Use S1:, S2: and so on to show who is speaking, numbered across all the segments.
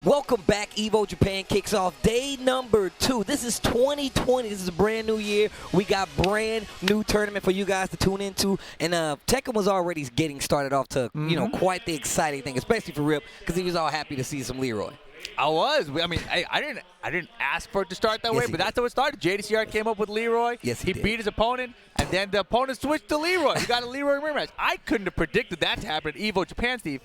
S1: Welcome back. EVO Japan kicks off day number 2. This is 2020. This is a brand new year. We got brand new tournament for you guys to tune into. And Tekken was already getting started off to, you know, quite the exciting thing, especially for Rip, because he was all happy to see some Leroy.
S2: I was. I mean, I didn't ask for it to start that way, but that's how it started. JDCR came up with Leroy.
S1: Yes, he did.
S2: Beat his opponent, and then the opponent switched to Leroy. We got a Leroy rematch. I couldn't have predicted that to happen at EVO Japan, Steve.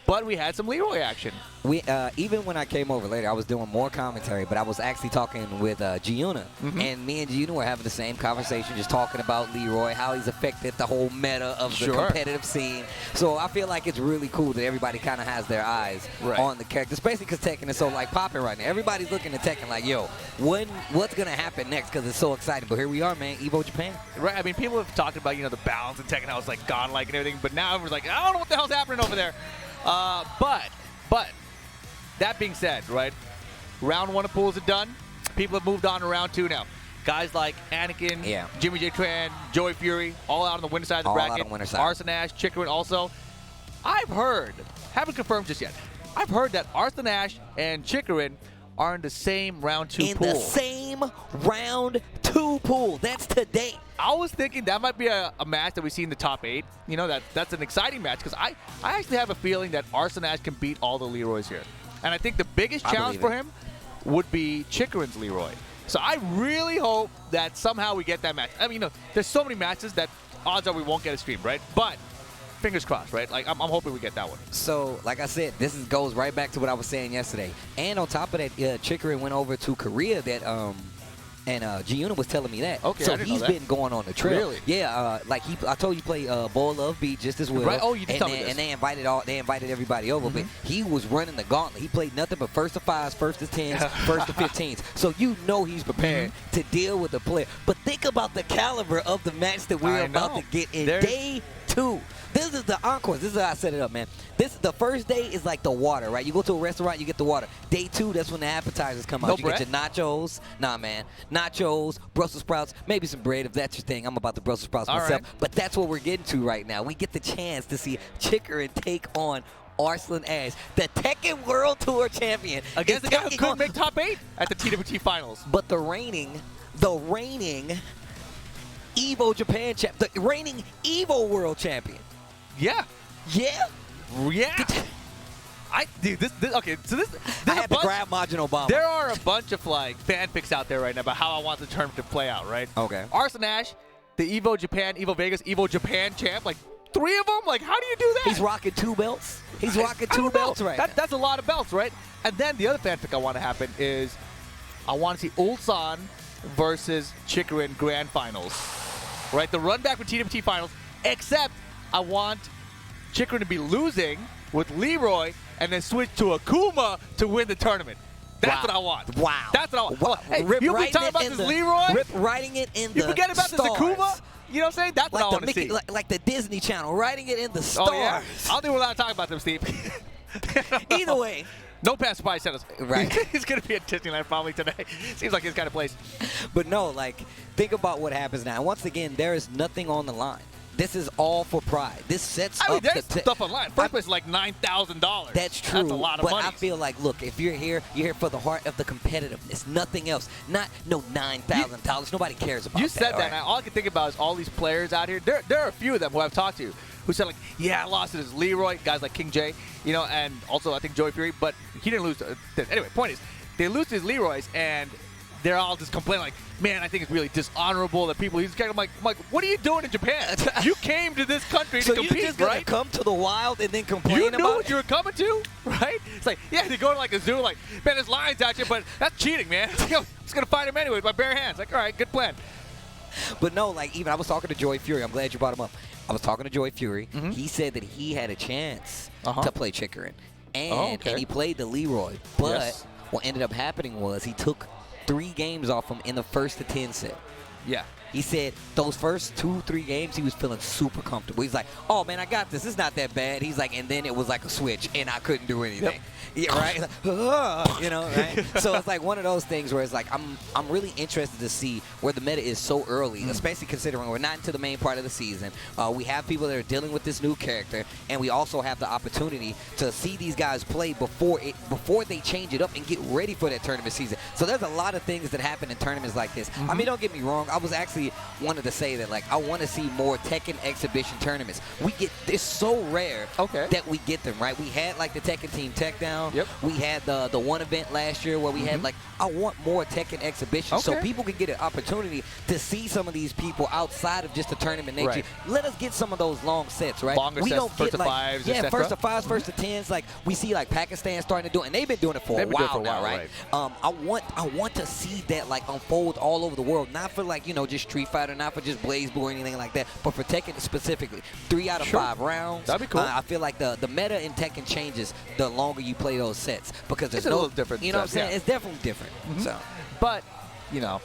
S2: But we had some Leroy action.
S1: We even when I came over later, I was doing more commentary, but I was actually talking with Giuna, and me and Giuna were having the same conversation, just talking about Leroy, how he's affected the whole meta of the competitive scene. So I feel like it's really cool that everybody kind of has their eyes on the character, especially because Tekken is so like popping right now. Everybody's looking at Tekken like, yo, what's gonna happen next? Because it's so exciting. But here we are, man, EVO Japan.
S2: Right. I mean, people have talked about the balance in Tekken, how it's like godlike and everything, but now everyone's like, I don't know what the hell's happening over there. But that being said, right, round 1 of pools are done. People have moved on to round 2 now. Guys like Anakin, Jimmy J. Tran, Joey Fury, all out on the winner side of the bracket. Arslan Ash, Chikurin also. I've heard, haven't confirmed just yet, I've heard that Arslan Ash and Chikurin are in the same round 2 pool.
S1: In the same round 2 pool. That's today.
S2: I was thinking that might be a match that we see in the top 8. You know, that's an exciting match because I actually have a feeling that Arslan Ash can beat all the Leroys here. And I think the biggest challenge for him would be Chikurin's Leroy. So I really hope that somehow we get that match. I mean, there's so many matches that odds are we won't get a stream, right? But fingers crossed, right? Like, I'm hoping we get that one.
S1: So, like I said, this goes right back to what I was saying yesterday. And on top of that, Chikurin went over to Korea and Giuna was telling me that.
S2: Okay,
S1: so he's been going on the trail.
S2: Really?
S1: Yeah, like I told you, play Ball Love Beat just as well.
S2: Right. Oh, you did tell me this.
S1: And they invited everybody over, but he was running the gauntlet. He played nothing but first to 5s, first to 10s, first to 15s. So you know he's prepared to deal with the player. But think about the caliber of the match that we're about to get in day 2. This is the encores. This is how I set it up, man. The first day is like the water, right? You go to a restaurant, you get the water. Day 2, that's when the appetizers come out. You get your nachos. Nah, man. Nachos, Brussels sprouts, maybe some bread if that's your thing. I'm about the Brussels sprouts myself. Right. But that's what we're getting to right now. We get the chance to see Chikurin take on Arslan Ash, the Tekken World Tour champion.
S2: Against the guy who couldn't make top 8 at the TWT finals.
S1: But the reigning EVO Japan champ, the reigning EVO World champion.
S2: Yeah.
S1: Yeah?
S2: Yeah. Dude, okay, so this
S1: I had to grab Majin Obama.
S2: There are a bunch of like fan picks out there right now about how I want the tournament to play out, right?
S1: Okay.
S2: Arslan Ash, the EVO Japan, EVO Vegas, EVO Japan champ, like 3 of them? Like, how do you do that?
S1: He's rocking 2 belts. He's rocking 2 belts right now.
S2: That's a lot of belts, right? And then the other fan pick I want to happen is I want to see Ulsan versus Chikurin Grand Finals, right? The run back for TWT Finals, except I want Chikurin to be losing with Leroy and then switch to Akuma to win the tournament. That's what I want.
S1: Wow.
S2: That's what I want.
S1: Wow.
S2: Hey, you'll be talking about this Leroy?
S1: Rip writing it in the
S2: You forget about
S1: stars.
S2: this Akuma? You know what I'm saying? That's what I want to see.
S1: Like the Disney Channel, writing it in the stars.
S2: Oh, yeah. I'll do without talking about them, Steve.
S1: Either way.
S2: No passerby said us.
S1: Right.
S2: He's going to be at Disneyland probably today. Seems like his kind of place.
S1: But no, like, think about what happens now. Once again, there is nothing on the line. This is all for pride. This sets up
S2: there's stuff online. First place is like $9,000.
S1: That's true.
S2: That's a lot of money.
S1: But I feel like, look, if you're here for the heart of the competitiveness. Nothing else. Not no $9,000. Nobody cares about that.
S2: You said that.
S1: Right?
S2: And all I can think about is all these players out here. There are a few of them who I've talked to who said, like, yeah, I lost it as Leroy, guys like King J, and also I think Joey Fury, but he didn't lose. Anyway, point is, they lose to his Leroys, and they're all just complaining like, man, I think it's really dishonorable that people. I'm like, what are you doing in Japan? You came to this country to compete,
S1: so you just gonna come to the wild and then complain
S2: you
S1: about
S2: knew what you were coming to, right? It's like, yeah, they go to like a zoo, like, man, there's lions out here, but that's cheating, man. I'm just gonna fight him anyway with my bare hands. Like, all right, good plan.
S1: But no, like, even I was talking to Joey Fury. I'm glad you brought him up. I was talking to Joey Fury. He said that he had a chance to play Chikurin, and he played the Leroy. But what ended up happening was he took 3 games off him in the first to 10 set.
S2: Yeah.
S1: He said those first 2-3 games, he was feeling super comfortable. He's like, oh, man, I got this. It's not that bad. He's like, and then it was like a switch, and I couldn't do anything. Yep. Yeah, right? Like, you know, right? So it's like one of those things where it's like I'm really interested to see where the meta is so early, especially considering we're not into the main part of the season. We have people that are dealing with this new character, and we also have the opportunity to see these guys play before they change it up and get ready for that tournament season. So there's a lot of things that happen in tournaments like this. I mean, don't get me wrong. I was actually wanted to say that, like, I want to see more Tekken exhibition tournaments. It's so rare that we get them, right? We had like the Tekken Team Tech Down.
S2: Yep.
S1: We had the one event last year where we had like, I want more Tekken exhibitions so people can get an opportunity to see some of these people outside of just the tournament nature.
S2: Right.
S1: Let us get some of those long sets, right?
S2: Longer
S1: we
S2: sets,
S1: don't
S2: first
S1: get
S2: to
S1: like,
S2: fives,
S1: yeah, first to fives, first to tens. Like we see like Pakistan starting to do it, and they've been doing it for a while now, right? I want to see that like unfold all over the world, not for like, you know, just Street Fighter, not for just BlazBlue or anything like that, but for Tekken specifically. 3 out of 5 rounds.
S2: That'd be cool.
S1: I feel like the meta in Tekken changes the longer you play those sets because there's
S2: a little different.
S1: You know what I'm saying? It's definitely different. So,
S2: but you know,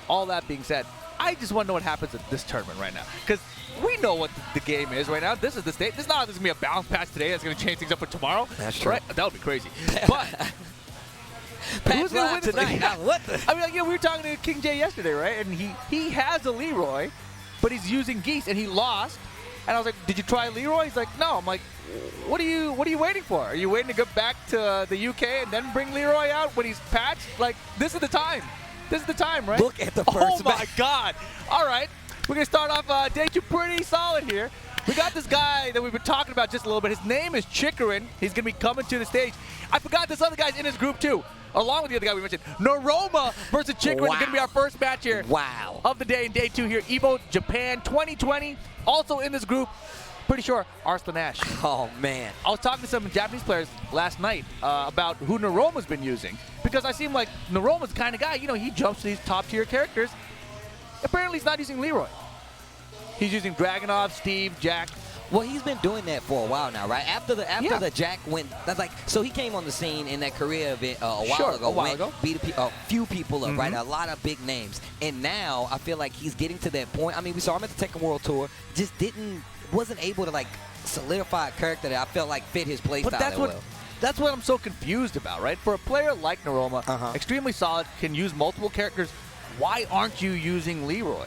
S2: all that being said, I just want to know what happens at this tournament right now because we know what the game is right now. This is the state. This is not going to be a balance patch today that's going to change things up for tomorrow.
S1: That's true.
S2: Right? That would be crazy. But who's going to win tonight?
S1: What the?
S2: I mean, like, you know, we were talking to King J yesterday, right? And he has a Leroy, but he's using Geese, and he lost. And I was like, "Did you try Leroy?" He's like, "No." I'm like, "What are you waiting for? Are you waiting to go back to the UK and then bring Leroy out when he's patched? Like, this is the time. This is the time, right?"
S1: Look at the first.
S2: Oh my God! All right, we're gonna start off day 2 pretty solid here. We got this guy that we've been talking about just a little bit. His name is Chikurin. He's gonna be coming to the stage. I forgot this other guy's in his group too, along with the other guy we mentioned. Noroma versus Chikurin is gonna be our first match here.
S1: Wow.
S2: Of the day in day 2 here. EVO Japan 2020. Also in this group, pretty sure, Arslan Ash.
S1: Oh, man.
S2: I was talking to some Japanese players last night about who Noroma's been using. Because I seem like Noroma's the kind of guy, you know, he jumps to these top-tier characters. Apparently he's not using Leroy. He's using Dragunov, Steve, Jack.
S1: Well, he's been doing that for a while now, right? After the Jack went, that's like, so he came on the scene in that Korea event a while ago. Beat a few people up, right? A lot of big names. And now I feel like he's getting to that point. I mean, we saw him at the Tekken World Tour, just wasn't able to like solidify a character that I felt like fit his play style that well.
S2: That's what I'm so confused about, right? For a player like Noroma, extremely solid, can use multiple characters, why aren't you using Leroy?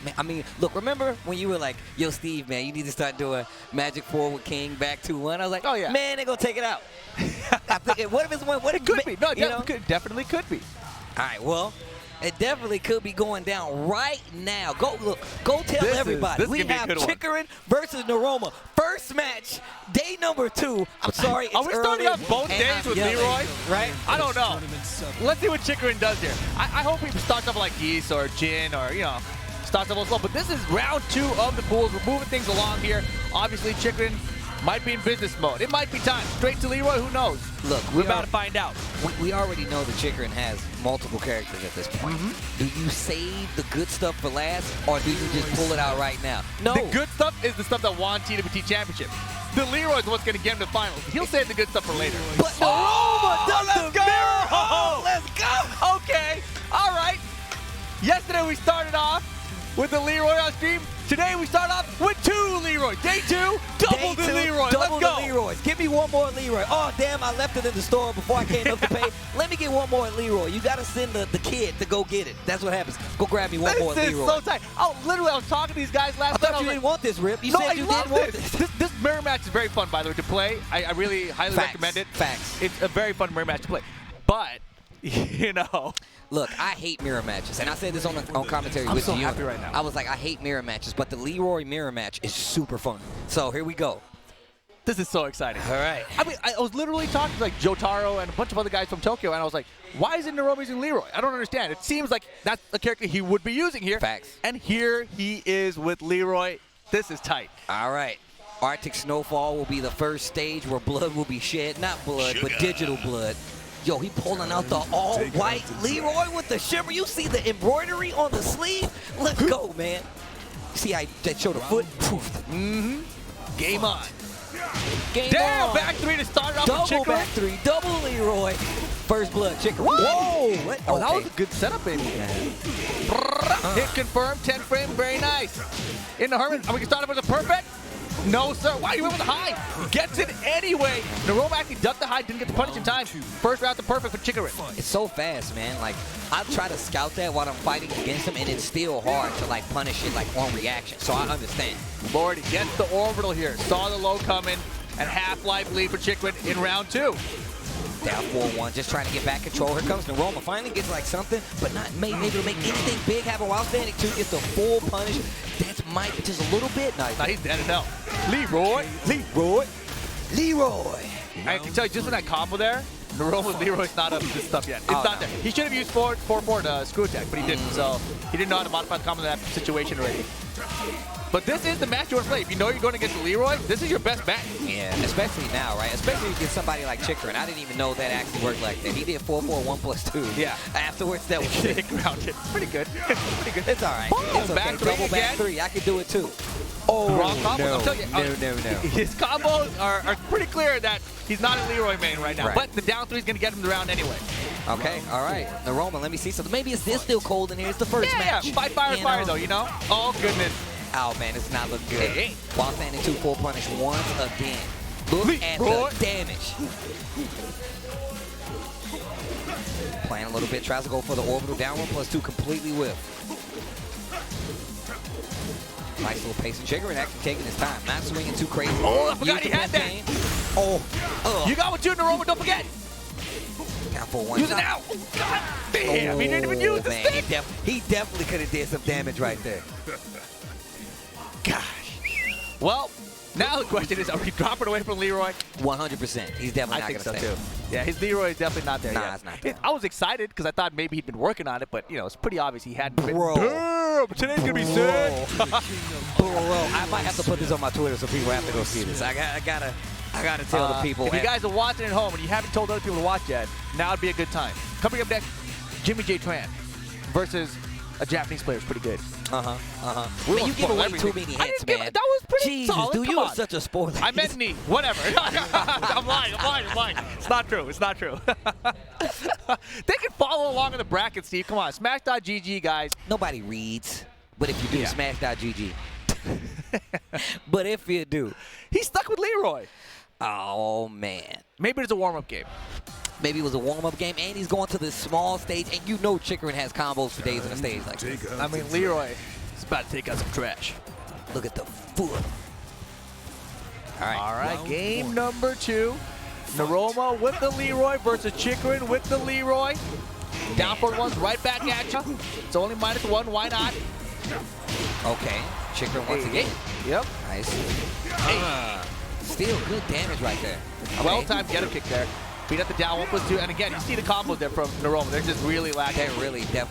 S1: Man, I mean, look, remember when you were like, yo, Steve, man, you need to start doing Magic 4 with King back 2-1? I was like, oh, yeah, man, they're going to take it out. What if it's one? What
S2: it could be. No, it definitely could be.
S1: All right, well, it definitely could be going down right now. Go tell everybody. We have Chikurin versus Noroma. First match, day number 2. I'm sorry, it's
S2: Are we starting off both days with Leroy?
S1: Right?
S2: I don't know. Let's see what Chikurin does here. I hope he starts off like Geese or Jin or, you know, starts off slow. But this is round 2 of the pools. We're moving things along here. Obviously, Chikurin might be in business mode. It might be time. Straight to Leroy, who knows? Look, we're about to find out.
S1: We already know that Chikurin has multiple characters at this point. Do you save the good stuff for last, or do you just pull it out right now? No.
S2: The good stuff is the stuff that won TWT Championship. The Leroy is what's going to get him to the finals. He'll save the good stuff for later.
S1: But Noroma does the mirror.
S2: Oh,
S1: let's go.
S2: Okay. All right. Yesterday we started off with the Leroy on stream. Today we start off with 2 Leroy. Day 2, double the Leroy.
S1: Double
S2: Let's go.
S1: The Leroys. Give me one more Leroy. Oh, damn, I left it in the store before I came up to pay. Let me get one more Leroy. You got to send the kid to go get it. That's what happens. Go grab me one more Leroy.
S2: This is so tight. Oh, literally, I was talking to these guys last night.
S1: I thought you didn't want this, Rip. You said you didn't want this.
S2: This mirror match is very fun, by the way, to play. I really highly recommend it.
S1: Facts.
S2: It's a very fun mirror match to play. But, you know.
S1: Look, I hate mirror matches, and I said this on commentary with you.
S2: I'm so happy right now.
S1: I was like, I hate mirror matches, but the Leroy mirror match is super fun. So here we go.
S2: This is so exciting.
S1: All right.
S2: I mean, I was literally talking to like Jotaro and a bunch of other guys from Tokyo, and I was like, why isn't Noroma using Leroy? I don't understand. It seems like that's a character he would be using here.
S1: Facts.
S2: And here he is with Leroy. This is tight.
S1: All right. Arctic Snowfall will be the first stage where blood will be shed. Not blood, but digital blood. Yo, he pulling out the all-white Leroy with the shimmer. You see the embroidery on the sleeve? Let's go, man. See how that showed the foot? Game on. Game
S2: Damn,
S1: on.
S2: back 3 to start off
S1: Double
S2: with Chikurin.
S1: back 3, double Leroy. first blood. Chikurin.
S2: What?
S1: Whoa! What?
S2: Oh, that
S1: Okay.
S2: was a good setup, baby. Hit confirmed, 10 frame, very nice. In the Herman, we can start off with a perfect. No, sir. Why you went with the high? Gets it anyway. Noroma actually ducked the high, didn't get the punish in time. First round to perfect for Chikurin.
S1: It's so fast, man. Like, I try to scout that while I'm fighting against him, and it's still hard to, like, punish it, like, on reaction. So I understand.
S2: Lordy gets the orbital here. Saw the low coming, and half-life lead for Chikurin in round 2.
S1: Down 4-1, just trying to get back control. Here comes Noroma. Finally gets like something, but not able to make anything big happen while standing 2. Gets the full punish. That's Mike just a little bit. Nice.
S2: Now he's dead as hell. Leroy. I can tell you, just in that combo there, Leroy's not up to this stuff yet. It's not there. He should have used forward screw attack, but he didn't. So he didn't know how to modify the combo in that situation already. But this is the match you want to play. If you know you're going against Leroy, this is your best match.
S1: Yeah, especially now, right? Especially if you get somebody like Chikurin. I didn't even know that actually worked like that. He did 4-4, 1+2.
S2: Yeah.
S1: Afterwards, that was it.
S2: Pretty good. Pretty good.
S1: It's all right. It's okay.
S2: Back
S1: Double back
S2: again.
S1: 3. I can do it too. Oh,
S2: Wrong combos.
S1: no,
S2: I'll tell you,
S1: no.
S2: His combos are pretty clear that he's not a Leroy main right now.
S1: Right.
S2: But the down 3 is going to get him the round anyway.
S1: Okay, all right. Noroma, let me see something. Maybe it's this still cold in here. It's the first match.
S2: Yeah, fight fire, fire though, you know? Oh, goodness.
S1: Oh, man, it's not looking good.
S2: Hey.
S1: While standing 2, full punish once again. Look at the damage. Playing a little bit, tries to go for the orbital down 1+2, completely whiff. Nice little pace. And Chikurin actually taking his time, not swinging too crazy.
S2: Oh, I forgot he had that.
S1: Oh,
S2: You got what you, Noroma, don't forget.
S1: Down for 1.
S2: Use it now. God damn, he didn't even use the
S1: man,
S2: stick.
S1: he definitely could have did some damage right there.
S2: Gosh. Well, now the question is, are we dropping away from Leroy?
S1: 100%. He's definitely not
S2: I
S1: going
S2: think
S1: to
S2: so
S1: stay.
S2: too. Yeah, his Leroy is definitely not there
S1: Nah,
S2: yet.
S1: it's not there.
S2: I was excited because I thought maybe he'd been working on it, but you know, it's pretty obvious he hadn't been.
S1: Bro.
S2: Damn, today's gonna be sick.
S1: Bro, I might have to put this on my Twitter so people have to go see this. I gotta tell the people.
S2: If you guys are watching at home and you haven't told other people to watch yet, now would be a good time. Coming up next, Jimmy J. Tran versus a Japanese player is pretty good.
S1: Man, you give away too many hits, man.
S2: That was pretty
S1: Jesus,
S2: solid.
S1: dude,
S2: Come
S1: you
S2: on.
S1: are such a spoiler.
S2: I meant knee. Whatever. I'm lying. It's not true. They can follow along in the bracket, Steve. Come on. Smash.gg, guys.
S1: Nobody reads, but if you do, Smash.gg. But if you do.
S2: He's stuck with Leroy.
S1: Oh, man.
S2: Maybe it's a warm-up game.
S1: Maybe it was a warm-up game, and he's going to this small stage, and you know Chikurin has combos for days on a stage like this.
S2: I mean, Leroy is about to take out some trash.
S1: Look at the foot.
S2: All right, game number 2. Noroma with the Leroy versus Chikurin with the Leroy. Down for 1's right back at you. It's only -1. Why not?
S1: Okay. Chikurin once again.
S2: Yep.
S1: Nice. Still good damage right there. Okay.
S2: Well-timed ghetto kick there. Beat up the down 1+2. And again, you see the combos there from Noroma. They're just really lacking.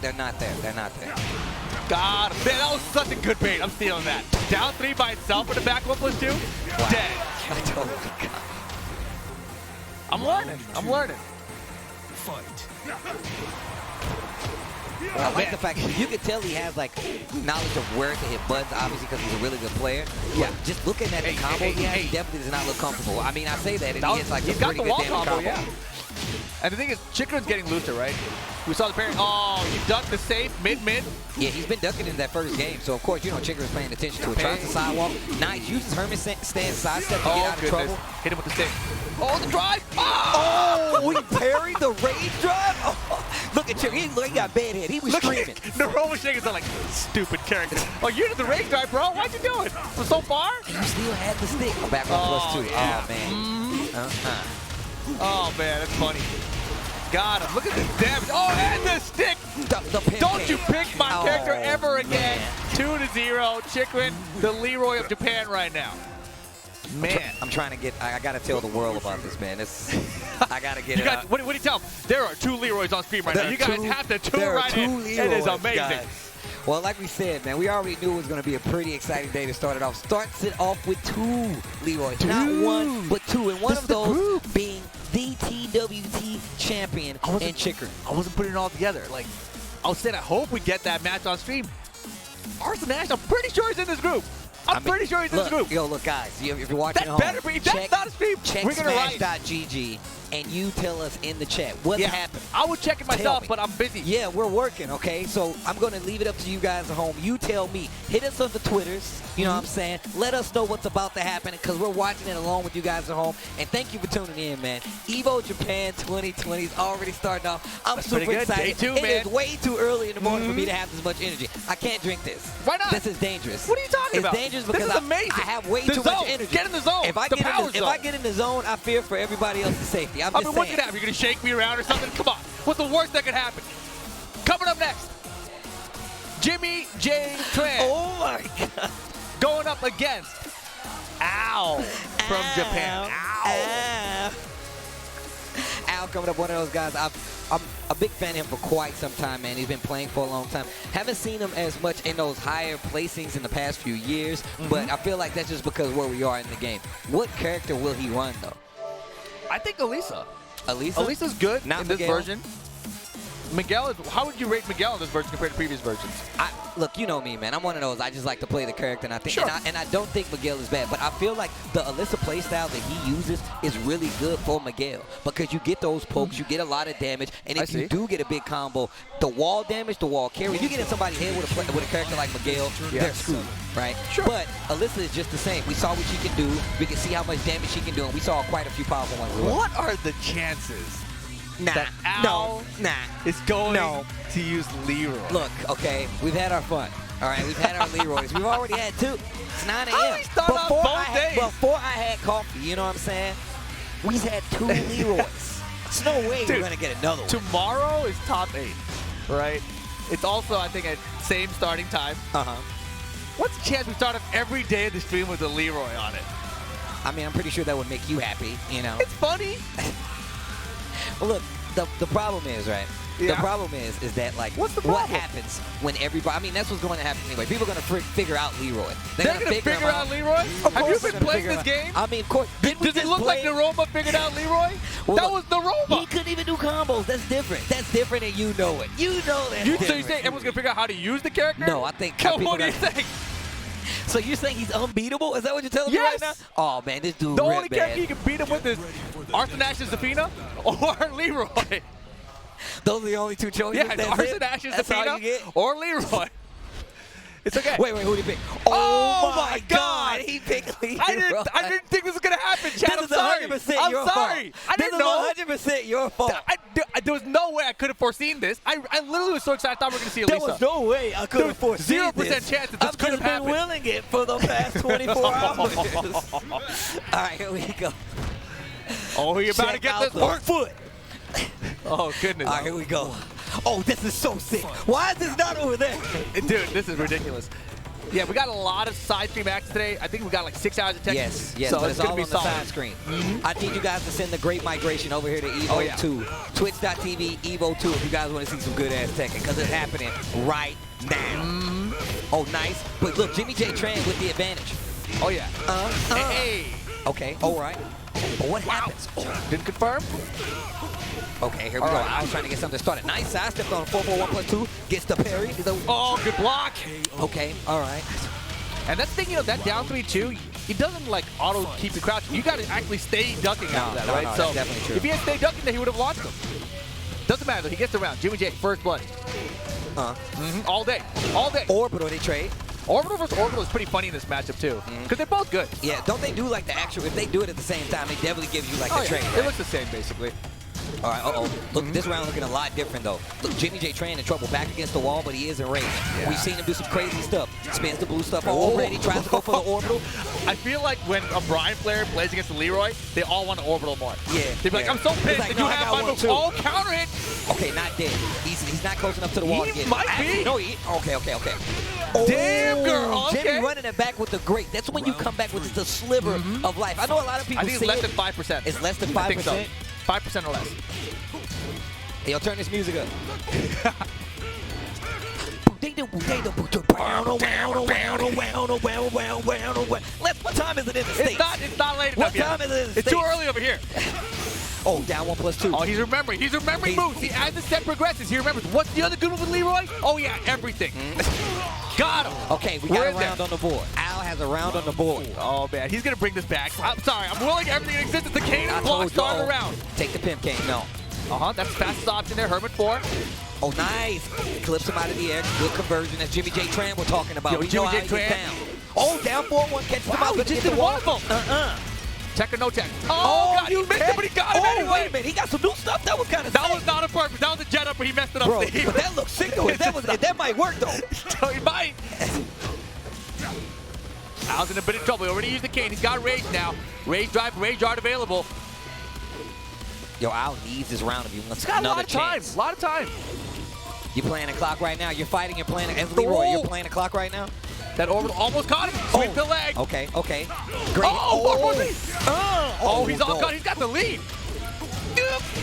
S1: They're not there. They're not there.
S2: God, man, that was such a good bait. I'm stealing that. Down 3 by itself with the back 1+2.
S1: Wow.
S2: Dead.
S1: Oh my God.
S2: I'm learning.
S1: I like the fact that you can tell he has like knowledge of where to hit buttons, obviously because he's a really good player. Yeah. Just looking at the combos he definitely does not look comfortable. I mean, I say that, and he hits like a pretty good damage combo.
S2: Yeah. And the thing is, Chikurin's getting looser, right? We saw the parry. Oh, you ducked the safe mid-mid.
S1: Yeah, he's been ducking in that first game, so of course, you know, Chikurin's paying attention to it. Tries the sidewalk. Nice. Uses Herman stance sidestep to get out of trouble.
S2: Hit him with the stick. Oh, the drive.
S1: Oh, we parried the rage drive. Oh, look at Chikurin. He got bad head. He was screaming.
S2: Noroma shaking like stupid character. Oh, you did the rage drive, bro. Why'd you do it? So far?
S1: And you still had the stick. Back on +2.
S2: Yeah.
S1: Oh, man.
S2: Oh, man, that's funny. Got him. Look at the damage. Oh, and the stick. Don't you pick my character ever again. 2-0. Chikurin, the Leroy of Japan right now. Man.
S1: I'm trying to get, I got to tell the world about this, man. I got to get it out.
S2: What do you tell them? There are 2 Leroys on stream right now. You guys have to tune right in. It is amazing.
S1: Guys. Well, like we said, man, we already knew it was going to be a pretty exciting day to start it off. Starts it off with 2 Leroys. Not 1, but 2. And one of those being the TWT champion and Chikurin.
S2: I wasn't putting it all together. Like, I was saying, I hope we get that match on stream. Arslan Ash, I'm pretty sure he's in this group. I'm pretty sure he's in this group.
S1: Yo, look, guys, if you're watching at home,
S2: that's not a stream.
S1: check
S2: We're going to write.
S1: Smash.gg and you tell us in the chat what's happened.
S2: I would check it myself, but I'm busy.
S1: Yeah, we're working, okay? So I'm going to leave it up to you guys at home. You tell me. Hit us on the Twitters, you know what I'm saying? Let us know what's about to happen because we're watching it along with you guys at home. And thank you for tuning in, man. EVO Japan 2020 is already starting off. I'm super excited.
S2: Day 2,
S1: it
S2: man.
S1: is way too early in the morning for me to have this much energy. I can't drink this.
S2: Why not?
S1: This is dangerous.
S2: What are you talking about?
S1: It's dangerous because
S2: this is amazing.
S1: I have way too much energy.
S2: Get in the zone.
S1: If I get in the zone, I fear for everybody else's safety. I'm just saying.
S2: What could happen? You're going to shake me around or something? Come on. What's the worst that could happen? Coming up next, Jimmy J. Tran.
S1: Oh, my God.
S2: Going up against Al from Japan. Al.
S1: Al coming up, one of those guys. I'm a big fan of him for quite some time, man. He's been playing for a long time. Haven't seen him as much in those higher placings in the past few years, but I feel like that's just because where we are in the game. What character will he run, though?
S2: I think Elisa.
S1: Elisa?
S2: Elisa's good in this version.
S3: Miguel, how would you rate Miguel in this version compared to previous versions?
S1: Look, you know me, man. I'm one of those. I just like to play the character, and I think,
S3: Sure.
S1: and I don't think Miguel is bad. But I feel like the Alyssa playstyle that he uses is really good for Miguel because you get those pokes, you get a lot of damage, and if you do get a big combo, the wall damage, the wall carry. You get in somebody's head with a character like Miguel, they're screwed, right?
S3: Sure.
S1: But Alyssa is just the same. We saw what she can do. We can see how much damage she can do, and we saw quite a few powerful ones.
S3: What are the chances that
S1: Al
S3: is going to use Leroy?
S1: Look, okay, we've had our fun. All right, we've had our Leroys. We've already had two. It's 9 a.m. Before I had coffee, you know what I'm saying? We've had 2 Leroys. There's no way we're going to get another one.
S3: Tomorrow is top 8, right? It's also, I think, at same starting time. What's the chance we start up every day of the stream with a Leroy on it?
S1: I mean, I'm pretty sure that would make you happy, you know?
S3: It's funny.
S1: Well, look, the problem is, right? The problem is that, like,
S3: what's the problem?
S1: What happens when everybody, I mean, that's what's going to happen anyway. People are going to figure out Leroy.
S3: They're going to figure out Leroy? Have you been playing this game?
S1: I mean, of course.
S3: Does it look like Noroma figured out Leroy?
S1: Well,
S3: that was Noroma.
S1: He couldn't even do combos. That's different. That's different, and you know it. You know that.
S3: So you say everyone's going to figure out how to use the character?
S1: No, I think.
S3: What do you think?
S1: So you're saying he's unbeatable? Is that what you're telling me right now? Oh, man, this dude
S3: The only character you can beat him with is Arslan Ash Zafina or Leroy.
S1: Those are the only 2 choices?
S3: Yeah, Arslan Ash Zafina or Leroy. It's okay.
S1: Wait, who did he pick? Oh my God! He picked Leroy.
S3: I didn't think this was going to happen, Chad.
S1: This is 100% your fault.
S3: I didn't know.
S1: This is 100% your fault.
S3: There was no way I could have foreseen this. I literally was so excited I thought we were going to see Elisa.
S1: There was no way I could have foreseen
S3: 0%
S1: this.
S3: chance that this could have happened.
S1: I've just been willing it for the past 24 hours. All right, here we go.
S3: Oh, you're about to get this
S1: work foot.
S3: Oh, goodness.
S1: All right, here we go. Oh, this is so sick. Why is this not over there?
S3: Dude, this is ridiculous. Yeah, we got a lot of side stream action today. I think we got like 6 hours of Tekken.
S1: Yes,
S3: so
S1: but
S3: it's
S1: all
S3: going to be
S1: on the
S3: solid.
S1: side screen. I need you guys to send the great migration over here to EVO2. Twitch.tv, EVO2 if you guys want to see some good-ass Tekken, because it's happening right now. Oh, nice. But look, Jimmy J. Tran with the advantage.
S3: Oh, yeah. Hey.
S1: Okay, all right. But what happens?
S3: Didn't confirm.
S1: Okay, here we go. I was trying to get something started. Nice side step on 4-4-1+2. Gets the parry.
S3: Oh, good block.
S1: Okay, all right.
S3: And that's the thing, you know, that down 3-2, he doesn't like auto keep you crouching. You got to actually stay ducking after that, right?
S1: No,
S3: so
S1: that's definitely true.
S3: if he had stayed ducking, then he would have launched him. Doesn't matter though. He gets around. Jimmy J, first blood. All day. All day.
S1: Orbital, they trade.
S3: Orbital versus Orbital is pretty funny in this matchup too, because they're both good.
S1: Yeah, don't they do like the actual, if they do it at the same time, it definitely gives you like the trade.
S3: It looks the same basically.
S1: All right, Look, this round looking a lot different, though. Look, Jimmy J. Tran in trouble back against the wall, but he is in range. Yeah. We've seen him do some crazy stuff. Spins the blue stuff already, tries to go for the orbital.
S3: I feel like when a Brian player plays against the Leroy, they all want to orbital more.
S1: Yeah.
S3: They'd be like, I'm so pissed that you have my move. Oh, counter hit.
S1: Okay, not dead. He's not close enough to the wall to get
S3: might be.
S1: No, okay. Oh,
S3: damn, girl. Okay.
S1: Jimmy running it back with the great. That's when you come back with just a sliver of life. I know a lot of people
S3: I think it's less than 5%.
S1: It's less than 5%?
S3: I think so. 5% or less.
S1: Hey, yo, turn this music up. What time is it in the States?
S3: It's not late enough yet.
S1: What time is it in the States?
S3: It's too early over here.
S1: Oh, down 1+2.
S3: Oh, he's remembering. He's remembering moves. As the set progresses, he remembers. What's the other good move with Leroy? Oh, yeah, everything. Got him.
S1: Okay, we got a round on the board. Al has a round on the board.
S2: Oh, man. He's going to bring this back. I'm sorry. I'm willing everything in existence. The cane block started around.
S1: Take the pimp cane. No.
S2: That's the fastest option there. Hermit 4.
S1: Oh, nice. Clips him out of the air. Good conversion. That's Jimmy J. Tran we're talking about.
S2: Yo, Jimmy J. Tran.
S1: Down. Oh, down 4-1. Catches him out.
S2: He just did one of them. Tech or no tech? Oh, God, he missed it, but he got it anyway.
S1: Wait a minute. He got some new stuff. That was kind of
S2: That was not a purpose. That was a jet up, but he messed it up.
S1: Bro, but that looks sick, though. That might work, though.
S2: So he might. Al's in a bit of trouble. He already used the cane. He's got Rage now. Rage drive, Rage art available.
S1: Yo, Al needs this round of you. Let's
S2: got
S1: another chance.
S2: A lot of time.
S1: You're playing the clock right now. You're fighting. You're playing. As Leroy, you're playing the clock right now.
S2: That orbital almost caught him. Sweep the leg.
S1: Okay, okay. Great.
S2: He's all cut. He's got the lead.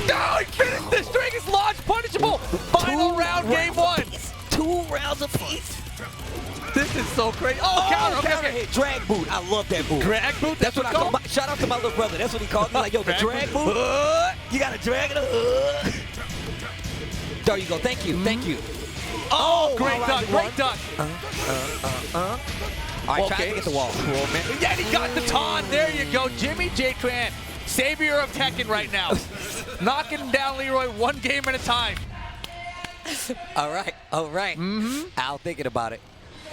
S2: No, he finished the string. It's launch punishable. Final round, game 1.
S1: 2 rounds apiece.
S2: This is so crazy. Oh, counter
S1: hit. Drag boot. I love that boot.
S2: Drag boot?
S1: That's what I call it. Shout out to my little brother. That's what he called me. Like, yo, the drag boot. You got to drag it. There you go. Thank you. Thank you.
S2: Oh, great duck. Great duck.
S1: All right, try to get the wall.
S2: Cool, man. Yeah, he got the taunt. There you go. Jimmy J. Tran, savior of Tekken right now. Knocking down Leroy 1 game at a time.
S1: All right. All right. Al thinking about it.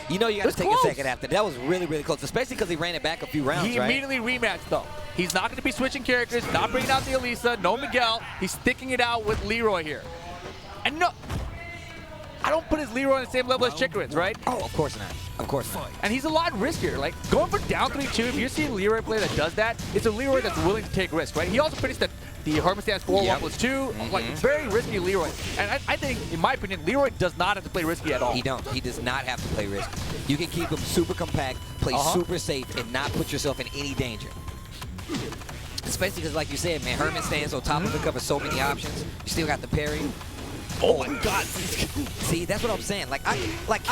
S1: You know you got to take a second after. That was really, really close, especially because he ran it back a few rounds,
S2: He immediately rematched, though. He's not going to be switching characters, not bringing out the Elisa, no Miguel. He's sticking it out with Leroy here. And no, I don't put his Leroy on the same level as Chikurin's, right?
S1: Oh, of course not. Of course not.
S2: And he's a lot riskier. Like, going for down 3-2, if you're seeing Leroy play that does that, it's a Leroy that's willing to take risks, right? He also finished the Hermit stance 4-1+2, like, very risky Leroy. And I think, in my opinion, Leroy does not have to play risky at all.
S1: He don't. He does not have to play risky. You can keep him super compact, play super safe, and not put yourself in any danger. Especially because, like you said, man, Hermit stands on top of it, covers so many options. You still got the parry. Oh my God! See, that's what I'm saying. Like I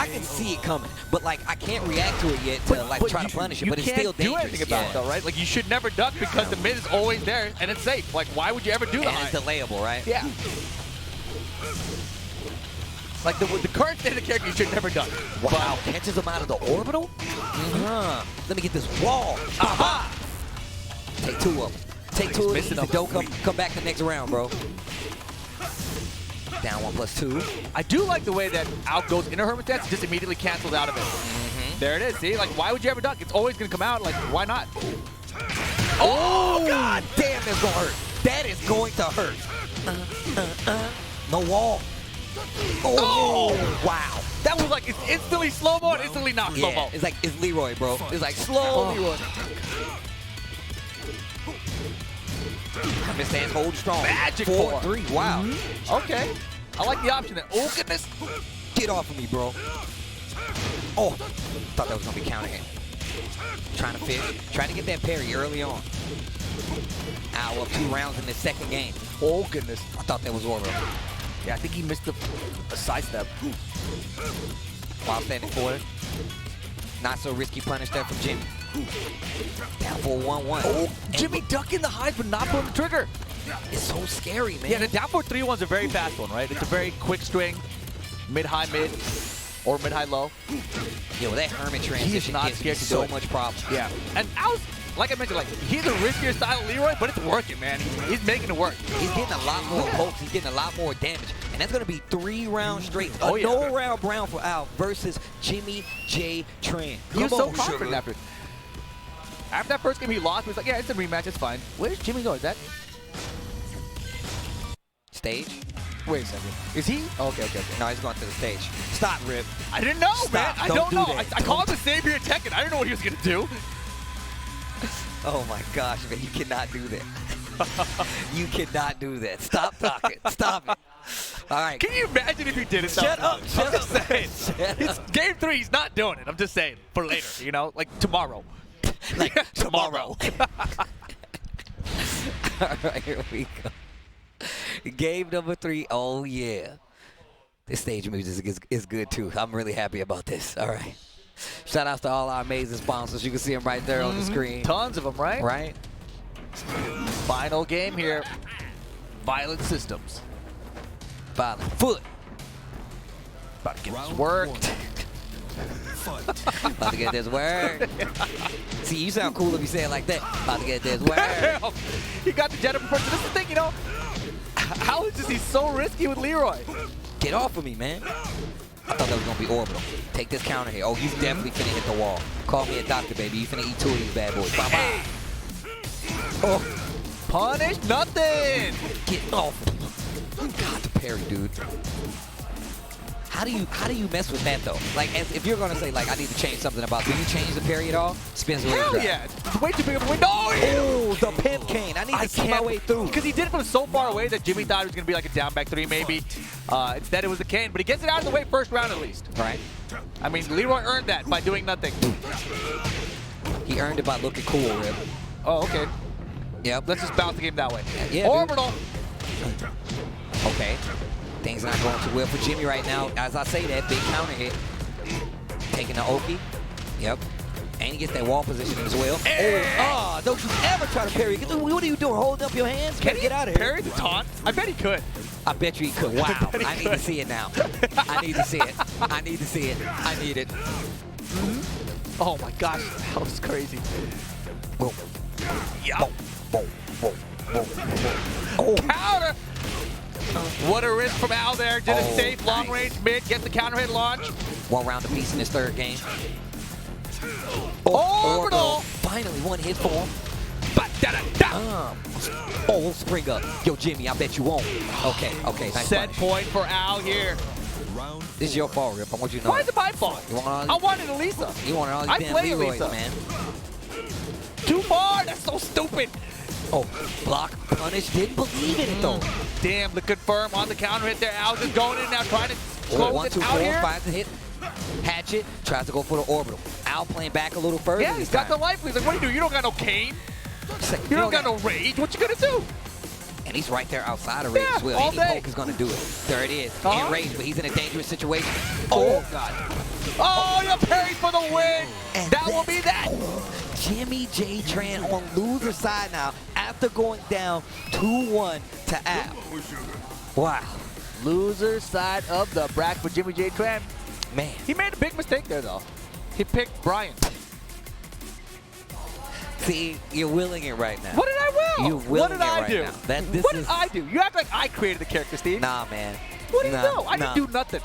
S1: can see it coming, but like I can't react to it yet to like try to punish it. But it's still dangerous.
S2: You can't do anything about it, though, right? Like you should never duck because the mid is always there and it's safe. Like why would you ever do that?
S1: And it's delayable, right?
S2: Yeah. Like the current state of the character, you should never duck.
S1: Wow! Catches him out of the orbital. Let me get this wall. Take 2 of them. Take 2 of them. Don't come back the next round, bro. Down 1+2.
S2: I do like the way that out goes into Hermit stance, just immediately cancels out of it. There it is. See, like why would you ever duck? It's always gonna come out. Like why not?
S1: Oh God! Damn, that's gonna hurt. That is going to hurt. No wall. Oh wow!
S2: That was like it's instantly slow mo and instantly not slow mo.
S1: It's like it's Leroy, bro. It's like slow Leroy. Hermit stance hold strong.
S2: Magic
S1: 4-3. Wow.
S2: Okay. I like the option there. Oh, goodness.
S1: Get off of me, bro. Oh, thought that was going to be counter hit. Trying to fish. Trying to get that parry early on. Ow, up 2 rounds in the second game.
S2: Oh, goodness.
S1: I thought that was orbital.
S2: Yeah, I think he missed a sidestep.
S1: While standing forward. Not so risky punish there from Jimmy. Down for 1-1.
S2: Oh, Jimmy ducking the highs but not pulling the trigger.
S1: It's so scary, man.
S2: Yeah, the down 4-3-1's a very fast one, right? It's a very quick string, mid-high mid, or mid-high low.
S1: Yo, that Hermit transition gives me so much problem.
S2: Yeah, and Al's, like I mentioned, like he's a riskier style of Leroy, but it's working, man. He's making it work.
S1: He's getting a lot more pokes. He's getting a lot more damage. And that's going to be 3 rounds straight. No round brown for Al versus Jimmy J. Tran.
S2: He was so confident after. After that first game he lost, he was like, yeah, it's a rematch, it's fine. Where's Jimmy going? Is that
S1: stage?
S2: Wait a second. Is he? Okay.
S1: No, he's going to the stage. Stop, Rip.
S2: I didn't know, man. I don't know. I called him the savior of Tekken. I didn't know what he was going to do.
S1: Oh my gosh, man. You cannot do that. You cannot do that. Stop talking. Stop it. All right.
S2: Can you imagine if he did it?
S1: Shut up.
S2: I'm just saying. It's game 3. He's not doing it. I'm just saying. For later, you know? Like tomorrow.
S1: Like tomorrow. All right, here we go. Game number 3. Oh, yeah. This stage music is good, too. I'm really happy about this. All right. Shout outs to all our amazing sponsors. You can see them right there on the screen.
S2: Tons of them, right?
S1: Right.
S2: Final game here. Violent Systems.
S1: Violent Foot.
S2: About to get this work.
S1: About to get this word. See, you sound cool if you say it like that. About to get this word.
S2: Damn. He got the jet up first. This is the thing, you know. How is he so risky with Leroy?
S1: Get off of me, man. I thought that was going to be orbital. Take this counter here. Oh, he's definitely finna hit the wall. Call me a doctor, baby. You finna eat 2 of these bad boys. Bye-bye. Oh.
S2: Punish nothing.
S1: Get off. God, the parry, dude. How do you mess with that though? Like, as if you're gonna say like I need to change something about, do you change the parry at all? Spins away.
S2: Hell yeah! It's way too big of a window.
S1: Oh, the pimp cane. I need to see my way through.
S2: Because he did it from so far away that Jimmy thought it was gonna be like a down back 3 maybe. Instead it was a cane, but he gets it out of the way first round at least.
S1: All right.
S2: I mean, Leroy earned that by doing nothing.
S1: He earned it by looking cool, Rip.
S2: Oh, okay.
S1: Yep.
S2: Let's just bounce the game that way.
S1: Yeah,
S2: Orbital.
S1: Dude. Okay. Things not going too well for Jimmy right now. As I say that, big counter hit. Taking the Oki. Yep. And he gets that wall position as well.
S2: Hey.
S1: Oh, don't you ever try to parry. What are you doing? Holding up your hands?
S2: Can he
S1: get out of here.
S2: parry the taunt? I bet he could.
S1: I bet you he could. Wow. I need
S2: could.
S1: to see it now. I need to see it. I need to see it. I need it.
S2: Oh my gosh, that was crazy.
S1: Boom.
S2: Yeah.
S1: Boom. Boom. Boom. Boom. Oh.
S2: Counter. What a risk from Al there. Did it safe, long
S1: nice.
S2: range, mid, get the counter hit launch.
S1: 1 round apiece in his 3rd game.
S2: Orbital.
S1: Finally, 1 hit for him.
S2: Ba-da-da-da.
S1: Oh, spring up. Yo, Jimmy, I bet you won't. Okay, nice
S2: Set
S1: punish.
S2: point for Al here.
S1: This is your fault, Rip. I want you to know.
S2: Why is it my fault?
S1: You want all
S2: I wanted Elisa.
S1: You wanted all
S2: I
S1: these damn
S2: play
S1: Leroys,
S2: Elisa.
S1: man.
S2: Too far. That's so stupid.
S1: Oh, block, punish. Didn't believe in it, though.
S2: Damn, the confirm on the counter hit there. Al just going in now, trying to close
S1: 1,
S2: it
S1: 2,
S2: out
S1: 4,
S2: here.
S1: 5 to hit. Hatchet. Tries to go for the orbital. Al playing back a little further.
S2: Yeah, he's got the life. He's like, what do you do? You don't got no cane. You don't got no rage. What you gonna do?
S1: And he's right there outside of Rage as well.
S2: all
S1: Any
S2: day.
S1: poke is going to do it. There it is.
S2: Uh-huh.
S1: In Rage, but he's in a dangerous situation. Oh, God.
S2: Oh, you parried for the win.
S1: And
S2: That will be that.
S1: Jimmy J. Tran on loser side now after going down 2-1 to Al. Wow.
S2: Loser side of the bracket for Jimmy J. Tran.
S1: Man.
S2: He made a big mistake there, though. He picked Brian.
S1: See, you're willing it right now.
S2: What did I will?
S1: You're willing
S2: What did
S1: it
S2: I
S1: right
S2: do?
S1: now.
S2: What did I do? You act like I created the character, Steve.
S1: Nah, man.
S2: What did you
S1: Nah,
S2: do? I
S1: nah.
S2: didn't do nothing.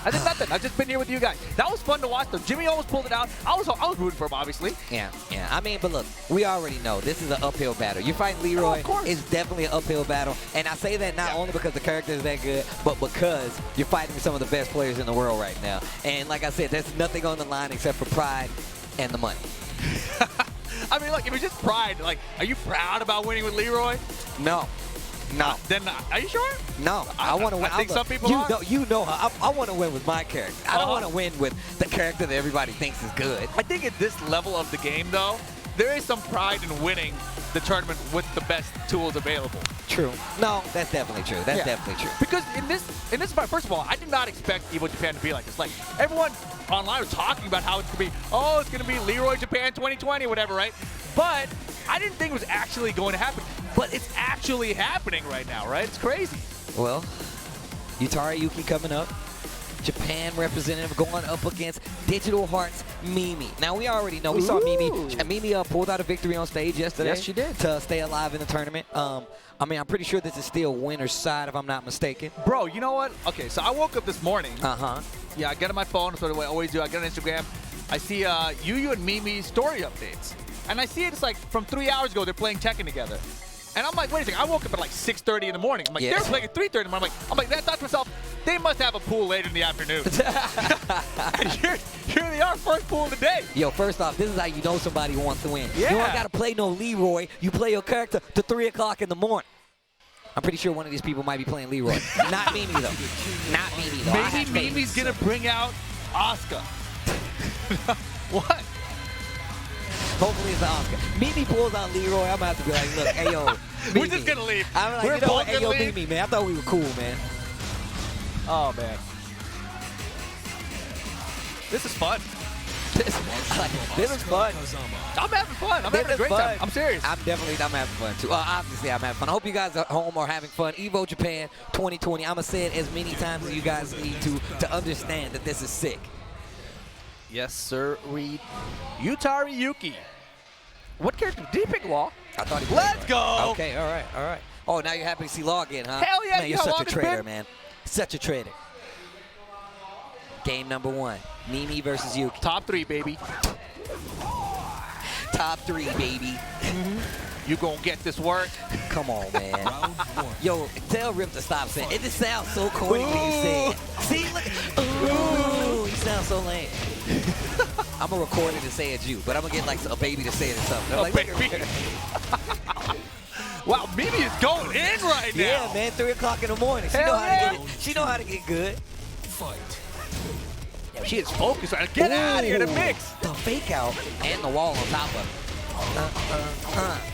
S2: I did nothing. I've just been here with you guys. That was fun to watch, though. Jimmy almost pulled it out. I was rooting for him, obviously.
S1: Yeah. I mean, but look, we already know this is an uphill battle. You're fighting Leroy.
S2: of course.
S1: It's definitely an uphill battle. And I say that not only because the character is that good, but because you're fighting some of the best players in the world right now. And like I said, there's nothing on the line except for pride and the money.
S2: I mean, look, if it's just pride, like, are you proud about winning with Leroy?
S1: No.
S2: Then, are you sure?
S1: No, I want to win.
S2: I think some people
S1: you
S2: are.
S1: know, you know how I want to win with my character. I don't
S2: Uh-huh.
S1: want to win with the character that everybody thinks is good.
S2: I think at this level of the game, though, there is some pride in winning the tournament with the best tools available.
S1: True. No, that's definitely true. That's definitely true.
S2: Because in this fight, first of all, I did not expect EVO Japan to be like this. Like, everyone online was talking about how it's going to be, oh, it's going to be Leroy Japan 2020 or whatever, right? But I didn't think it was actually going to happen. But it's actually happening right now, right? It's crazy.
S1: Well, Yutari Yuki coming up. Japan representative going up against Digital Hearts Mimi. Now, we already know. We saw Mimi. Mimi pulled out a victory on stage yesterday.
S2: Yes, she did.
S1: To stay alive in the tournament. I mean, I'm pretty sure this is still winner's side, if I'm not mistaken.
S2: Bro, you know what? Okay, so I woke up this morning.
S1: Uh-huh.
S2: Yeah, I get on my phone, that's what I always do. I get on Instagram. I see Youyou and Mimi's story updates. And I see it's like from 3 hours ago, they're playing Tekken together. And I'm like, wait a second, I woke up at like 6:30 in the morning. I'm like, they're playing at 3:30 in the morning. I'm like, I thought to myself, they must have a pool later in the afternoon. And here they are, first pool of the day.
S1: Yo, first off, this is how you know somebody wants to win.
S2: Yeah.
S1: You don't got to play no Leroy. You play your character to 3 o'clock in the morning. I'm pretty sure one of these people might be playing Leroy. Not Mimi, though. Not Mimi, though.
S2: Maybe Mimi's going to bring out Asuka. What?
S1: Hopefully it's the Oscar. Mimi pulls out Leroy. I'm going to have to be like, look, hey, yo, Mimi.
S2: We're just going to leave.
S1: I'm like,
S2: We're
S1: you know what?
S2: both
S1: Hey, yo,
S2: gonna leave.
S1: Mimi, man. I thought we were cool, man.
S2: Oh, man. This is fun.
S1: This is fun.
S2: I'm having fun. I'm having a great time. I'm serious.
S1: I'm having fun, too. Obviously, I'm having fun. I hope you guys at home are having fun. EVO Japan 2020. I'm going to say it as many times as you guys need to understand that this is sick.
S2: Yes, sir. Read Yutari Yuki. What character did he pick? Law?
S1: I thought he played
S2: Let's go.
S1: Okay, all right, all right. Oh, now you're happy to see Law again, huh?
S2: Hell yeah,
S1: man,
S2: you
S1: you're
S2: know how
S1: such
S2: long
S1: a
S2: it's
S1: traitor,
S2: been?
S1: man. Such a traitor. Game number 1, Mimi versus Yuki.
S2: Top 3, baby.
S1: Top 3, baby.
S2: You gonna get this work?
S1: Come on, man. Yo, tell Rip to stop saying it. It just sounds so corny when you say it. See, look. Ooh, he sounds so lame. I'm gonna record it and say it's you, but I'm gonna get like a baby to say it or something. I'm like,
S2: baby. Wow, Mimi is going in right now.
S1: yeah, man, 3 o'clock in the morning. She
S2: Hell
S1: know how
S2: yeah.
S1: to get it. She know how to get good.
S2: She is focused right now. Get out of here, the mix.
S1: The fake out and the wall on top of it.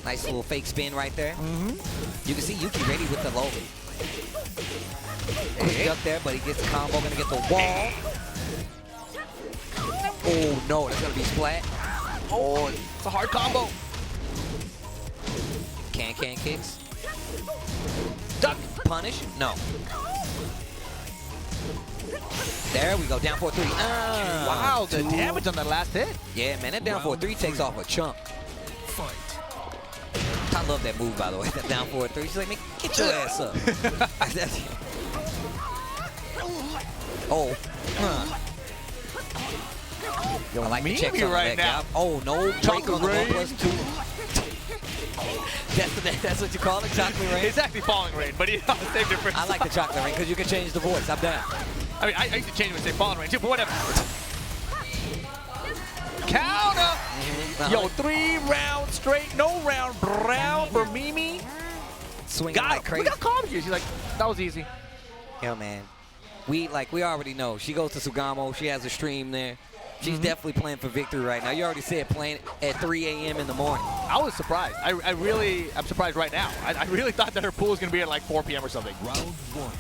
S1: Nice little fake spin right there. You can see Yuki ready with the low. Quick up there, but he gets the combo. Gonna get the wall. Oh no, that's gonna be splat.
S2: Oh, it's a hard combo.
S1: Can kicks.
S2: Duck.
S1: Punish. No. There we go. Down 4-3.
S2: Wow, the damage on that last hit.
S1: Yeah, man, that down 4-3 takes off a chunk. I love that move, by the way. That down 4-3. She's like, man, get your ass up. Oh.
S2: Yo,
S1: I like the
S2: Mimi
S1: checks on
S2: right
S1: that
S2: now.
S1: guy. Oh, no. Break on the
S2: Chocolate
S1: 1+2. That's what you call it, chocolate rain?
S2: It's actually falling rain, but you know, same difference.
S1: I like the chocolate rain because you can change the voice. I'm down.
S2: I mean, I used to change it and say falling rain too, but whatever. Counter! Yo, 3 rounds straight, no round brown for Mimi.
S1: Swinging like crazy.
S2: We got calm here. She's like, that was easy.
S1: Yeah, man. We already know. She goes to Sugamo. She has a stream there. She's definitely playing for victory right now. You already said playing at 3 a.m. in the morning.
S2: I was surprised. I'm surprised right now. I really thought that her pool was going to be at like 4 p.m. or something.
S4: Round 1.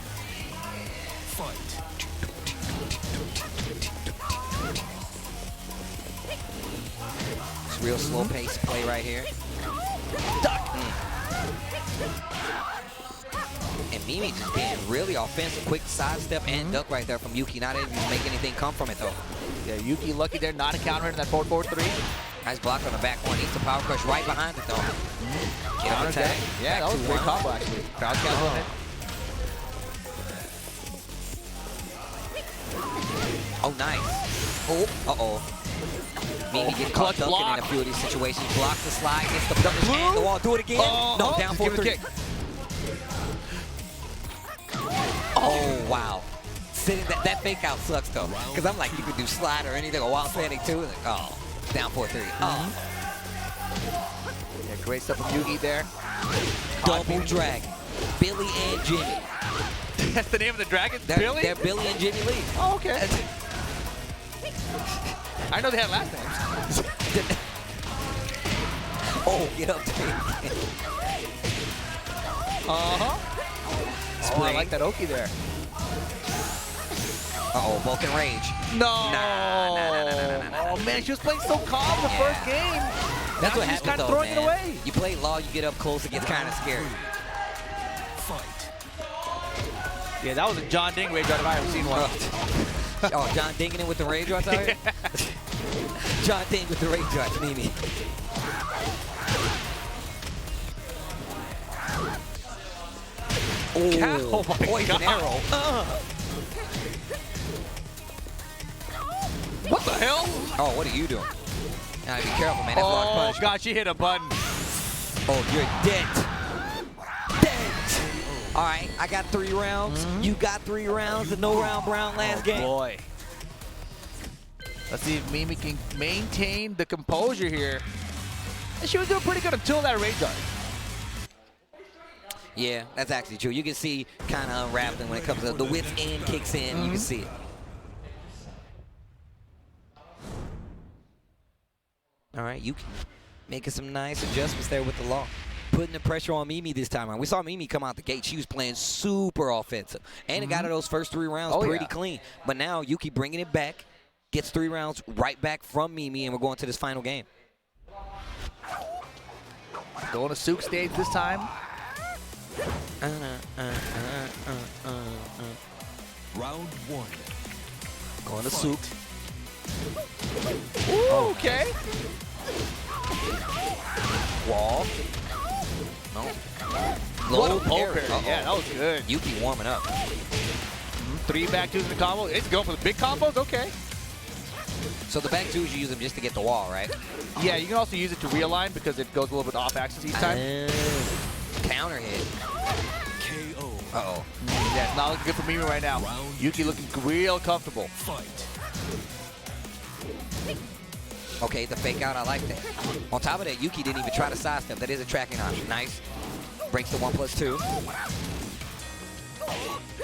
S4: Fight.
S1: It's real slow pace play right here.
S2: Duck.
S1: And Mimi just being really offensive. Quick sidestep and duck right there from Yuki. Not able to make anything come from it, though.
S2: Yeah, Yuki lucky there, not encountering that 4-4-3.
S1: Nice block on the back one. Eats the power crush right behind it, though. Get on attack.
S2: Yeah, that was a great combo, actually. Crowd cancel on it.
S1: Oh, nice. Oh, uh-oh. Mimi getting caught
S2: clutch
S1: dunking
S2: block.
S1: in a few of these situations. Blocks the slide, gets the punish and the wall. Do it again. No, down
S2: just give it a
S1: 4-3.
S2: kick.
S1: Oh, wow. Sitting that fake out sucks, though. Because I'm like, you could do slide or anything, or wild standing, too. Like, oh, down 4-3. Oh.
S2: Yeah, great stuff from Yuki there.
S1: Double drag. Billy and Jimmy.
S2: That's the name of the dragon?
S1: They're Billy and Jimmy Lee.
S2: Oh, okay. I know they had last names.
S1: Oh, get up there.
S2: Uh-huh. Oh, I like that Oki there.
S1: Uh-oh, Vulcan Rage.
S2: No.
S1: Nah.
S2: Oh, man, she was playing so calm the first game.
S1: That's
S2: Now
S1: what
S2: she's
S1: happens,
S2: kind of
S1: though,
S2: throwing
S1: man.
S2: it away.
S1: You play Law, you get up close, it gets kind of scary.
S4: Fight.
S2: Yeah, that was a John Ding rage if I ever seen one.
S1: Oh, John Dinging it with the Rage Darts out here? John Ding with the Rage Darts, Mimi.
S2: Oh, my
S1: poison
S2: God.
S1: arrow.
S2: What the hell?
S1: Oh, what are you doing? Now, be careful, man. That's large
S2: Oh,
S1: punishment.
S2: God, she hit a button.
S1: Oh, you're dead. Dead. All right, I got 3 rounds. You got 3 rounds. The no round brown last game.
S2: Boy. Let's see if Mimi can maintain the composure here. And she was doing pretty good until that rage dart.
S1: Yeah, that's actually true. You can see kind of unraveling when it comes to the wit's end kicks in. You can see it. All right, Yuki making some nice adjustments there with the Law. Putting the pressure on Mimi this time around. We saw Mimi come out the gate. She was playing super offensive. And it got her those first 3 rounds pretty clean. But now Yuki bringing it back. Gets 3 rounds right back from Mimi, and we're going to this final game.
S2: Going to Souk stage this time.
S4: Round 1.
S1: On the soup.
S2: Ooh, okay.
S1: Wall. No.
S2: Low
S1: Low
S2: parry.
S1: parry.
S2: Yeah, that was good.
S1: Yuki warming up.
S2: 3 back twos in the combo. It's going for the big combos? Okay.
S1: So the back twos, you use them just to get the wall, right?
S2: Yeah, you can also use it to realign because it goes a little bit off axis each time.
S1: Counter hit.
S4: KO.
S1: Uh-oh.
S2: Yeah, it's not looking good for Mimi right now.
S4: Round
S2: Yuki
S4: 2.
S2: looking real comfortable.
S4: Fight.
S1: Okay, the fake out, I like that. On top of that, Yuki didn't even try to sidestep. That is a tracking option. Nice. Breaks the 1+2.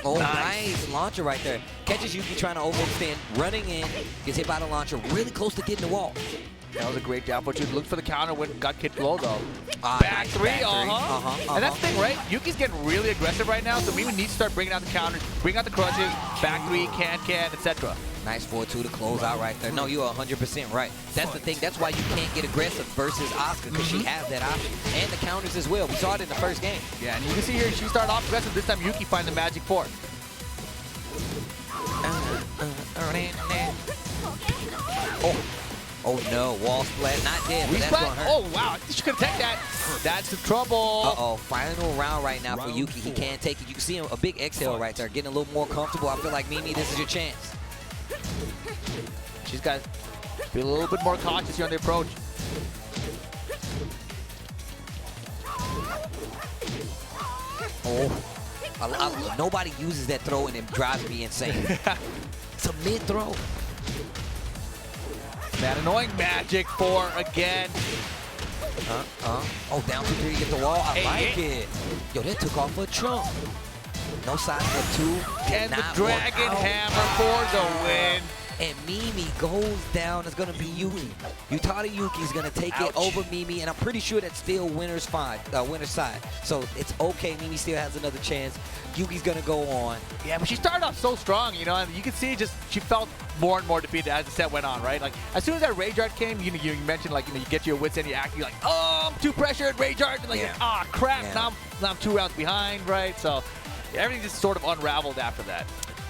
S1: Oh, nice launcher right there. Catches Yuki trying to overextend, running in, gets hit by the launcher, really close to getting the wall.
S2: That was a great down forward. Looked for the counter when got kicked low though. Back
S1: Nice
S2: three,
S1: back three.
S2: And that's the thing, right? Yuki's getting really aggressive right now, so Mimi needs to start bringing out the counters, bring out the crushes, back three, can, etc.
S1: Nice 4-2 to close out right there. No, you're 100% right. That's the thing. That's why you can't get aggressive versus Asuka, because she has that option. And the counters as well. We saw it in the first game.
S2: Yeah, and you can see here, she started off aggressive. This time Yuki find the magic four.
S1: Oh no, wall splat, not dead, but that's
S2: Resplat.
S1: gonna hurt.
S2: Oh wow, she could take that. That's the trouble.
S1: Uh-oh, final round right now for Yuki. He can't take it. You can see him, a big exhale right there, getting a little more comfortable. I feel like, Mimi, this is your chance.
S2: She's got to be a little bit more cautious here on the approach.
S1: Oh, nobody uses that throw and it drives me insane. It's a mid throw.
S2: That annoying magic four again.
S1: Oh, down 2-3 to get the wall. I like
S2: Hey.
S1: it. Yo, that took off a chunk. No side for 2.
S2: And the
S1: Not
S2: Dragon
S1: work out.
S2: Hammer for the win.
S1: And Mimi goes down. It's going to be Yuki. Yutari Yuki's going to take it over Mimi, and I'm pretty sure that's still winner's side. So it's okay. Mimi still has another chance. Yuki's going to go on.
S2: Yeah, but she started off so strong, you know, and you can see just she felt more and more defeated as the set went on, right? Like, as soon as that Rage Art came, you mentioned, like, you get your wits and you act, you're like, oh, I'm too pressured, Rage Art. And like, ah, crap, now I'm 2 rounds behind, right? So everything just sort of unraveled after that.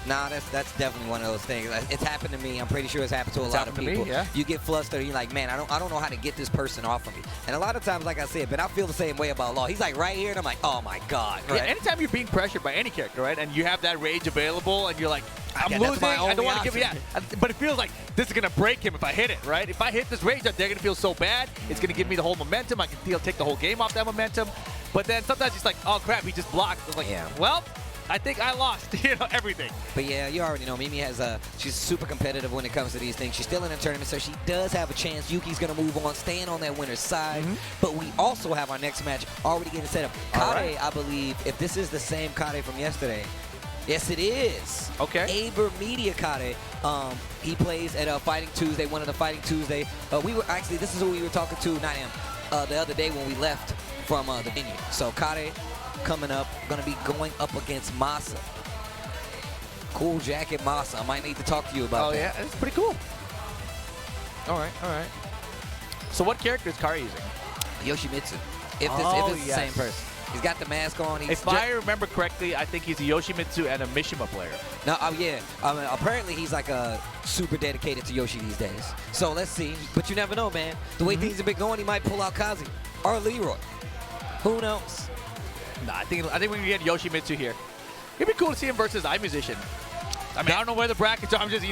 S1: Nah, that's definitely one of those things. It's happened to me. I'm pretty sure it's happened to a lot of people.
S2: Me, yeah.
S1: You get flustered. You're like, man, I don't know how to get this person off of me. And a lot of times, like I said, but I feel the same way about Law. He's like right here, and I'm like, oh my god. Right?
S2: Yeah, anytime you're being pressured by any character, right, and you have that rage available, and you're like, I'm
S1: that's
S2: losing,
S1: my
S2: I don't
S1: only
S2: want to give it, but it feels like this is gonna break him if I hit it, right? If I hit this Rage Art, they're gonna feel so bad. It's gonna give me the whole momentum. I can take the whole game off that momentum. But then sometimes it's like, oh crap, he just blocked. It's like, well, I think I lost, everything.
S1: But yeah, you already know, Mimi has she's super competitive when it comes to these things. She's still in the tournament, so she does have a chance. Yuki's gonna move on, staying on that winner's side. But we also have our next match already getting set up. Kade, I believe, if this is the same Kade from yesterday. Yes, it is.
S2: Okay.
S1: Aber Media Kade. He plays at Fighting Tuesday, one of the Fighting Tuesday. This is who we were talking to, not him, the other day when we left from the venue. So Kade coming up, gonna be going up against Massa. Cool jacket Massa. I might need to talk to you about that.
S2: Oh yeah, it's pretty cool. All right. So what character is Kari using?
S1: Yoshimitsu. If it's the same person. He's got the mask on.
S2: If I remember correctly, I think he's a Yoshimitsu and a Mishima player.
S1: No, yeah. Apparently he's like super dedicated to Yoshi these days. So let's see. But you never know, man. The way things have been going, he might pull out Kazi or Leroy. Who knows?
S2: Nah, I think we can get Yoshimitsu here. It'd be cool to see him versus iMusician. I mean, I don't know where the brackets are. I'm just,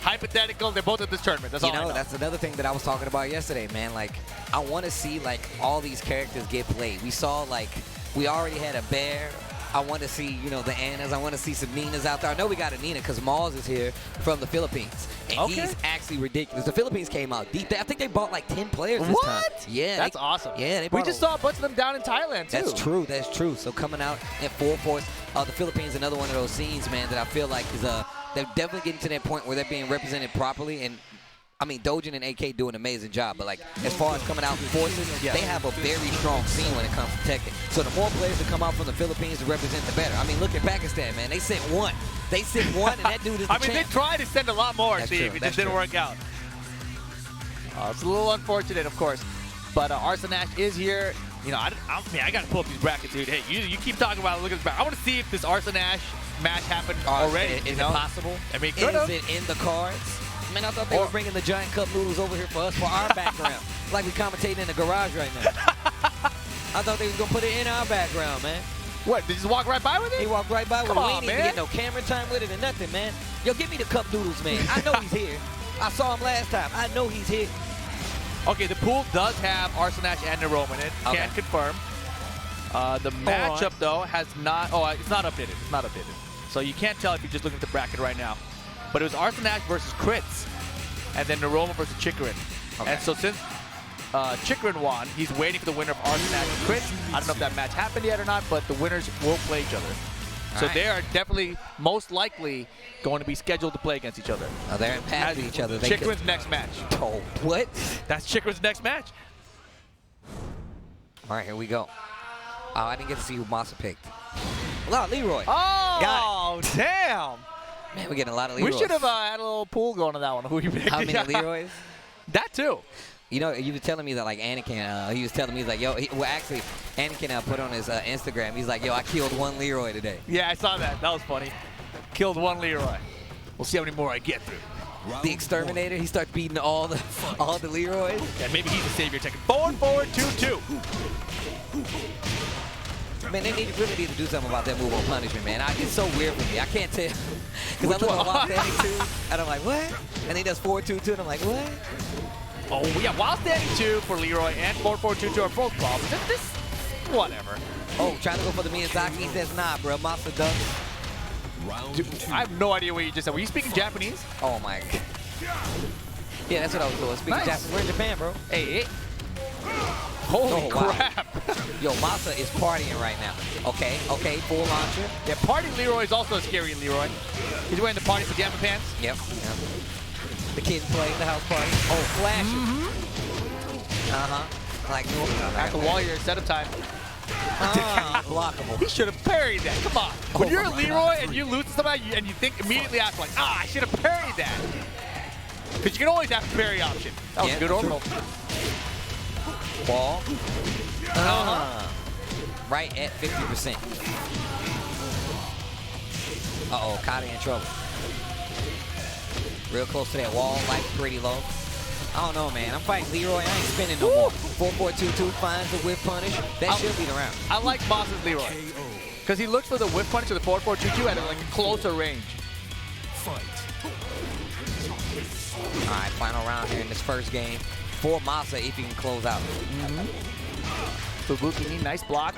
S2: hypothetical. They're both at this tournament. That's all I know.
S1: That's another thing that I was talking about yesterday, man. Like, I want to see, like, all these characters get played. We saw, like, we already had a Bear. I want to see, the Annas. I want to see some Ninas out there. I know we got a Nina because Maz is here from the Philippines. And he's actually ridiculous. The Philippines came out deep. I think they bought like 10 players this time.
S2: Yeah. That's awesome.
S1: Yeah.
S2: We just saw a bunch of them down in Thailand, too.
S1: That's true. So coming out in full force, the Philippines, another one of those scenes, man, that I feel like is they're definitely getting to that point where they're being represented properly. And I mean, Dojin and AK do an amazing job, but like as far as coming out in forces, they have a very strong scene when it comes to Tekken. So the more players that come out from the Philippines to represent, the better. I mean, look at Pakistan, man. They sent one. And that dude is the champ.
S2: They tried to send a lot more, Steve. It just didn't work out. It's a little unfortunate, of course. But Arslan Ash is here. you know, I got to pull up these brackets, dude. Hey, you keep talking about look at this bracket. I want to see if this Arslan Ash match happened already.
S1: Is it possible?
S2: I mean,
S1: is it in the cards? Man, I thought they were bringing the giant cup noodles over here for us for our background. Like we commentating in the garage right now. I thought they was going to put it in our background, man.
S2: What, did you just walk right by with it?
S1: He walked right by with it.
S2: Come
S1: We
S2: on,
S1: ain't even
S2: man.
S1: get no camera time with it or nothing, man. Yo, give me the cup noodles, man. I know he's here. I saw him last time. I know he's here.
S2: Okay, the pool does have Arslan Ash and Noroma in it.
S1: Okay.
S2: Can't confirm. The matchup, though, has not... Oh, it's not updated. It's not updated. So you can't tell if you're just looking at the bracket right now. But it was Arslan Ash versus Crits. And then Noroma versus Chikurin. Okay. And so since Chikurin won, he's waiting for the winner of Arslan Ash and Crits. I don't know if that match happened yet or not, but the winners will play each other. So they are definitely, most likely, going to be scheduled to play against each other.
S1: Oh, they're in path with each other.
S2: Chikurin's next match.
S1: Oh, what?
S2: That's Chikurin's next match.
S1: All right, here we go. Oh, I didn't get to see who Massa picked. Oh, Leroy.
S2: Oh, damn.
S1: Man, we're getting a lot of Leroys.
S2: We should have had a little pool going on that one. Who you picked?
S1: How many Leroys?
S2: That too.
S1: You know, you were telling me that, like, Anakin, he was telling me, he's like, yo, well, actually, Anakin put on his Instagram, he's like, yo, I killed one Leroy today.
S2: Yeah, I saw that. That was funny. Killed one Leroy. We'll see how many more I get through.
S1: The Exterminator, he starts beating all the Leroys.
S2: And maybe he's the savior. Tekken. Forward, forward, 2-2.
S1: Man, they really need to do something about that move on punishment, man. It's so weird for me. I can't tell. Because I look at Wild Standing 2, and I'm like, what? And he does 4-2-2, and I'm like, what?
S2: Oh, yeah, Wild Standing 2 for Leroy and 4-4-2-2 are both problems. This, whatever.
S1: Oh, trying to go for the Miyazaki. He says, nah, bro. Massa does.
S2: Dude, I have no idea what you just said. Were you speaking Japanese?
S1: Oh, my God. Yeah, that's what I was doing. Speaking Japanese. We're in Japan, bro.
S2: Hey. Holy crap.
S1: Yo, Massa is partying right now. Okay, full launcher.
S2: Yeah, Party Leroy is also a scary Leroy. He's wearing the party pajama pants.
S1: Yep. The kids playing the house party. Oh, flashing. Like
S2: At the wall here instead of time.
S1: Blockable.
S2: He should have parried that. Come on. When you're a Leroy and you lose to somebody and you think immediately after, like, I should have parried that. Because you can always have a parry option. That was a good orbital.
S1: Ball. Right at 50%. Uh-oh, Kayo in trouble. Real close to that wall, like pretty low. I don't know, man. I'm fighting Leroy. I ain't spinning no more. 4-4-2-2 finds the whip punish. That should be the round.
S2: I like Massa's Leroy. Because he looks for the whip punish or the 4-4-2-2 at like a closer range.
S4: Fight.
S1: All right, final round here in this first game for Massa if he can close out.
S2: So Yuki, nice block.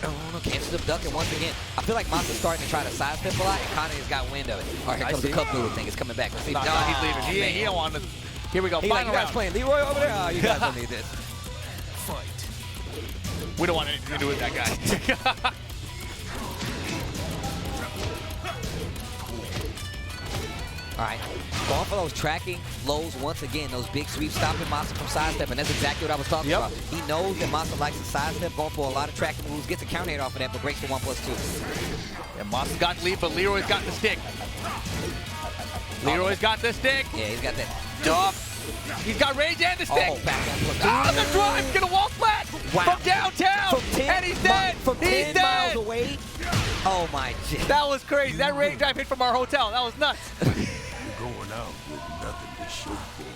S1: Oh, no, cancels the ducking once again. I feel like Massa's starting to try to sidestep a lot, and Connie has got wind of it. All right, here comes the cup noodle thing. It's coming back. Let's see.
S2: No, he's leaving. He don't want to. Here we go.
S1: He's like, you guys playing Leroy over there? Oh, you guys don't need this.
S4: Fight.
S2: We don't want anything to do with that guy.
S1: All right, going for those tracking lows once again, those big sweeps stopping Massa from sidestep, and that's exactly what I was talking about. He knows that Massa likes to sidestep, going for a lot of tracking moves, gets a counter hit off of that, but breaks for 1+2.
S2: And Massa's got the lead, but Leroy's got the stick. Leroy's got the stick.
S1: Yeah, he's got that.
S2: Dup. He's got Reiji and the stick.
S1: Oh, back up.
S2: The drive, gonna wall flat from downtown,
S1: From 10
S2: and he's dead.
S1: From 10 miles away. Oh my God.
S2: That was crazy. That Reiji drive hit from our hotel. That was nuts.
S4: Going out with nothing to show for.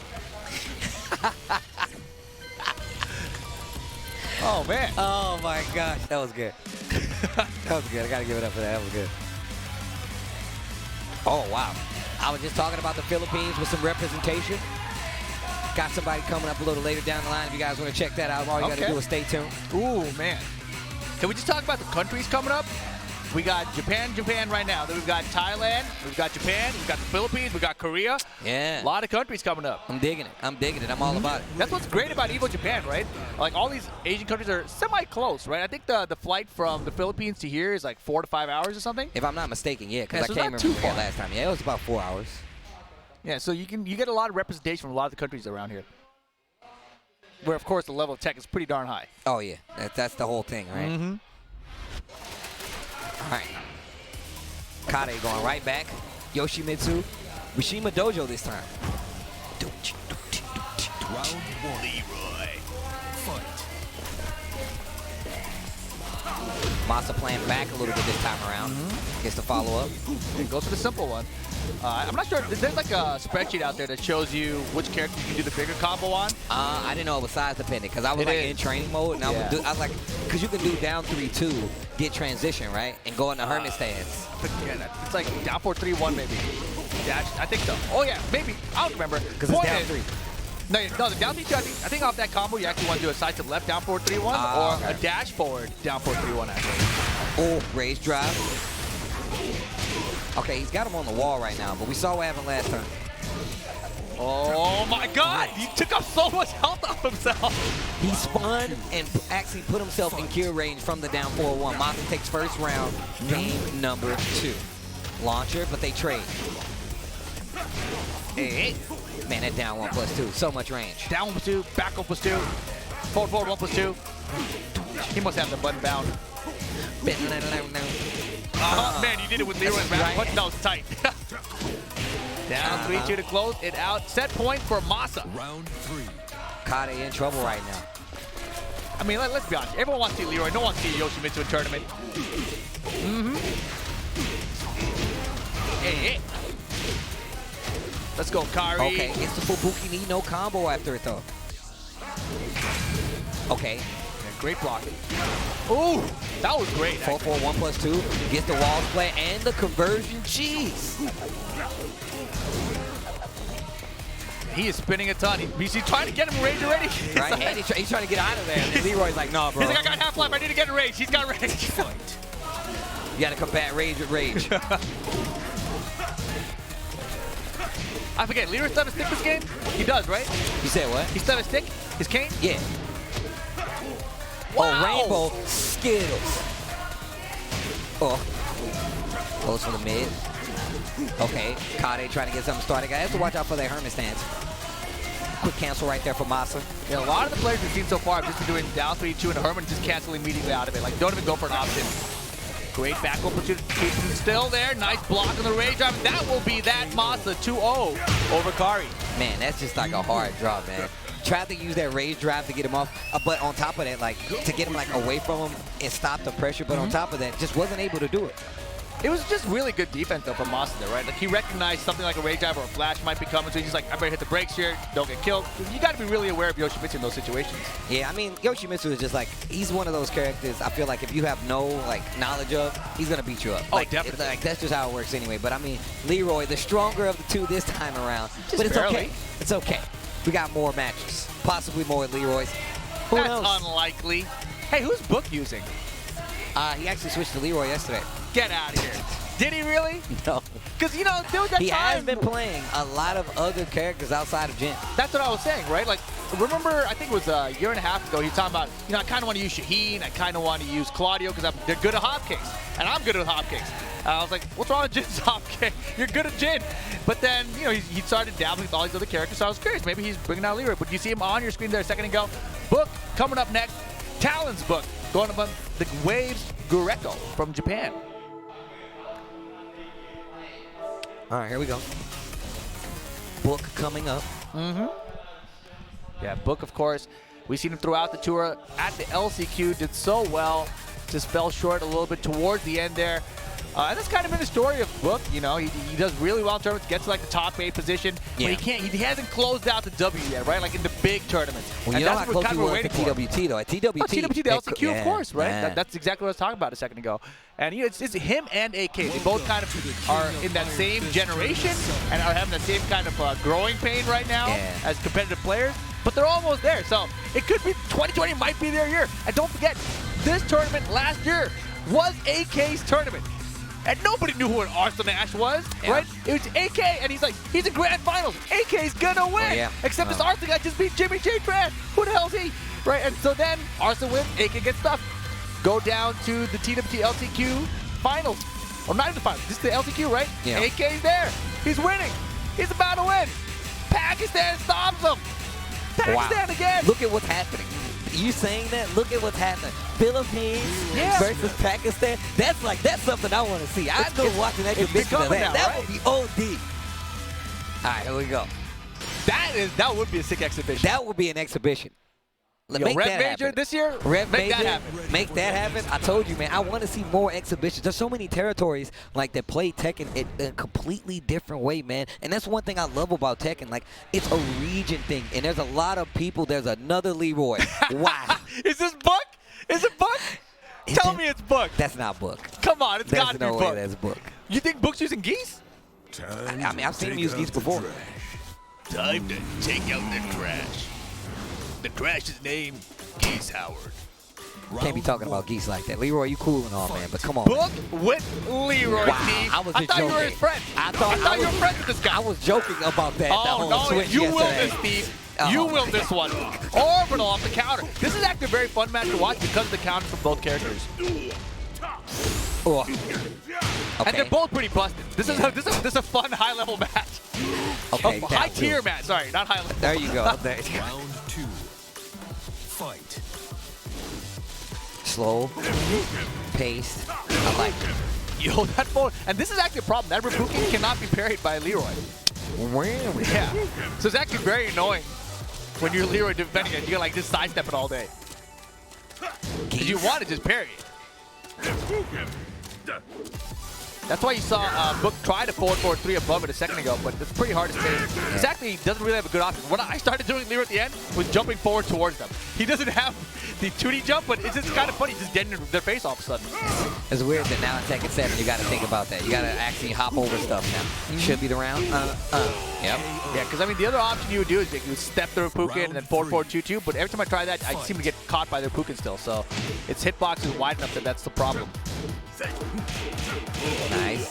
S2: Oh man.
S1: Oh my gosh, that was good. That was good. I gotta give it up for that. That was good. Oh wow. I was just talking about the Philippines with some representation. Got somebody coming up a little later down the line. If you guys want to check that out, all you got to do is stay tuned.
S2: Ooh, man. Can we just talk about the countries coming up? We got Japan right now. Then we've got Thailand. We've got Japan. We've got the Philippines. We've got Korea.
S1: Yeah.
S2: A lot of countries coming up.
S1: I'm digging it. I'm digging it. I'm all about it.
S2: That's what's great about EVO Japan, right? Like all these Asian countries are semi-close, right? I think the flight from the Philippines to here is like 4 to 5 hours or something.
S1: If I'm not mistaken, yeah, because
S2: so
S1: I came
S2: not
S1: in
S2: too
S1: from here
S2: far.
S1: last time. Yeah, it was about 4 hours.
S2: Yeah, so you get a lot of representation from a lot of the countries around here. Where, of course, the level of tech is pretty darn high.
S1: Oh, yeah. That's the whole thing, right?
S2: Mm-hmm.
S1: All right. Kade going right back. Yoshimitsu. Mishima Dojo this time.
S4: Round one. Leroy. Fight.
S1: Massa playing back a little bit this time around. Gets the follow-up.
S2: It goes for the simple one. I'm not sure. There's like a spreadsheet out there that shows you which character you can do the bigger combo on.
S1: I didn't know it was size dependent because I was in training mode and I was like, because you can do down 3-2, get transition, right? And go in the hermit stance.
S2: It's like down 4-3-1 maybe. Dash, I think so. Oh yeah, maybe. I don't remember.
S1: Because it's down 3.
S2: No, the down 3-2, I think off that combo you actually want to do a side to left down 4-3-1 or a dash forward down 4-3-1 actually.
S1: Oh, raise drive. Okay, he's got him on the wall right now, but we saw what happened last turn.
S2: Oh my god! He took up so much health off himself.
S1: He spun and actually put himself in kill range from the down 4-1. Massa takes first round, game number 2. Launcher, but they trade. Hey. Man, that down 1+2, so much range.
S2: Down 1+2, back 1+2, forward 1+2. He must have the button bound. Man, you did it with Leroy's round punch. That was tight. Down 3-2 to close it out. Set point for Massa.
S4: Round 3.
S1: Kade in trouble right now.
S2: I mean, let's be honest. Everyone wants to see Leroy. No one wants to see Yoshimitsu in tournament. Hey. Let's go, Kari.
S1: Okay, it's the Fubuki knee, no combo after it though. Okay.
S2: Great blocking. Ooh, that was great.
S1: 4-4, 1+2, gets the wall play and the conversion. Jeez.
S2: He is spinning a ton. He's trying to get him rage already.
S1: Right, and he's trying to get out of there. And Leroy's like, nah, bro.
S2: He's like, I got half-life. I need to get a rage. He's got rage.
S4: Fight.
S1: You got to combat rage with rage.
S2: I forget, Leroy stun a stick this game? He does, right?
S1: You said what?
S2: He stun a stick? His cane?
S1: Yeah.
S2: Wow.
S1: Oh, rainbow skills. Oh. Goes for the mid. Okay, Kade trying to get something started. I have to watch out for that hermit stance. Quick cancel right there for Massa.
S2: Yeah, a lot of the players we've seen so far have just been doing down 3-2 and a hermit just cancel immediately out of it. Like, don't even go for an option. Great back opportunity. Keeps him still there. Nice block on the rage drive. That will be that Massa 2-0 over Kari.
S1: Man, that's just like a hard drop, man. Tried to use that rage drive to get him off, but on top of that, like, to get him like away from him and stop the pressure, but on top of that, just wasn't able to do it.
S2: It was just really good defense, though, from Massa there, right? Like, he recognized something like a rage drive or a flash might be coming, so he's just like, I better hit the brakes here, don't get killed. You got to be really aware of Yoshimitsu in those situations.
S1: Yeah, I mean, Yoshimitsu is just like, he's one of those characters, I feel like if you have no, like, knowledge of, he's going to beat you up.
S2: Oh,
S1: like,
S2: definitely.
S1: Like, that's just how it works anyway. But, I mean, Leroy, the stronger of the two this time around.
S2: Just
S1: but it's
S2: barely.
S1: okay. It's okay. We got more matches. Possibly more with Leroy's. Who
S2: That's
S1: knows?
S2: unlikely. Hey, who's Book using?
S1: He actually switched to Leroy yesterday.
S2: Get out of here. Did he really?
S1: No.
S2: Because, you know, there was that
S1: He
S2: time.
S1: has been playing a lot of other characters outside of Jin.
S2: That's what I was saying, right? Like, remember, I think it was a year and a half ago, he was talking about, you know, I kind of want to use Shaheen, I kind of want to use Claudio because they're good at hopkicks, and I'm good at hopkicks. I was like, what's wrong with Jin's hopkick? You're good at Jin. But then, you know, he started dabbling with all these other characters, so I was curious. Maybe he's bringing out Leroy. But you see him on your screen there a second ago. Book coming up next. Talon's Book going up on the Waves Gureko from Japan.
S1: All right, here we go. Book coming up.
S2: Yeah, Book, of course. We've seen him throughout the tour at the LCQ. Did so well. Just fell short a little bit towards the end there. And that's kind of been the story of Book. You know, he does really well in tournaments, gets to like the top 8 position.
S1: Yeah.
S2: But he hasn't closed out the W yet, right? Like in the big tournaments.
S1: Well, you know how close he was to TWT, though. At TWT,
S2: TWT, the LCQ,
S1: yeah,
S2: of course, right?
S1: Yeah.
S2: That's exactly what I was talking about a second ago. And you know, it's him and AK. They both kind of are in that same generation and are having the same kind of growing pain right now as competitive players. But they're almost there. So it could be 2020 might be their year. And don't forget, this tournament last year was AK's tournament. And nobody knew who an Arslan Ash was, right? It was AK, and he's like, he's in grand finals. AK's gonna win. Except this Arslan guy just beat Jimmy J. Tran. Who the hell is he? Right? And so then Arslan wins, AK gets stuffed. Go down to the TWT LCQ finals. Or not even the finals, just the LCQ, right?
S1: Yeah.
S2: AK's there. He's winning. He's about to win. Pakistan stops him. Pakistan again.
S1: Look at what's happening. You saying that? Look at what's happening. Philippines versus Pakistan. That's something I want to see. I'd go watching that conviction of that. That would be OD. All right, here we go.
S2: That would be a sick exhibition.
S1: That would be an exhibition.
S2: Yo,
S1: Make
S2: Red
S1: that
S2: Major
S1: happen.
S2: this year,
S1: Red
S2: make
S1: Major,
S2: that happen.
S1: Make that happen. I told you, man. I want to see more exhibitions. There's so many territories like that play Tekken in a completely different way, man. And that's one thing I love about Tekken. Like, it's a region thing, and there's a lot of people. There's another Leroy. Why?
S2: Is this Book? Is it Book? Tell me it's Book.
S1: That's not Book.
S2: Come on, it's
S1: There's
S2: got to
S1: no
S2: be
S1: way
S2: Book.
S1: that's Book.
S2: You think Book's using geese?
S1: I mean, I've seen him use geese before.
S3: Time to take out the trash. The trash's name, Geese Howard.
S1: Can't be talking about geese like that. Leroy, you cool and all, man, but come on.
S2: Book with Leroy,
S1: Wow,
S2: Steve.
S1: I was
S2: thought
S1: just
S2: you were
S1: joking.
S2: his friend.
S1: I thought
S2: you were friends with this guy.
S1: I was joking about that. that
S2: Oh,
S1: whole
S2: no,
S1: switch
S2: you will
S1: yesterday.
S2: this, Steve.
S1: Oh.
S2: You will this one. Orbital off the counter. This is actually a very fun match to watch because of the counters from both characters.
S1: Oh.
S2: And
S1: Okay.
S2: they're both pretty busted. This is a fun high-level match.
S1: Okay,
S2: A
S1: that
S2: high-tier
S1: will-
S2: match. Sorry, not high-level.
S1: There you go. There you go.
S4: Round 2. Fight.
S1: Slow, paced. I like it.
S2: Yo, that forward. And this is actually a problem. That Rebuki cannot be parried by Leroy. Yeah. So it's actually very annoying when you're Leroy defending it. You gotta like just sidestep it all day. Because you want to just parry it. That's why you saw Book try to forward 3 above it a second ago, but it's pretty hard to stay. He actually doesn't really have a good option. What I started doing Leroy at the end was jumping forward towards them. He doesn't have the 2D jump, but it's just kind of funny. He's just getting their face all of a sudden.
S1: It's weird that now in Tekken 7 you got to think about that. You got to actually hop over stuff now. Should be the round. Yep.
S2: Yeah, because I mean the other option you would do is you would step the Repukin and then forward 2-2, but every time I try that, I seem to get caught by the Repukin still. So its hitbox is wide enough that that's the problem.
S1: Nice.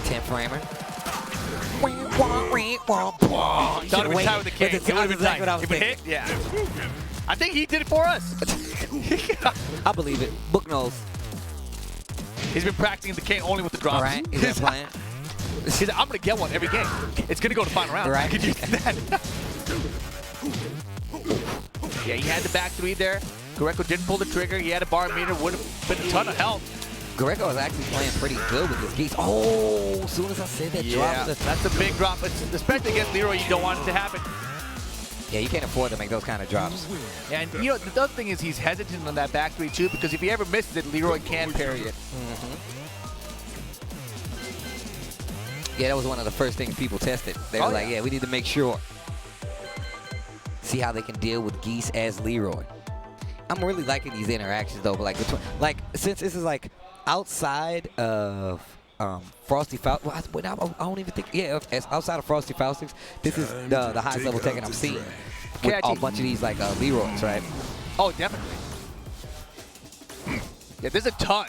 S1: 10 framer.
S2: That would have been tight with the king. It would have been tight.
S1: What I was
S2: If it
S1: thinking.
S2: hit, yeah. I think he did it for us.
S1: I believe it. Book knows.
S2: He's been practicing the cane only with the drops.
S1: All right. Is that playing?
S2: He's like, I'm going to get one every game. It's going to go to final round.
S1: Right.
S2: I could use that. Yeah, he had the back 3 there. Greco didn't pull the trigger. He had a bar meter. Would have been a ton of help.
S1: Greco is actually playing pretty good with his geese. Oh, as soon as I said that
S2: Yeah,
S1: drop.
S2: that's a big drop. Especially against Leroy, you don't want it to happen.
S1: Yeah, you can't afford to make those kind of drops.
S2: And you know, the other thing is he's hesitant on that back 3 too, because if he ever misses it, Leroy can parry it.
S1: Yeah, that was one of the first things people tested. They were like, yeah, we need to make sure. See how they can deal with geese as Leroy. I'm really liking these interactions though, but like between, since this is like outside of Frosty Faust, well, I don't even think, yeah, as outside of Frosty Faustix, this is the highest level Tekken I'm seeing with a bunch of these like Leroys, right?
S2: Oh, definitely. Yeah, there's a ton.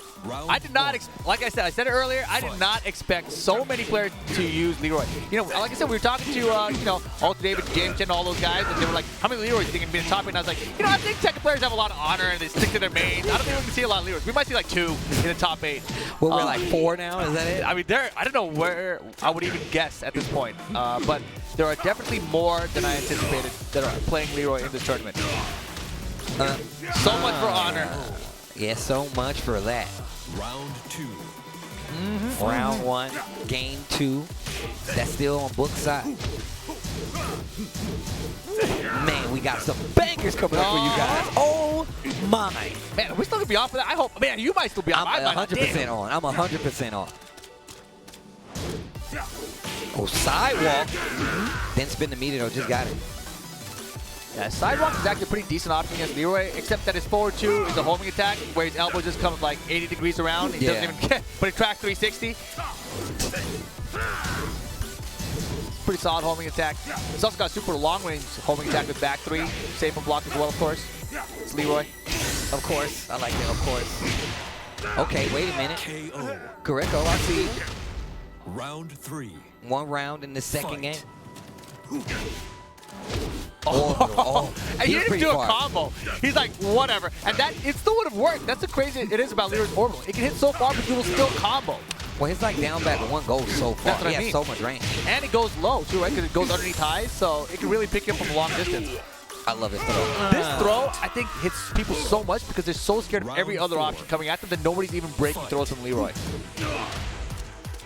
S2: I did not, like I said it earlier, I did not expect so many players to use Leroy. You know, like I said, we were talking to, you know, Ultra David, James Chen, all those guys, and they were like, how many Leroys do you think can be in the top 8? And I was like, you know, I think Tekken players have a lot of honor and they stick to their mains. I don't think we can see a lot of Leroys. We might see like 2 in the top 8.
S1: Well, we're like 4 now, is that it?
S2: I mean, I don't know where I would even guess at this point, but there are definitely more than I anticipated that are playing Leroy in this tournament. So much for honor.
S1: Yeah, so much for that.
S4: Round 2.
S1: Round 1, game 2. That's still on Book's side. Man, we got some bangers coming up for you guys. Oh my.
S2: Man, are we still going to be on for that? I hope, man, you might still be on.
S1: I'm 100% on. I'm 100% on. Oh, sidewalk. Didn't spin the meter though, just got it.
S2: Yeah, sidewalk is actually a pretty decent option against Leroy, except that his forward 2 is a homing attack, where his elbow just comes like 80 degrees around. He doesn't even get, but he tracks 360. Pretty solid homing attack. He's also got a super long range homing attack with back 3. Safe and block as well, of course. It's Leroy.
S1: Of course. I like it, of course. Okay, wait a minute.
S4: KO.
S1: Greco, I see you.
S4: Round 3.
S1: 1 round in the second game.
S2: And he
S1: He's
S2: didn't
S1: pretty
S2: do a
S1: far.
S2: combo. He's like, whatever. And that, it still would have worked. That's the crazy it is about Leroy's orbital. It can hit so far, but you will still combo.
S1: Well, his like down back 1 goes so far.
S2: That's what I
S1: He has
S2: mean.
S1: so much range.
S2: And it goes low, too, right? Because it goes underneath highs, so it can really pick you up from a long distance.
S1: I love his throw.
S2: This throw, I think, hits people so much because they're so scared of every other option coming at them that nobody's even breaking throws from Leroy.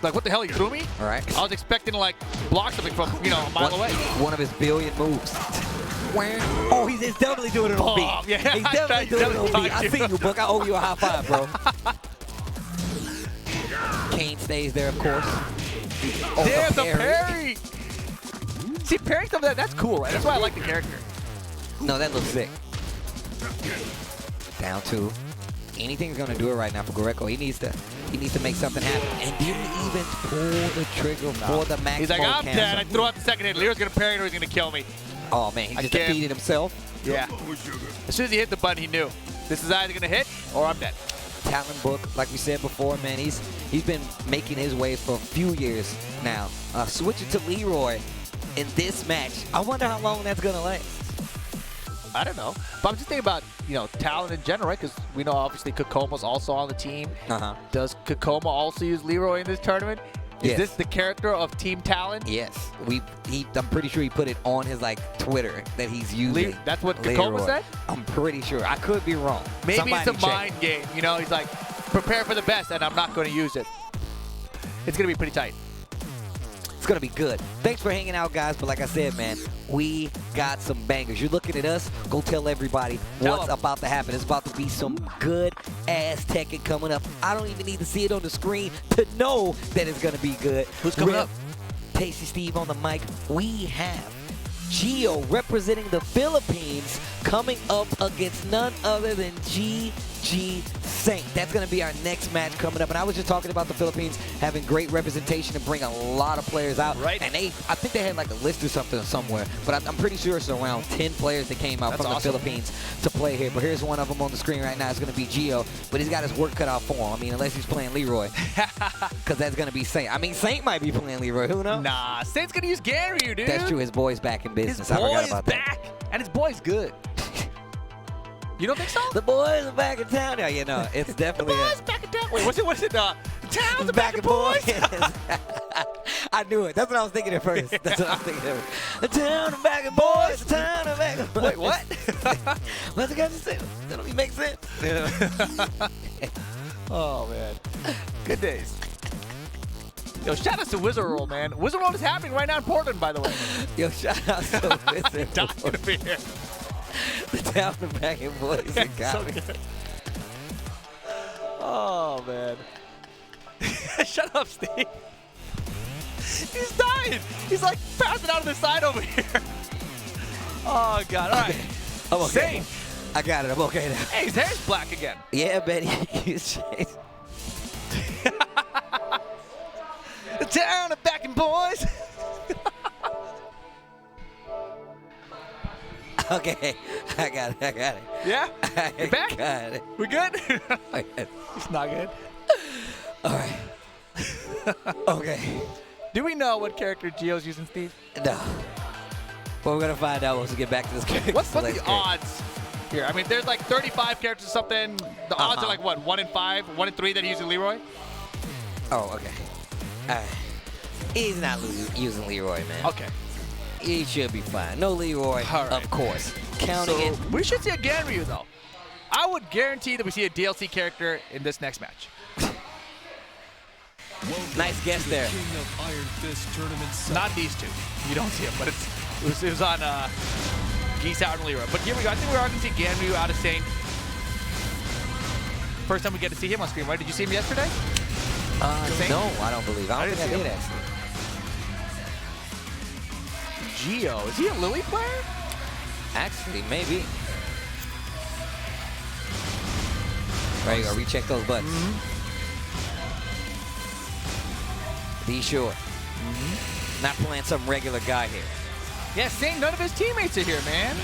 S2: Like, what the hell, he threw me?
S1: All right.
S2: I was expecting to, like, block something from, you know, a mile away.
S1: One of his billion moves. Oh, he's definitely doing it on
S2: Oh,
S1: me.
S2: yeah.
S1: He's definitely doing it on me. I see you, Book. I owe you a high five, bro. Kane stays there, of course. Oh,
S2: Damn, the parry. See, parrying stuff that's cool, right? That's why I like the character.
S1: No, that looks sick. Down 2. Anything's gonna do it right now for Greco. He needs to make something happen. And didn't even pull the trigger for the max.
S2: He's like, I'm
S1: cancel.
S2: dead. I threw out the second hit. Leroy's gonna parry it or he's gonna kill me.
S1: Oh man, he just defeated himself.
S2: Yeah. As soon as he hit the button, he knew this is either gonna hit or I'm dead.
S1: Talent Book, like we said before, man, he's been making his way for a few years now. Switching to Leroy in this match. I wonder how long that's gonna last.
S2: I don't know. But I'm just thinking about, talent in general, right? Because we know obviously Kokoma's also on the team. Does Kokoma also use Leroy in this tournament? Is this the character of Team Talent?
S1: Yes. I'm pretty sure he put it on his Twitter that he's using.
S2: That's what Kokoma said?
S1: I'm pretty sure. I could be wrong.
S2: Maybe it's a mind game. He's like, prepare for the best, and I'm not going to use it. It's going to be pretty tight.
S1: It's going to be good. Thanks for hanging out, guys. But like I said, man, we got some bangers. You're looking at us. Go tell everybody what's about to happen. It's about to be some good-ass Tekken coming up. I don't even need to see it on the screen to know that it's going to be good.
S2: Who's coming up?
S1: Tasty Steve on the mic. We have Gio representing the Philippines coming up against none other than GG Saint. That's going to be our next match coming up. And I was just talking about the Philippines having great representation and bring a lot of players out.
S2: Right.
S1: And I think they had a list or something somewhere. But I'm pretty sure it's around 10 players that came out from the Philippines to play here. But here's one of them on the screen right now. It's going to be Gio. But he's got his work cut out for him. I mean, unless he's playing Leroy. Because that's going to be Saint. I mean, Saint might be playing Leroy. Who knows?
S2: Nah, Saint's going to use Ganryu, dude.
S1: That's true. His boy's back in business.
S2: His
S1: I forgot
S2: boy's
S1: about
S2: back.
S1: that.
S2: And his boy's good. You don't think so?
S1: The boys are back in town. Yeah, it's definitely.
S2: The boys back in town. Wait, what's it? The town's
S1: back in
S2: boys.
S1: I knew it. That's what I was thinking at first. That's what I was thinking at first. The town of back in boys. The town of back in boys.
S2: Wait, what?
S1: What's the guy just say? That don't even make sense.
S2: Oh, man. Good days. Yo, shout out to Wizard Roll, man. Wizard Roll is happening right now in Portland, by the way.
S1: Yo, shout out to Wizard
S2: Dying to be here.
S1: The town of back in boys.
S2: Yeah,
S1: It got
S2: so
S1: me.
S2: good. Oh, man. Shut up, Steve. He's dying. He's like passing out of the side over here. Oh, God. All right.
S1: I'm okay.
S2: Saint.
S1: I got it. I'm okay now.
S2: Hey, his hair's black again.
S1: Yeah, Betty. He's changed.
S2: The town of back in boys.
S1: Okay. I got it.
S2: Yeah? You back?
S1: Got it.
S2: We good?
S1: Okay.
S2: It's not good.
S1: All right. Okay.
S2: Do we know what character Gio's using, Steve?
S1: No. But we're going to find out once we get back to this character.
S2: What's the odds here? I mean, there's like 35 characters or something. The odds are like what? 1 in 5, 1 in 3 that are using Leroy?
S1: Oh, okay. All right. He's not using Leroy, man.
S2: Okay.
S1: He should be fine. No Leroy,
S2: All right.
S1: of course. Counting it.
S2: We should see a Ganryu, though. I would guarantee that we see a DLC character in this next match.
S1: Nice guess there.
S4: King of Iron Fist Tournament
S2: Not these two. You don't see him, but it was on Geese out and Leroy. But here we go. I think we are going to see Ganryu out of Saint. First time we get to see him on screen, right? Did you see him yesterday?
S1: No, I don't believe. I don't think I did, actually.
S2: Gio. Is he a Lily player?
S1: Actually, maybe. There you go. Recheck those buttons. Be sure. Not playing some regular guy here.
S2: Yeah, Saint, none of his teammates are here, man.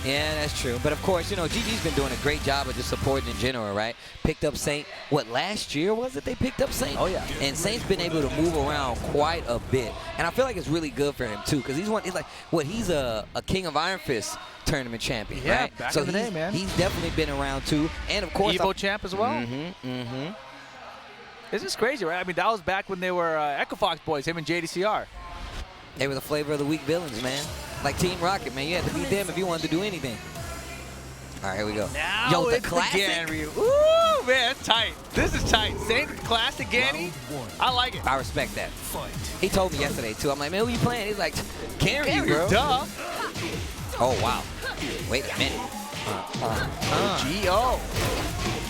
S1: Yeah, that's true. But of course, GG's been doing a great job of just supporting in general, right? Picked up Saint, last year was it they picked up Saint?
S2: Oh, yeah.
S1: And Saint's been able to move around quite a bit. And I feel like it's really good for him, too, because he's a King of Iron Fist tournament champion,
S2: Yeah,
S1: right?
S2: back
S1: so
S2: in the day, man.
S1: He's definitely been around, too. And, of course,
S2: EVO champ as well. This is crazy, right? I mean, that was back when they were Echo Fox boys, him and JDCR.
S1: They were the flavor of the week villains, man. Like Team Rocket, man. You had to beat them if you wanted to do anything. All right, here we go.
S2: Now
S1: Yo,
S2: it's
S1: the classic.
S2: Ganryu. Ooh, man, that's tight. This is tight. Saint classic Ganny. I like it.
S1: I respect that.
S4: Fight.
S1: He told me yesterday, too. I'm like, man, who you playing? He's like, Ganryu, bro.
S2: Duh.
S1: Oh, wow. Wait a minute.
S2: Gio.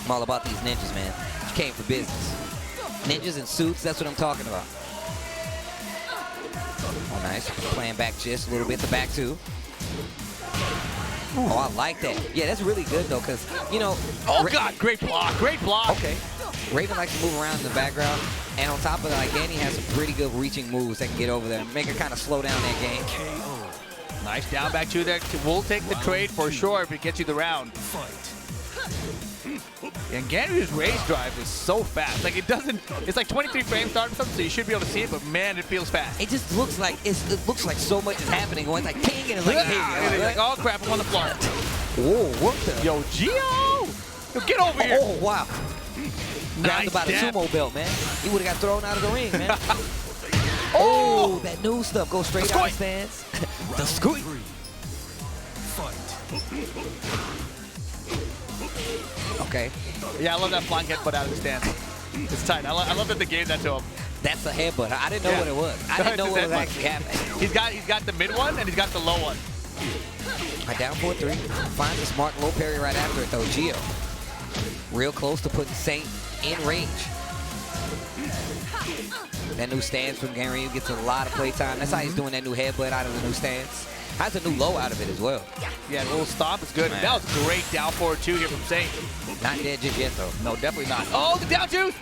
S1: I'm all about these ninjas, man. You came for business. Ninjas in suits, that's what I'm talking about. Oh, nice. Playing back just a little bit. The back two. Oh, I like that. Yeah, that's really good, though, because, you know.
S2: Oh, God. Great block. Great block.
S1: Okay. Raven likes to move around in the background. And on top of that, like, Danny has some pretty good reaching moves that can get over there and make her kind of slow down that game.
S2: Nice down back two there. We'll take the trade for sure if it gets you the round. And Ganu's Rage drive is so fast. Like, it doesn't, it's like 23 frames starting something, so you should be able to see it, but man, it feels fast.
S1: It just looks like, it looks like so much is happening. It's like ting, and it's like, hey,
S2: like, oh crap, I'm on the floor.
S1: Whoa, what the?
S2: Yo, Gio! Yo, get over here.
S1: Oh, wow. Grabbed about a sumo belt, man. He would have got thrown out of the ring, man. Oh, that new stuff goes straight out of the stands. The squeak. Okay.
S2: Yeah, I love that flying headbutt out of the stance. It's tight. I love that they gave that to him.
S1: That's a headbutt. I didn't know what it was. I didn't know what was actually happening.
S2: He's got the mid one and he's got the low one.
S1: Right, down 4-3. Finds a smart low parry right after it though. Gio. Real close to putting Saint in range. That new stance from Ganryu gets a lot of play time. That's how he's doing that new headbutt out of the new stance. Has a new low out of it as well.
S2: Yeah, a little stomp is good. Man. That was great down forward two here from Saint.
S1: Not dead just yet though.
S2: No, definitely not. Oh, the down two.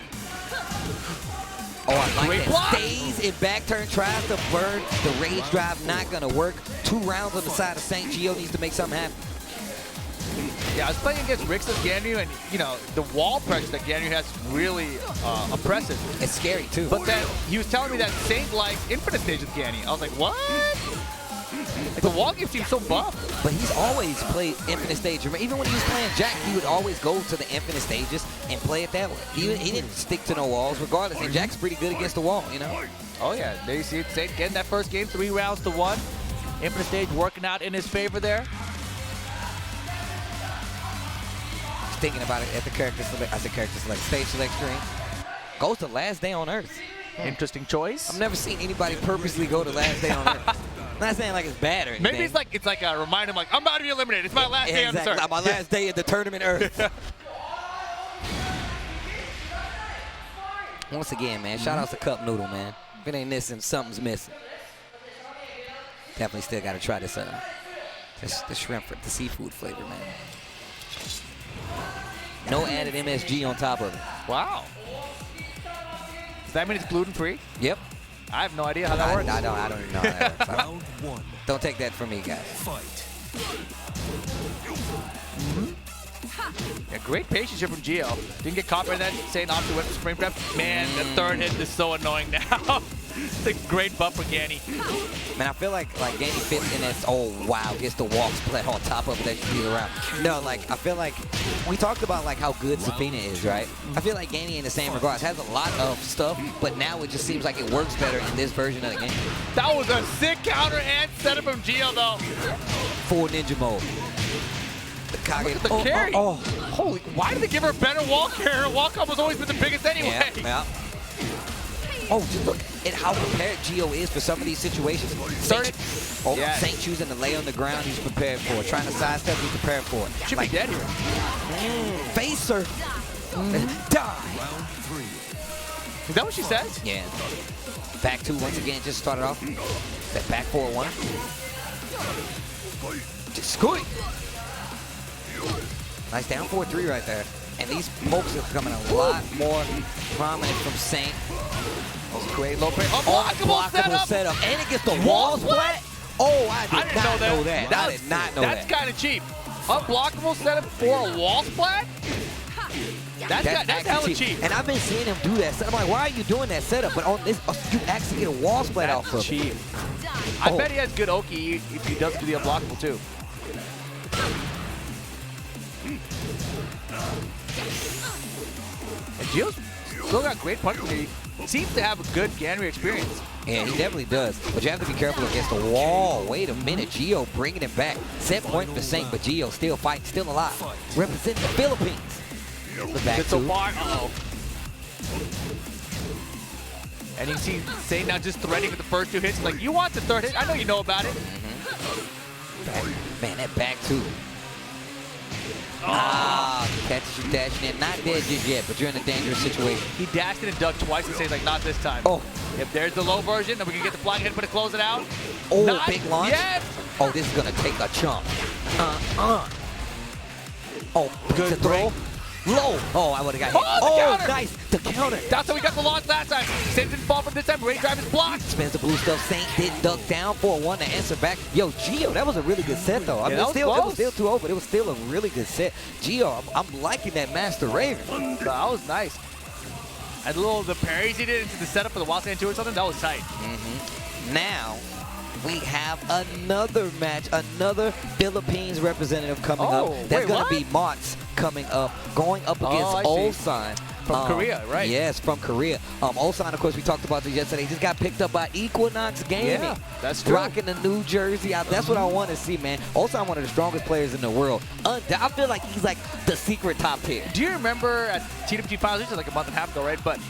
S1: Oh, I like
S2: great
S1: that.
S2: block.
S1: Stays in back turn, tries to burn. The rage drive not gonna work. 2 rounds on the side of Saint. Gio needs to make something happen.
S2: Yeah, I was playing against Rix's Ganryu, and you know the wall pressure that Ganryu has is really oppressive.
S1: It's scary too.
S2: But then he was telling me that Saint likes infinite stage with Ganryu. I was like, what? Like, the wall game seems so buff.
S1: But he's always played infinite stage. Even when he was playing Jack, he would always go to the infinite stages and play it that way. He didn't stick to no walls regardless. And Jack's pretty good against the wall, you know?
S2: Oh yeah, there you see it. Saint getting that first game, 3 rounds to 1. Infinite stage working out in his favor there.
S1: Thinking about it at the character select, I said character select, stage select screen. Goes to Last Day on Earth.
S2: Interesting choice.
S1: I've never seen anybody purposely go to Last Day on Earth. I'm not saying like it's bad or anything.
S2: Maybe it's like a reminder, like I'm about to be eliminated. It's my last day on the circuit.
S1: My last day at the tournament Earth. Once again, man, shout out to Cup Noodle, man. If it ain't this, then something's missing. Definitely still got to try this the shrimp, the seafood flavor, man. No added MSG on top of it.
S2: Wow. Does that mean it's gluten-free?
S1: Yep.
S2: I have no idea how that works.
S1: I don't even know how that works.
S4: Round 1.
S1: Don't take that from me, guys.
S4: Fight.
S2: Yeah, great patience here from Gio. Didn't get caught by that. Saying off to went for spring prep. Man, the third hit is so annoying now. It's a great buff for Ganny.
S1: Man, I feel like Ganny fits in this, oh wow, gets the walk split on top of it that you around. No, like, I feel like, we talked about like how good Safina is, right? I feel like Ganny in the same regards has a lot of stuff, but now it just seems like it works better in this version of the game.
S2: That was a sick counter and setup from Gio though.
S1: Full ninja mode. The Kage.
S2: Look at the carry. Holy, why did they give her a better wall carry? Her wall combo's always been the biggest anyway.
S1: Yeah. Oh, just look at how prepared Gio is for some of these situations. Saint choosing to lay on the ground, he's prepared for it. Trying to sidestep, he's prepared for it.
S2: Should be dead here.
S1: Face her. Die.
S4: Round 3.
S2: Is that what she says?
S1: Yeah. Back 2 once again, just started off. That back 4-1. Just squeak. Nice down 4-3 right there. And these pokes are becoming a lot more prominent from Saint.
S2: Great low play. Unblockable
S1: setup. And it gets the wall splat. Oh, I did not know that. I did not know that.
S2: That's kind of cheap. Unblockable setup for a wall splat? That's hella cheap.
S1: And I've been seeing him do that. So I'm like, why are you doing that setup? But on this, you actually get a wall splat off of it.
S2: Cheap. I bet he has good Oki if he does do the unblockable too. And Gio's still got great punches. He seems to have a good Ganryu experience.
S1: Yeah, he definitely does. But you have to be careful against the wall. Wait a minute. Gio bringing it back. Set point for Saint, but Gio still fighting, still alive. Representing the Philippines. The back
S2: so far. And you can see Saint now just threading with the first 2 hits. Like, you want the third hit? I know you know about it.
S1: back. Man, that back too. Ah, catches you dashing in. Not dead just yet, but you're in a dangerous situation.
S2: He dashed it and dug twice and says like, not this time.
S1: Oh.
S2: If there's the low version, then we can get the flying hit, but to close it out.
S1: Oh,
S2: Nice.
S1: big launch.
S2: Yes.
S1: Oh, this is going to take a chunk. Oh,
S2: Good
S1: to throw. Low. Oh, I would have got hit.
S2: Oh, the counter.
S1: Nice. The counter.
S2: That's how we got the launch last time. Saint didn't fall from this time. Ray drive is blocked.
S1: Spins the blue stuff. Saint didn't duck down for a one to answer back. Yo, Gio, that was a really good set, though. I mean,
S2: that was
S1: it was
S2: close.
S1: still 2-0, but it was still a really good set. Gio, I'm liking that Master Raven.
S2: That was nice. And the parries he did into the setup for the Wild Sand 2 or something, that was tight.
S1: Now, we have another match, another Philippines representative coming up. That's going to be Mots coming up, going up against Ulsan.
S2: From Korea, right?
S1: Yes, from Korea. Ulsan, of course, we talked about this yesterday. He just got picked up by Equinox Gaming.
S2: Yeah, that's true.
S1: Rocking the New Jersey. That's what I want to see, man. Ulsan, one of the strongest players in the world. I feel like he's like the secret top tier.
S2: Do you remember at TWT Finals, which was like a month and a half ago, right? But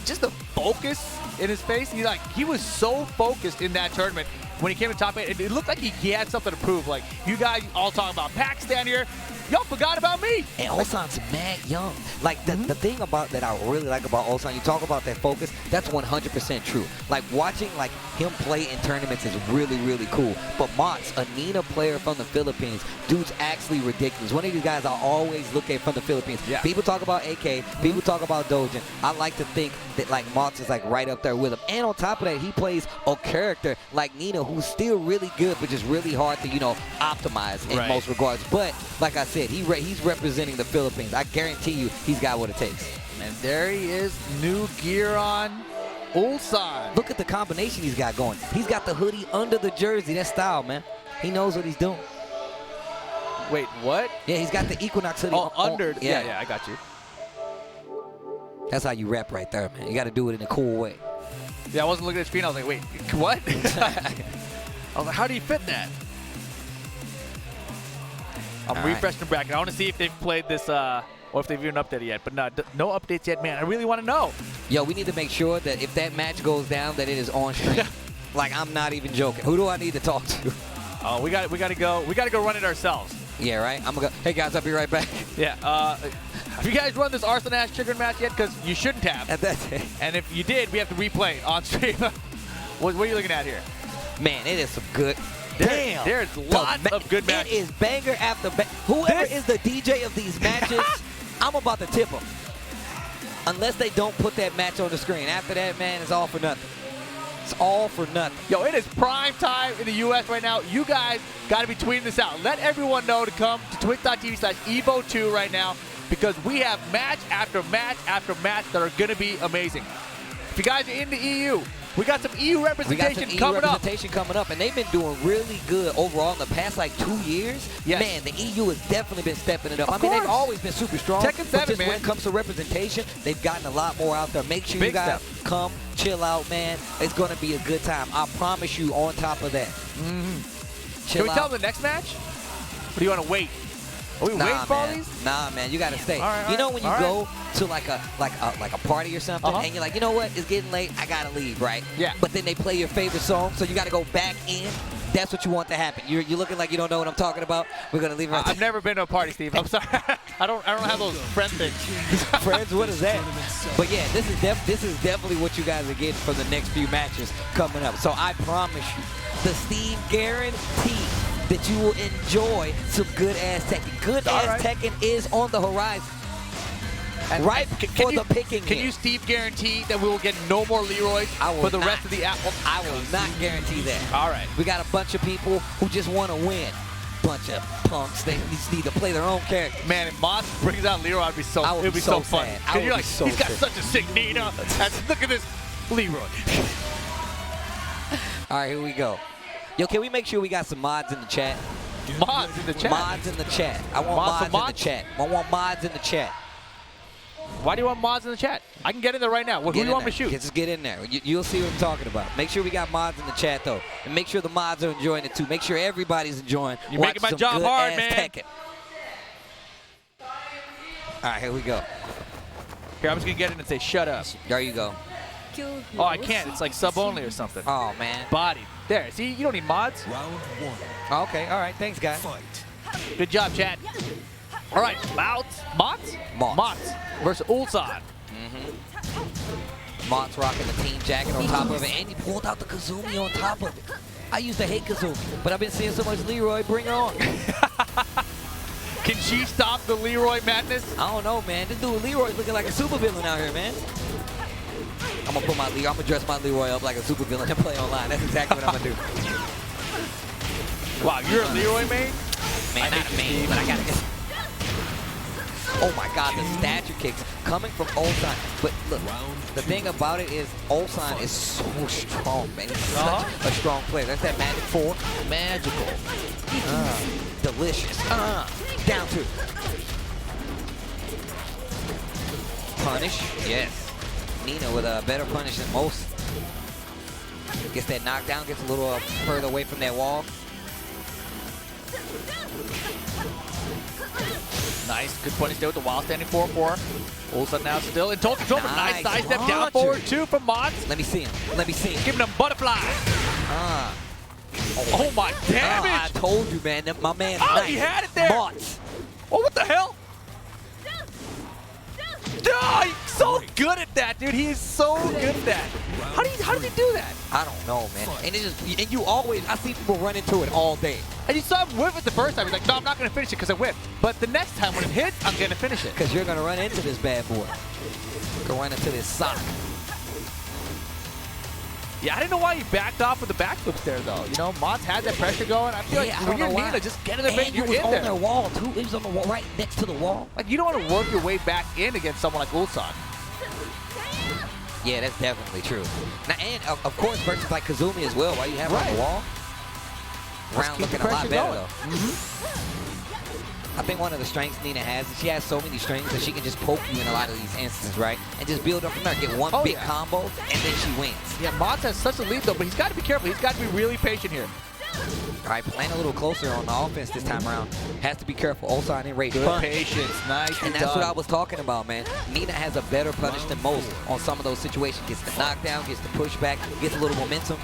S2: just the focus in his face, he was so focused in that tournament when he came in top 8. It looked like he had something to prove. Like, you guys all talking about Pakistan here. Y'all forgot about me.
S1: And Ulsan's mad young. Like, the thing about that I really like about Ulsan, you talk about that focus, that's 100% true. Like, watching like him play in tournaments is really, really cool. But Mots, a Nina player from the Philippines, dude's actually ridiculous. One of these guys I always look at from the Philippines.
S2: Yeah.
S1: People talk about AK, people talk about Dojin. I like to think that like Mots is like right up there with him. And on top of that, he plays a character like Nina who's still really good, but just really hard to, optimize in most regards. But like I said, he's representing the Philippines. I guarantee you he's got what it takes.
S2: And there he is, new gear on Ulsan.
S1: Look at the combination he's got going. He's got the hoodie under the jersey. That's style, man. He knows what he's doing.
S2: Wait, what?
S1: Yeah, he's got the Equinox hoodie
S2: under.
S1: Yeah.
S2: Yeah, I got you.
S1: That's how you rap right there, man. You got to do it in a cool way.
S2: Yeah, I wasn't looking at the screen. I was like, wait, what? I was like, how do you fit that? I'm refreshing the bracket. I want to see if they've played this, or if they've even updated yet. But no updates yet, man. I really want to know.
S1: Yo, we need to make sure that if that match goes down, that it is on stream. Like, I'm not even joking. Who do I need to talk to?
S2: Oh, we got to go. We got to go run it ourselves.
S1: Yeah, right. I'm gonna go. Hey guys, I'll be right back.
S3: Yeah. Have you guys run this Arslan Ash Chikurin match yet? Because you shouldn't have. And if you did, we have to replay it on stream. What are you looking at here?
S1: Man, it is some good. Damn.
S3: There's lots of good matches.
S1: It is banger after banger. Whoever is the DJ of these matches, I'm about to tip them. Unless they don't put that match on the screen. After that, man, it's all for nothing. It's all for nothing.
S3: Yo, it is prime time in the U.S. right now. You guys got to be tweeting this out. Let everyone know to come to twitch.tv/EVO2 right now, because we have match after match after match that are going to be amazing. If you guys are in the EU, we got some EU representation
S1: coming up, and they've been doing really good overall in the past, like 2 years.
S3: Yes.
S1: Man, the EU has definitely been stepping it up.
S3: Of
S1: I mean,
S3: course.
S1: they've always been super strong.
S3: Tekken 7,
S1: but just
S3: man.
S1: when it comes to representation, they've gotten a lot more out there. Make sure you guys come, chill out, man. It's going to be a good time. I promise you on top of that.
S3: Can we tell them the next match? Or do you want to wait? Are we waiting for all these?
S1: Nah, man, you gotta stay.
S3: All
S1: You know when you go to like a party or something, and you're like, you know what, it's getting late, I gotta leave, right?
S3: Yeah.
S1: But then they play your favorite song, so you gotta go back in. That's what you want to happen. You're looking like you don't know what I'm talking about. We're gonna leave it right
S3: I've never been to a party, Steve. I'm sorry. I don't have those friend things.
S1: Friends, what is that? But yeah, this is definitely what you guys are getting for the next few matches coming up. So I promise you, the Steve guarantee that you will enjoy some good-ass Tekken. Good-ass Tekken is on the horizon. And for the picking.
S3: Can you, Steve, guarantee that we will get no more Leroy for the rest of the app?
S1: I will not guarantee that.
S3: All right.
S1: We got a bunch of people who just want to win. Bunch of punks. They just need to play their own character.
S3: Man, if Moss brings out Leroy, it'd be so fun.
S1: I would
S3: You're
S1: be
S3: like,
S1: so
S3: he's got
S1: sad.
S3: such a sick Nina. And look at this Leroy.
S1: All right, here we go. Yo, can we make sure we got some mods in the chat?
S3: Mods in the chat.
S1: Mods in the chat. I want mods in the chat. I want mods in the chat.
S3: Why do you want mods in the chat? I can get in there right now. Who do you want me to shoot?
S1: Just get in there. You'll see what I'm talking about. Make sure we got mods in the chat, though. And make sure the mods are enjoying it, too. Make sure everybody's enjoying
S3: You're making my job hard, man.
S1: Tekken. All right, here we go.
S3: Here, I'm just going to get in and say, shut up.
S1: There you go.
S3: Oh, I can't. It's like sub only or something.
S1: Oh, man.
S3: Body. There. See, you don't need mods.
S4: Round one.
S1: Okay, all right. Thanks, guys.
S4: Fight.
S3: Good job, chat. All right, Mots versus Ulsan.
S1: Mott's rocking the team jacket on top of it, and he pulled out the Kazumi on top of it. I used to hate Kazumi, but I've been seeing so much Leroy. Bring it on.
S3: Can she stop the Leroy madness?
S1: I don't know, man. This dude Leroy's looking like a supervillain out here, man. I'm gonna put my I'm gonna dress my Leroy up like a supervillain and play online. That's exactly what I'm gonna do.
S3: Wow, you're a Leroy main?
S1: Man, not a main, but I gotta get. Oh my God, the stature kicks coming from Ulsan. But look, the thing about it is Ulsan is so strong, man. He's such a strong player. That's that magic 4. Magical. Delicious. Down 2. Punish. Yes. Nina with a better punish than most. Gets that knockdown, gets a little further away from that wall.
S3: Nice, good punish there with the wild standing 4-4. Ulsan now still in total control, but nice side step down forward 2 from Mods.
S1: Let me see him. Let me see him.
S3: Giving him butterfly. Oh my damage!
S1: I told you, man. My man.
S3: Oh,
S1: nice.
S3: he had it there.
S1: Mods.
S3: Oh, what the hell? Oh, he's so good at that, dude. He is so good at that. How does he do that?
S1: I don't know, man. And it's just, and you always, I see people run into it all day.
S3: And you saw him whiff it the first time. He's like, no, I'm not going to finish it because I whiffed. But the next time when it hits, I'm going to finish it.
S1: Because you're going to run into this bad boy. Go run into this sock.
S3: Yeah, I didn't know why he backed off with the backflips there, though. You know, Mods had that pressure going. I feel like when you're Nina, just get in the bait. You're in there.
S1: on their wall, too. He was on the wall, right next to the wall.
S3: Like, you don't want to work your way back in against someone like Ulsan.
S1: Yeah, that's definitely true. Now, and, of course, versus like Kazumi as well, while you have her on the wall. Round looking a lot better, though. I think one of the strengths Nina has is she has so many strings that she can just poke you in a lot of these instances, right? And just build up from there, get one big combo, and then she wins.
S3: Yeah, Mods has such a lead, though, but he's got to be careful. He's got to be really patient here.
S1: All right, playing a little closer on the offense this time around. Has to be careful. Ulsan and Reiji.
S3: Good patience. Nice.
S1: And that's what I was talking about, man. Nina has a better punish than most on some of those situations. Gets the knockdown, gets the pushback, gets a little momentum.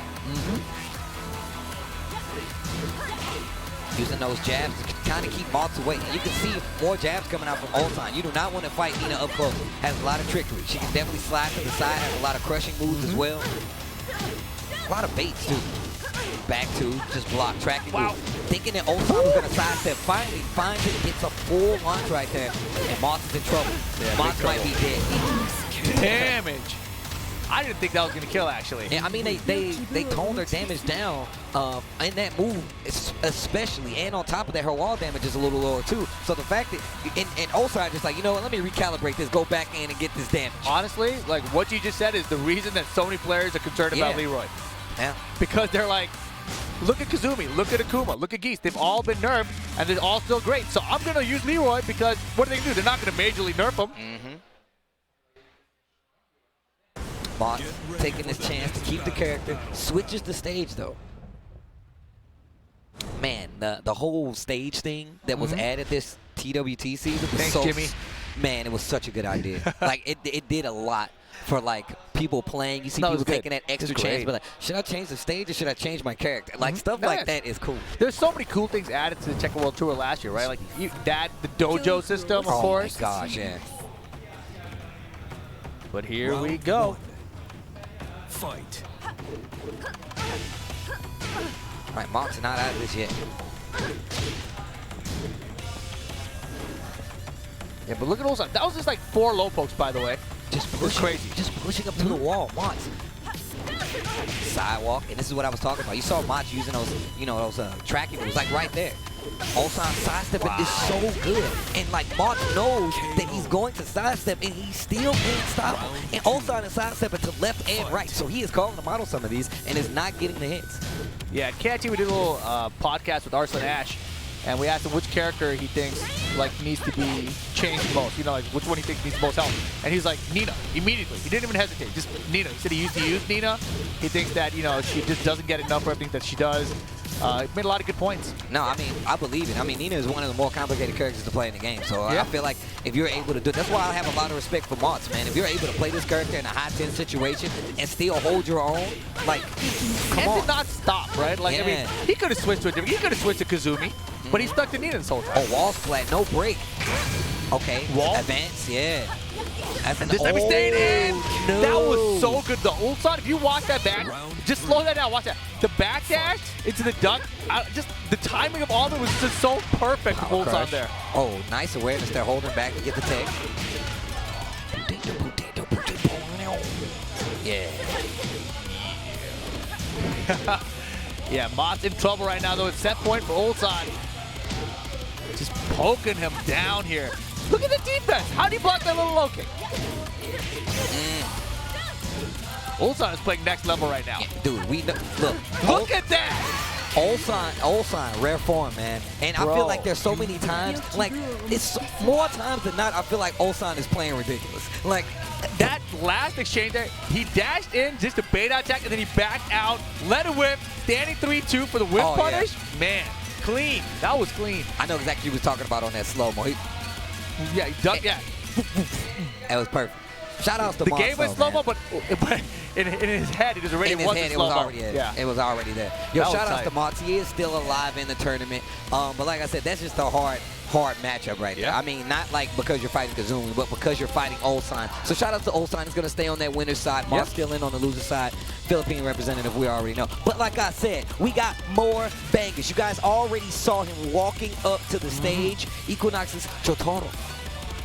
S1: Using those jabs to kind of keep Mods away. And you can see more jabs coming out from Ulsan. You do not want to fight Nina up close. Has a lot of trickery. She can definitely slide to the side, has a lot of crushing moves as well. A lot of baits, too. Back two, just block, tracking. Wow. Thinking that Ulsan was going to sidestep. Finally finds it, gets a full launch right there. And Moss is in trouble. Yeah, Moss might be dead.
S3: Damage. I didn't think that was going to kill, actually.
S1: Yeah, I mean, they toned their damage down in that move, especially. And on top of that, her wall damage is a little lower, too. So the fact that, and Ulsan just like, you know what, let me recalibrate this, go back in and get this damage.
S3: Honestly, like what you just said is the reason that so many players are concerned about Leroy.
S1: Yeah.
S3: Because they're like, look at Kazumi, look at Akuma, look at Geese. They've all been nerfed, and they're all still great. So I'm going to use Leroy because what are they going to do? They're not going to majorly nerf him.
S1: Moss taking this chance to keep the character. Switches the stage, though. Man, the whole stage thing that was added this TWT season was
S3: Thanks, Jimmy.
S1: Man, it was such a good idea. Like, it did a lot for, like, people playing. You see people taking that extra chance, but like, should I change the stage or should I change my character? Like, stuff like that is cool.
S3: There's so many cool things added to the Tekken World Tour last year, right? Like, the dojo system, of course.
S1: Oh, my gosh, yeah.
S3: But here we go.
S4: Fight.
S1: All right, Monk's not out of this yet.
S3: Yeah, but look at Ulsan. That was just like 4 low pokes, by the way.
S1: Just pushing, crazy. Just pushing up to the wall, Mott's. Sidewalk, and this is what I was talking about. You saw Mott's using those, you know, those tracking moves, like right there. Ulsan sidestepping is so good, and like Mott's knows that he's going to sidestep, and he still can't stop him. And Ulsan is sidestepping to left and right, so he is calling him out on some of these, and is not getting the hits.
S3: Yeah, KT, we did a little podcast with Arslan Ash, and we asked him which character he thinks like needs to be changed the most. You know, like which one he thinks needs the most help. And he's like, Nina, immediately. He didn't even hesitate. Just Nina. He said he used to use Nina. He thinks that, you know, she just doesn't get enough for everything that she does.
S2: Made a lot of good points.
S1: No, I mean, I believe it. I mean, Nina is one of the more complicated characters to play in the game. So
S2: Yeah.
S1: I feel like if you're able to do it, that's why I have a lot of respect for Mott's, man. If you're able to play this character in a high-tense situation and still hold your own, like, come
S2: And
S1: on.
S2: did not stop, right? Like, I mean,
S1: Yeah.
S2: he could have switched to a different. He could have switched to Kazumi, but he stuck to Nina this whole time.
S1: Oh, wall splat, no break. Okay,
S2: Wall?
S1: advance, yeah. That's
S2: And this time he stayed in.
S1: No.
S2: That was so good. The Ulsan, if you watch that back, just slow that down. Watch that. The back dash into the duck, just the timing of all of it was just so perfect from Ulsan
S1: Crush.
S2: there.
S1: Oh, nice awareness. They're holding back to get the tech. Yeah.
S2: Yeah, Mott's in trouble right now, though. It's set point for Ulsan. Just poking him down here. Look at the defense. How do you block that little low kick? Ulsan is playing next level right now.
S1: Dude, we know, look.
S2: Look at that.
S1: Ulsan, rare form, man. And I
S2: Bro.
S1: feel like there's so many times, like, it's more times than not, I feel like Ulsan is playing ridiculous. Like,
S2: That last exchange there, he dashed in just to bait out attack, and then he backed out, let it whip, standing 3-2 for the whip
S1: Oh, yeah.
S2: punish. Man, clean. That was clean.
S1: I know exactly what he was talking about on that slow-mo.
S2: Yeah, he ducked. Yeah,
S1: That was perfect. Shout outs to
S2: the
S1: Massa,
S2: game was slow-mo, but in his head, it was already
S1: in his
S2: wasn't
S1: head, it was
S2: slow-mo.
S1: already there.
S2: Yeah.
S1: It was already there. Yo,
S2: That was
S1: shout outs
S2: tight.
S1: to Mott's. He is still alive in the tournament. But like I said, that's just a hard matchup right there.
S2: Yeah.
S1: I mean, not like because you're fighting Kazumi, but because you're fighting Ulsan. So shout out to Ulsan. He's going to stay on that winner's side. Mott's still in on the loser side. Philippine representative, we already know. But like I said, we got more bangers. You guys already saw him walking up to the stage. Equinox's Jotaro.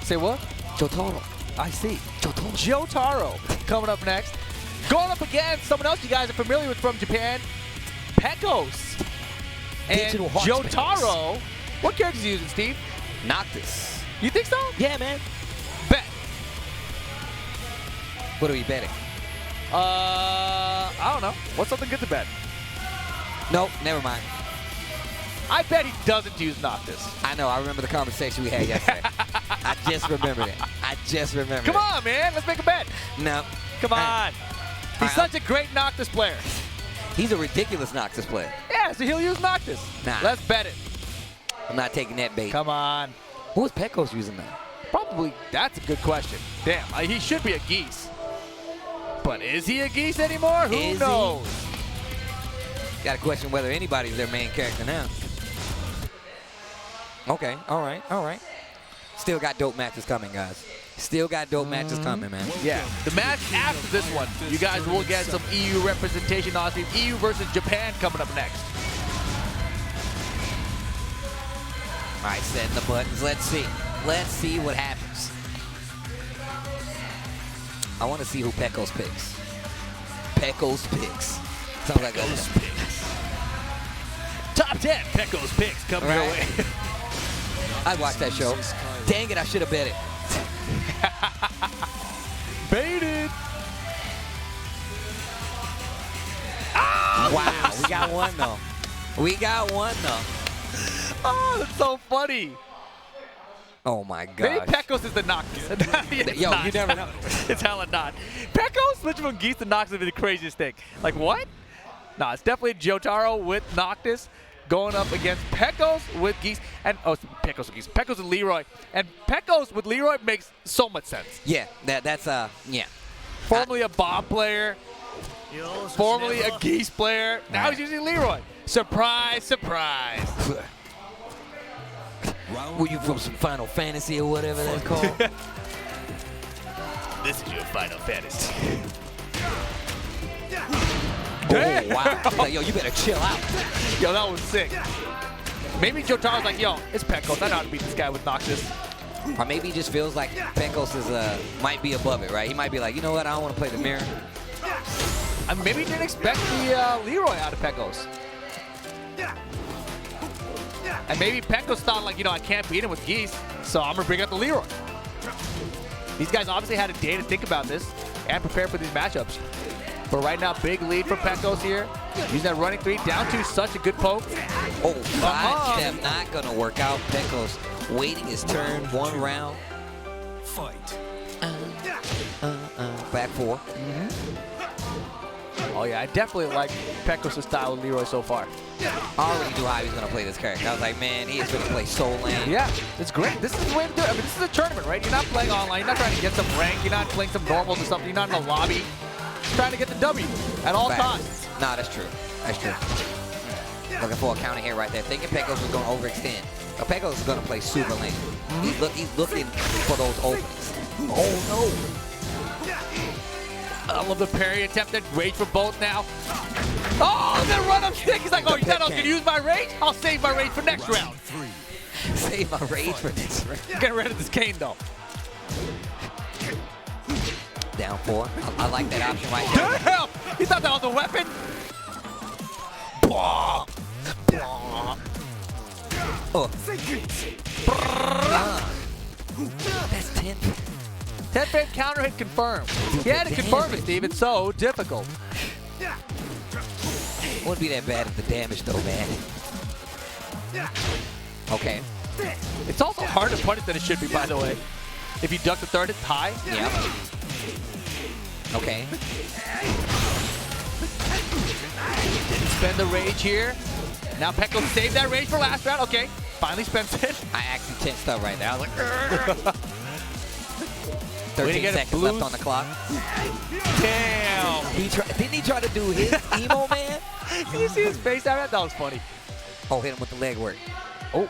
S2: Say what?
S1: Jotaro.
S2: I see.
S1: Jotaro.
S2: Jotaro coming up next. Going up against someone else you guys are familiar with from Japan, Pecos. And
S1: Digital Hearts
S2: Jotaro. What characters are you using, Steve?
S1: Noctis.
S2: You think so?
S1: Yeah, man.
S2: Bet.
S1: What are we betting?
S2: I don't know. What's something good to bet?
S1: Nope, never mind.
S2: I bet he doesn't use Noctis.
S1: I know. I remember the conversation we had yesterday. I just remembered it. I just remembered
S2: Come on, man. Let's make a bet.
S1: it. No.
S2: Come on. He's
S1: All right.
S2: such a great Noctis player.
S1: He's a ridiculous Noctis player.
S2: Yeah, so he'll use Noctis.
S1: Nah.
S2: Let's bet it.
S1: I'm not taking that bait.
S2: Come on.
S1: Who's Pecos using now?
S2: Probably, that's a good question. Damn, he should be a geese. But is he a geese anymore? Who
S1: Is he?
S2: knows?
S1: Got to question whether anybody's their main character now. Okay, all right, all right. Still got dope matches coming, guys. Still got dope matches coming, man.
S2: Yeah, the match after this one, you guys will get some EU representation on stream. EU versus Japan coming up next.
S1: All right, setting the buttons. Let's see. Let's see what happens. I want to see who Pecos picks. Pecos picks. Sounds like
S2: Pecos picks. Top 10 Pecos picks coming your way.
S1: Right. I watched that show. Dang it, I should have bet it.
S2: Baited.
S1: Wow, we got one though. We got one though.
S2: Oh, that's so funny.
S1: Oh my
S2: Maybe
S1: gosh.
S2: Pecos is the Noctis. It's
S1: Yo,
S2: not.
S1: you never know.
S2: It's hella not. Pecos switching from Geese to Noctis would be the craziest thing. Like, what? Nah, it's definitely Jotaro with Noctis going up against Pecos with Geese. And, oh, Pecos with Geese. Pecos with Leroy. And Pecos with Leroy makes so much sense.
S1: Yeah, that's yeah.
S2: Formerly a bomb player, formerly a Geese player. Now he's using Leroy. Surprise, surprise.
S1: Were you from some Final Fantasy or whatever that's called?
S2: This is your Final Fantasy.
S1: Oh wow. He's like, yo, you better chill out.
S2: Yo, that was sick. Maybe Jotaro's like, yo, it's Pecos. I know how to beat this guy with Noctis.
S1: Or maybe he just feels like Pecos is might be above it, right? He might be like, you know what? I don't want to play the mirror.
S2: I mean, maybe he didn't expect the Leroy out of Pecos. And maybe Pecos thought, like, you know, I can't beat him with Geese, so I'm going to bring out the Leroy. These guys obviously had a day to think about this and prepare for these matchups. But right now, big lead for Pecos here. Using that running three, down two, such a good poke.
S1: Oh, five step, not going to work out. Pecos waiting his turn, one round.
S4: Fight.
S1: Back four.
S3: Oh yeah, I definitely like Peco's style with Leroy so far.
S1: I already knew how he was going to play this character. I was like, man, he is going to play so lame.
S3: Yeah, it's great. This is the way to do it. I mean, this is a tournament, right? You're not playing online. You're not trying to get some rank. You're not playing some normals or something. You're not in a lobby. You're trying to get the W at all costs.
S1: Nah, that's true. That's true. Looking for a counter here right there. Thinking Pecos was going to overextend. But Pecos is going to play super lame. He's looking for those openings. Oh, no.
S3: I love the parry attempted. Rage for both now. Oh, and then run up stick. He's like, oh, you thought I was going to use my rage? I'll save my rage for next round.
S1: Save my rage for next round.
S3: Get rid of this cane, though.
S1: Down 4. I like that option right there.
S3: Damn! He thought that was a weapon?
S1: Oh. That's 10.
S3: 10-frame counter hit confirmed. He had to confirm it, Steve. It's so difficult.
S1: Wouldn't be that bad if the damage, though, man. Okay.
S3: It's also harder to punish than it should be, by the way. If you duck the third, it's high.
S1: Yeah. Okay.
S3: Didn't spend the rage here. Now Peco saved that rage for last round. Okay, finally spends it.
S1: I actually tensed up right there. I was like, 13 seconds left on the clock.
S3: Damn.
S1: Didn't he try to do his emo, man?
S3: Did you see his face out of that? That was funny.
S1: Oh, hit him with the leg work.
S3: Oh.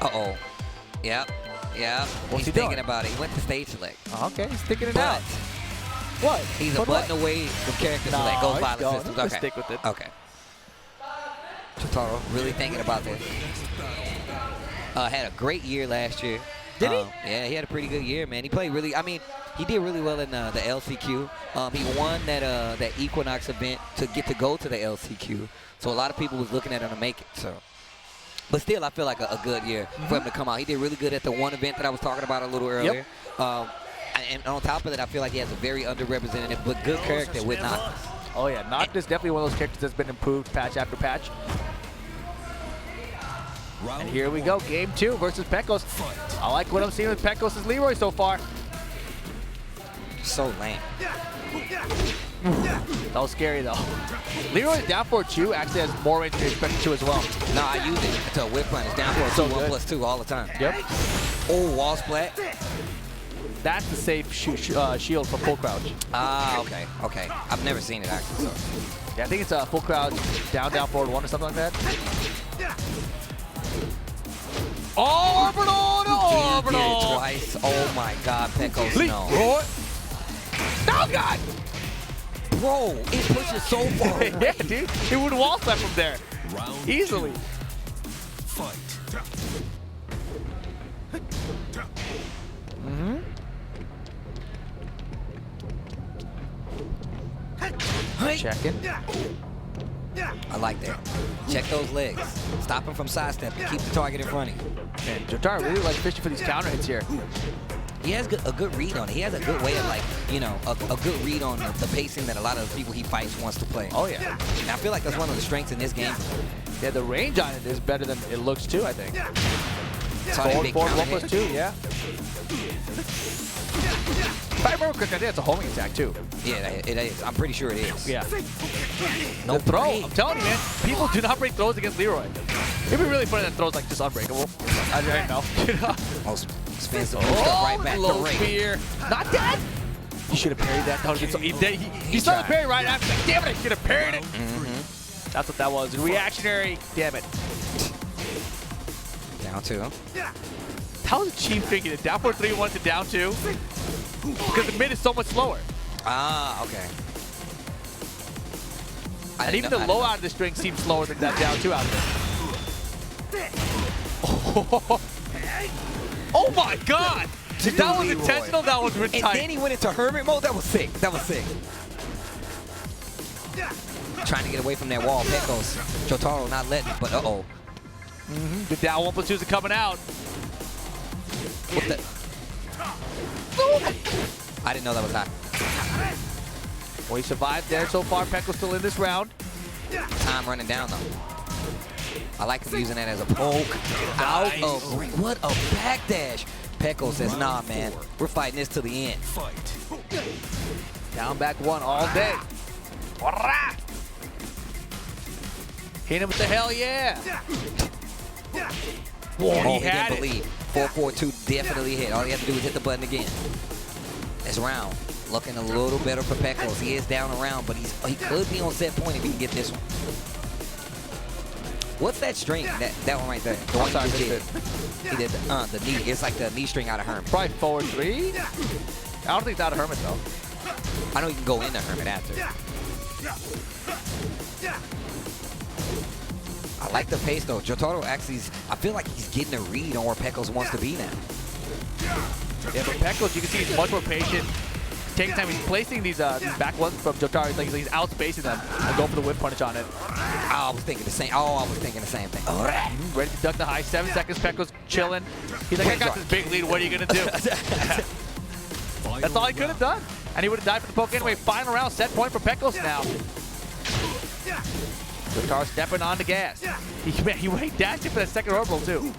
S1: Uh-oh. Yep. Yeah.
S3: What's
S1: He's
S3: he
S1: thinking
S3: doing?
S1: about it. He went to stage select.
S3: Okay, he's sticking it
S1: But
S3: out. What?
S1: he's a button away from character select. Goes violent systems. Okay.
S3: Stick with it.
S1: Okay. Jotaro really thinking about this. Had a great year last year.
S3: Did he?
S1: Yeah, he had a pretty good year, man. He played really, I mean, he did really well in the LCQ. He won that Equinox event to get to go to the LCQ. So a lot of people was looking at him to make it. So, but still, I feel like a good year for him to come out. He did really good at the one event that I was talking about a little earlier. Yep. And on top of that, I feel like he has a very underrepresented but good character with Noctis.
S3: Oh yeah, Noctis is definitely one of those characters that's been improved patch after patch. And here we go, game 2 versus Pecos. I like what I'm seeing with Pecos' Leroy so far.
S1: So lame.
S3: That was scary though. Leroy's down for 2 actually has more range than expected to as well.
S1: No, I use it to whip punish. Down for
S3: So
S1: 2,
S3: good.
S1: 1+2 all the time.
S3: Yep.
S1: Oh, wall splat.
S3: That's the safe shield for full crouch.
S1: Ah, okay, okay. I've never seen it actually. So.
S3: Yeah, I think it's a full crouch, down, forward 1 or something like that. Orbital to
S1: He did it
S3: orbital!
S1: twice. Oh my God, Pecos, no.
S3: Leroy! Oh God!
S1: Bro, it pushes so far away.
S3: Yeah, dude. He would wall slap from there.
S4: Round
S3: Easily.
S4: 2. Fight.
S3: Checking.
S1: I like that. Check those legs. Stop him from sidestepping. Keep the target in front of you.
S3: Man, Jotaro really likes fishing for these counter hits here.
S1: He has a good read on it. He has a good way of, like, you know, a good read on the pacing that a lot of the people he fights wants to play.
S3: Oh, yeah.
S1: And I feel like that's one of the strengths in this game.
S3: Yeah, the range on it is better than it looks too, I think.
S1: Forward,
S3: Forward 1+2, yeah. If I remember correctly, I think it's a homing attack too.
S1: Yeah, it is. I'm pretty sure it is.
S3: Yeah.
S1: No
S3: The throw,
S1: break.
S3: I'm telling you, man, people do not break throws against Leroy. It'd be really funny that throws like just unbreakable. I don't know. You know?
S1: Most expensive right back to
S3: low
S1: ring.
S3: spear. Not dead. You should have parried that. That so he saw the parry right after. Like, damn it, I should have parried it. That's what that was. Reactionary. Damn it.
S1: Down 2.
S3: How was the cheap thinking it? Down 4-3-1 to down 2? Because the mid is so much slower.
S1: Ah, okay.
S3: And even the low out of the string seems slower than that down 2 out there. Oh my God! If that was intentional, that was really
S1: And
S3: tight.
S1: then he went into hermit mode. That was sick. That was sick. Trying to get away from that wall. Pecos. Jotaro not letting it, but uh-oh.
S3: The down 1+2s are coming out.
S1: What the? I didn't know that was high.
S3: Well, he survived there so far. Peco's still in this round.
S1: Time running down, though. I like him using that as a poke. Out of ring. What a backdash. Peco says, nah, man. We're fighting this to the end.
S4: Fight.
S3: Down back one all day. Hit him with the hell yeah. Whoa,
S1: Oh,
S3: he
S1: he
S3: had
S1: didn't
S3: it.
S1: believe. 4-4-2 definitely hit. All you have to do is hit the button again. This round looking a little better for Pecos. He is down around, but he could be on set point if he can get this one. What's that string? That one right there. The one
S3: sorry,
S1: he just
S3: missed
S1: did. He did the knee. It's like the knee string out of Hermit.
S3: Probably forward 3. I don't think it's out of Hermit though.
S1: I know you can go into Hermit after. I like the pace though. Jotaro actually, I feel like he's getting a read on where Pecos wants to be now.
S3: Yeah, but Pecos, you can see he's much more patient. Taking time, he's placing these back ones from Jotaro. He's outspacing them and going for the whip punish on it.
S1: I was thinking the same. Oh, I was thinking the same thing. All right.
S3: Ready to duck the high. 7 seconds. Pecos chilling. He's like, I got this big lead. What are you gonna do? That's all he could have done, and he would have died for the poke anyway. Final round, set point for Pecos now. Jotaro stepping on the gas. He dashed it for that second orbital too.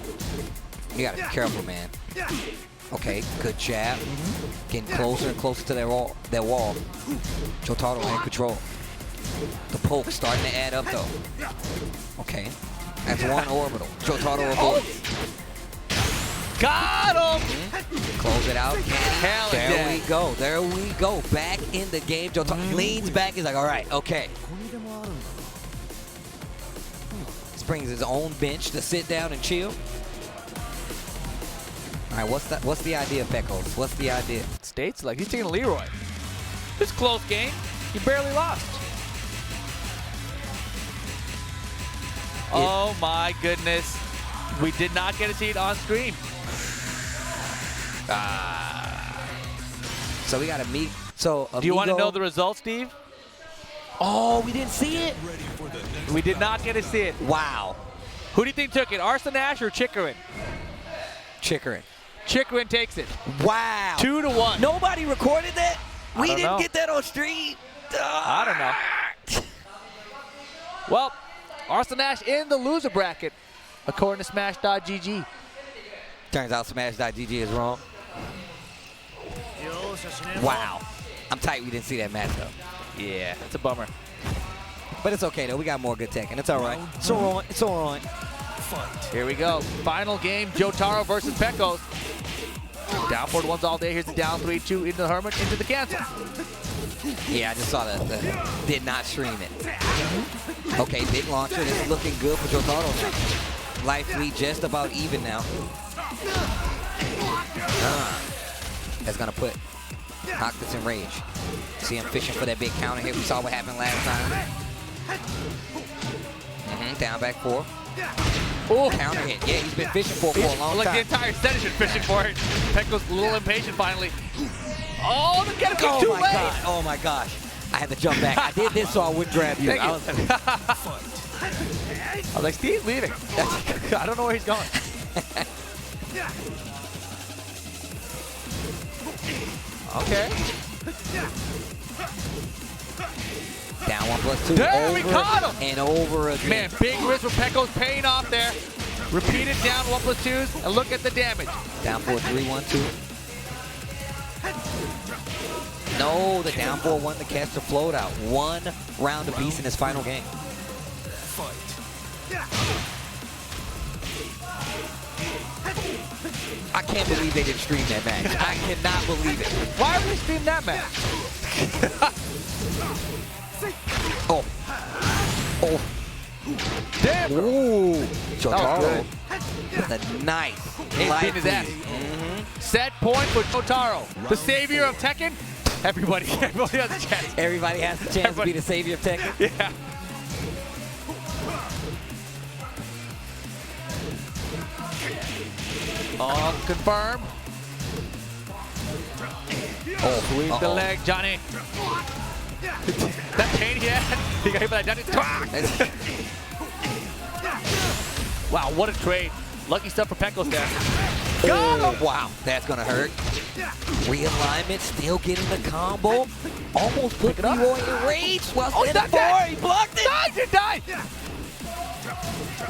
S1: You gotta be careful, man. Okay, good jab. Getting closer and closer to their wall. Jotaro in control. The poke starting to add up though. Okay, that's one orbital. Jotaro avoids.
S3: Got him!
S1: Close it out.
S3: Hell
S1: There
S3: yeah.
S1: we go. There we go. Back in the game. Jotaro leans back. He's like, all right, okay. Brings his own bench to sit down and chill. All right, what's the idea, Pecos? What's the idea?
S3: States like he's taking Leroy. This close game. He barely lost. Oh my goodness. We did not get to see it on stream.
S1: So we got to meet. So
S3: Do you want to
S1: Amigo-
S3: know the result, Steve?
S1: Oh, we didn't see it.
S3: We did not get to see it.
S1: Wow.
S3: Who do you think took it? Arslan Ash or Chikurin?
S1: Chikurin.
S3: Chikurin takes it.
S1: Wow.
S3: 2-1.
S1: Nobody recorded that. We
S3: don't
S1: didn't
S3: know.
S1: get that on stream.
S3: I don't know. Well, Arslan Ash in the loser bracket, according to Smash.gg.
S1: Turns out Smash.gg is wrong. Wow. I'm tight we didn't see that match though.
S3: Yeah, that's a bummer.
S1: But it's okay though. We got more good Tekken. It's all right. It's all right. It's all right.
S3: Here we go. Final game, Jotaro versus Pecos. Down 4-1s all day. Here's the down 3-2 into the Hermit, into the cancel.
S1: Yeah, I just saw the did not stream it. Okay, big launcher. This is looking good for Jotaro now. Life lead just about even now. That's gonna put Noctis in rage. See him fishing for that big counter here. We saw what happened last time. Down back 4.
S3: Oh,
S1: Counter hit. Yeah, he's been fishing for a long
S3: like
S1: time.
S3: the entire set has been fishing for it. Pecos a little impatient finally. Oh, the get him
S1: Oh
S3: too
S1: my
S3: late.
S1: god! Oh my gosh! I had to jump back. I did this so I wouldn't grab you.
S3: Thank
S1: I
S3: you.
S1: was,
S3: I was like, Steve's leaving. I don't know where he's going. Okay.
S1: down 1+2.
S3: There, we
S1: over
S3: caught him.
S1: and over again.
S3: Man, big risk for Pecos paying off there. Repeated down 1+2s, and look at the damage.
S1: Down 4-3, 1-2. No, the down 4-1 to catch the float out. 1 round apiece in his final game. I can't believe they didn't stream that match. I cannot believe it.
S3: Why would we stream that match?
S1: Oh. Oh.
S3: Damn.
S1: Ooh. Jotaro
S3: good.
S1: with a nice
S3: He's
S1: life
S3: beating his ass.
S1: lead.
S3: Set point for Jotaro, the savior of Tekken. Everybody has a chance.
S1: Everybody has the chance to be the savior of Tekken.
S3: Yeah. Oh, confirm.
S1: Oh,
S3: Sweep the leg, Johnny. That pain he had. He got hit by that Johnny. Wow, what a trade. Lucky stuff for Pecos there. Got him.
S1: Wow, that's gonna hurt. Realignment, still getting the combo. Almost put
S3: it up.
S1: Leroy in rage. Well,
S3: Oh,
S1: standing
S3: not that.
S1: He blocked it.
S3: Died, he died.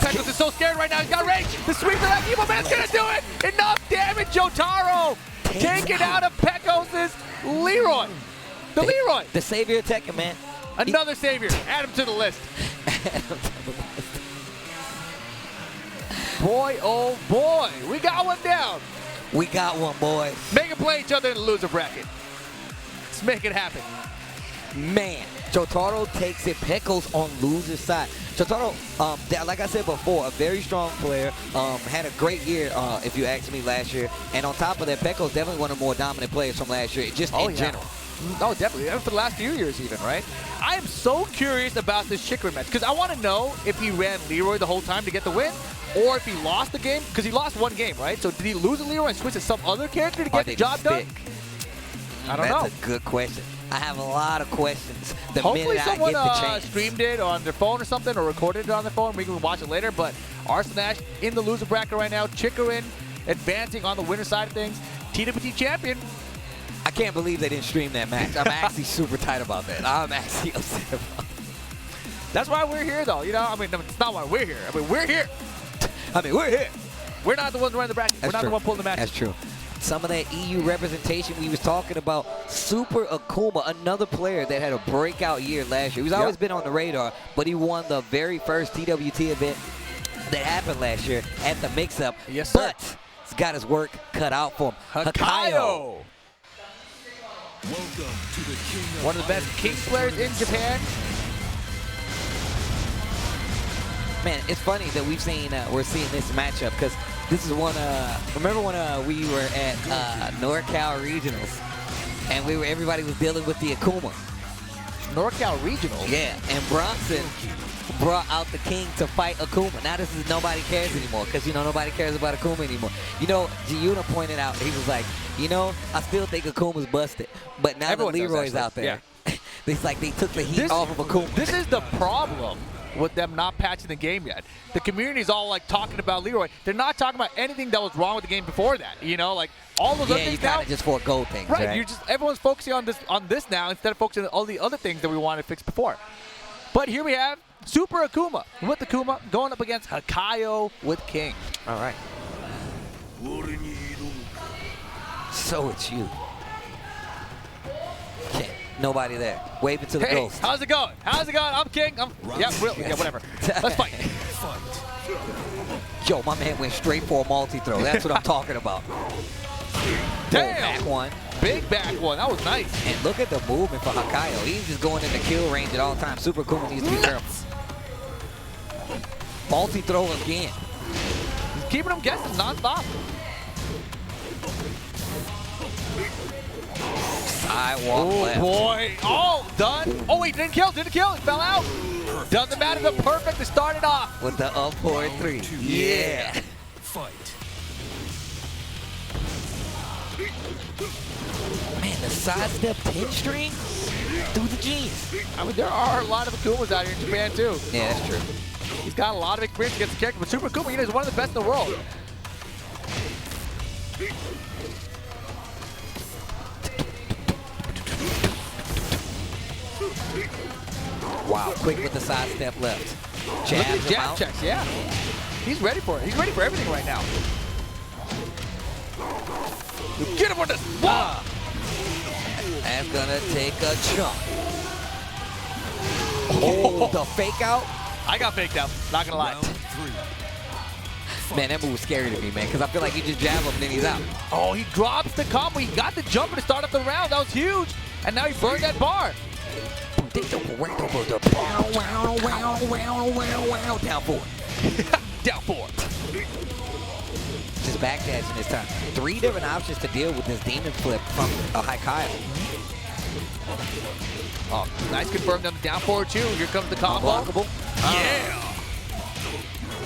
S3: Pecos is so scared right now. He's got rage. The sweep of that EVO man's gonna do it. Enough damage, Jotaro. Taking out of Pecos' Leroy. The Leroy.
S1: The savior of Tekken, man.
S3: Another savior. Add him to the list. Boy, oh boy. We got one down.
S1: We got one, boys.
S3: Make them play each other in the loser bracket. Let's make it happen.
S1: Man, Jotaro takes it. Peco's on loser's side. Jotaro, like I said before, a very strong player. Had a great year, if you ask me, last year. And on top of that, Peco's definitely one of the more dominant players from last year, just in general.
S3: Oh, definitely. For the last few years even, right? I am so curious about this Chikurin match because I want to know if he ran Leroy the whole time to get the win or if he lost the game because he lost one game, right? So did he lose a Leroy and switch to some other character to get the job done? I don't know.
S1: That's a good question. I have a lot of questions.
S3: Hopefully someone streamed it on their phone or something or recorded it on their phone. We can watch it later. But Arslan Ash in the loser bracket right now. Chikurin advancing on the winner side of things. TWT champion.
S1: I can't believe they didn't stream that match. I'm actually super tight about that. I'm actually upset about it.
S3: That's why we're here, though. You know, I mean, it's not why we're here. I mean, we're here.
S1: We're here.
S3: We're not the ones running the bracket. We're not the one pulling the match.
S1: That's true. Some of that EU representation we was talking about. Super Akuma, another player that had a breakout year last year. He's always been on the radar, but he won the very first TWT event that happened last year at the mix-up.
S3: Yes, sir.
S1: But he's got his work cut out for him.
S3: Kayo.
S4: Welcome to the king of
S3: One of the best Kings players in Japan.
S1: Man, it's funny that we're seeing this matchup because this is one. Remember when we were at NorCal Regionals and everybody was dealing with the Akuma.
S3: NorCal Regionals.
S1: Yeah, and Bronson brought out the king to fight Akuma. Now this is nobody cares anymore because, you know, nobody cares about Akuma anymore. You know, Giuna pointed out, he was like, you know, I still think Akuma's busted. But now that Leroy's out there, it's like they took the heat off of Akuma.
S3: This is the problem with them not patching the game yet. The community's all like talking about Leroy. They're not talking about anything that was wrong with the game before that. You know, like all those other things now.
S1: Yeah, you kind of just forego things,
S3: right? You're just everyone's focusing on this now instead of focusing on all the other things that we wanted to fix before. But here we have Super Akuma with Akuma going up against Kayo with King.
S1: All right. So it's you. Okay, nobody there. Waving to the ghost.
S3: How's it going? How's it going? I'm King. Yeah, whatever. Let's fight.
S1: Yo, my man went straight for a multi-throw. That's what I'm talking about.
S3: Damn.
S1: Back one.
S3: Big back one. That was nice.
S1: And look at the movement for Kayo. He's just going into kill range at all times. Super Akuma needs to be careful. Multi-throw again.
S3: He's keeping him guessing non-stop.
S1: Sidewalk left.
S3: Boy. Oh, done. Oh, he didn't kill. He fell out. Doesn't matter. The perfect to start it off.
S1: With the up forward 3. Yeah.
S4: Fight.
S1: Man, the sidestep pin string through the jeans.
S3: I mean, there are a lot of Akumas out here in Japan, too.
S1: Yeah, that's true.
S3: He's got a lot of experience against the character, but Super Akuma, you know, he's one of the best in the world.
S1: Wow, quick with the sidestep left.
S3: Look at the jab checks, yeah. He's ready for it. He's ready for everything right now. Get him with this.
S1: That's gonna take a chunk. Oh, the fake out.
S3: I got faked out, not gonna lie.
S4: Round 3.
S1: Man, that move was scary to me, man, because I feel like you just jab him and then he's out.
S3: Oh, he drops the combo. He got the jumper to start up the round. That was huge. And now he burned that bar.
S1: Down 4.
S3: Down 4.
S1: Just backdashing this time. 3 different options to deal with this demon flip from Kayo.
S3: Oh, nice confirmed on the down forward too. Here comes the combo.
S1: Unblockable.
S3: Yeah.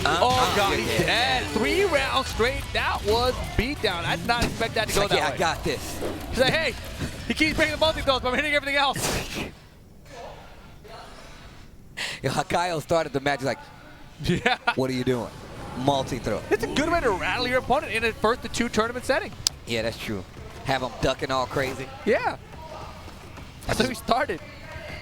S3: Oh, God, he's dead. 3 rounds straight. That was beatdown. I did not expect that to go that way.
S1: I got this.
S3: He's like, hey, he keeps bringing the multi-throws, but I'm hitting everything else.
S1: Kayo started the match like,
S3: yeah.
S1: What are you doing? Multi-throw.
S3: It's a good way to rattle your opponent in a first to 2 tournament setting.
S1: Yeah, that's true. Have him ducking all crazy.
S3: Yeah. That's how he started.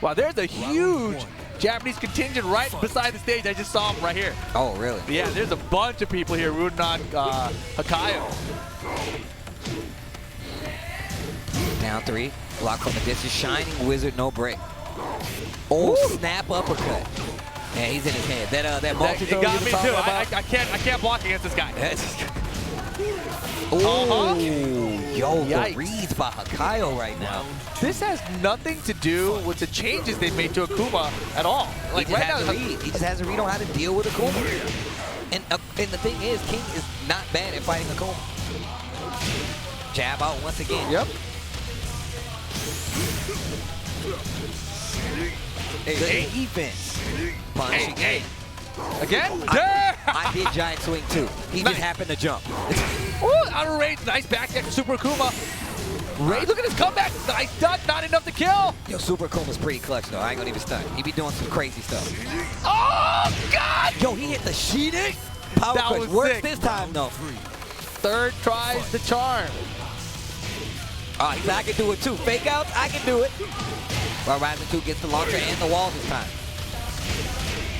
S3: Wow, there's a huge Japanese contingent right beside the stage. I just saw him right here.
S1: Oh, really?
S3: Yeah, there's a bunch of people here rooting on Kayo.
S1: Down 3. Block from the distance. Shining Wizard, no break. Oh, snap uppercut. Man, he's in his head. That multi-throw
S3: It got
S1: you
S3: me
S1: were
S3: too.
S1: talking about?
S3: I can't block against this guy.
S1: Oh, yo,
S3: Yikes.
S1: the reads by Kayo right now.
S3: This has nothing to do with the changes they made to Akuma at all. Like
S1: He just
S3: right now,
S1: has a read. He just has a read on how to deal with Akuma. And the thing is, King is not bad at fighting Akuma. Jab out once again.
S3: Yep.
S1: Good defense. Punch again.
S3: Again?
S1: I did giant swing too. He
S3: Nice.
S1: just happened to jump.
S3: Ooh, out of range. Nice back deck to Super Akuma. Ray, look at his comeback. Nice duck. Not enough to kill.
S1: Yo, Super Akuma's pretty clutch though. I ain't gonna even stunt. He be doing some crazy stuff.
S3: Oh, God.
S1: Yo, he hit the Sheeting. Power
S3: That
S1: crunch
S3: was
S1: works
S3: sick.
S1: this time though.
S3: Third tries the charm.
S1: All right, so I can do it too. Fake outs, I can do it. Well, Rising 2 gets the launcher and the wall this time.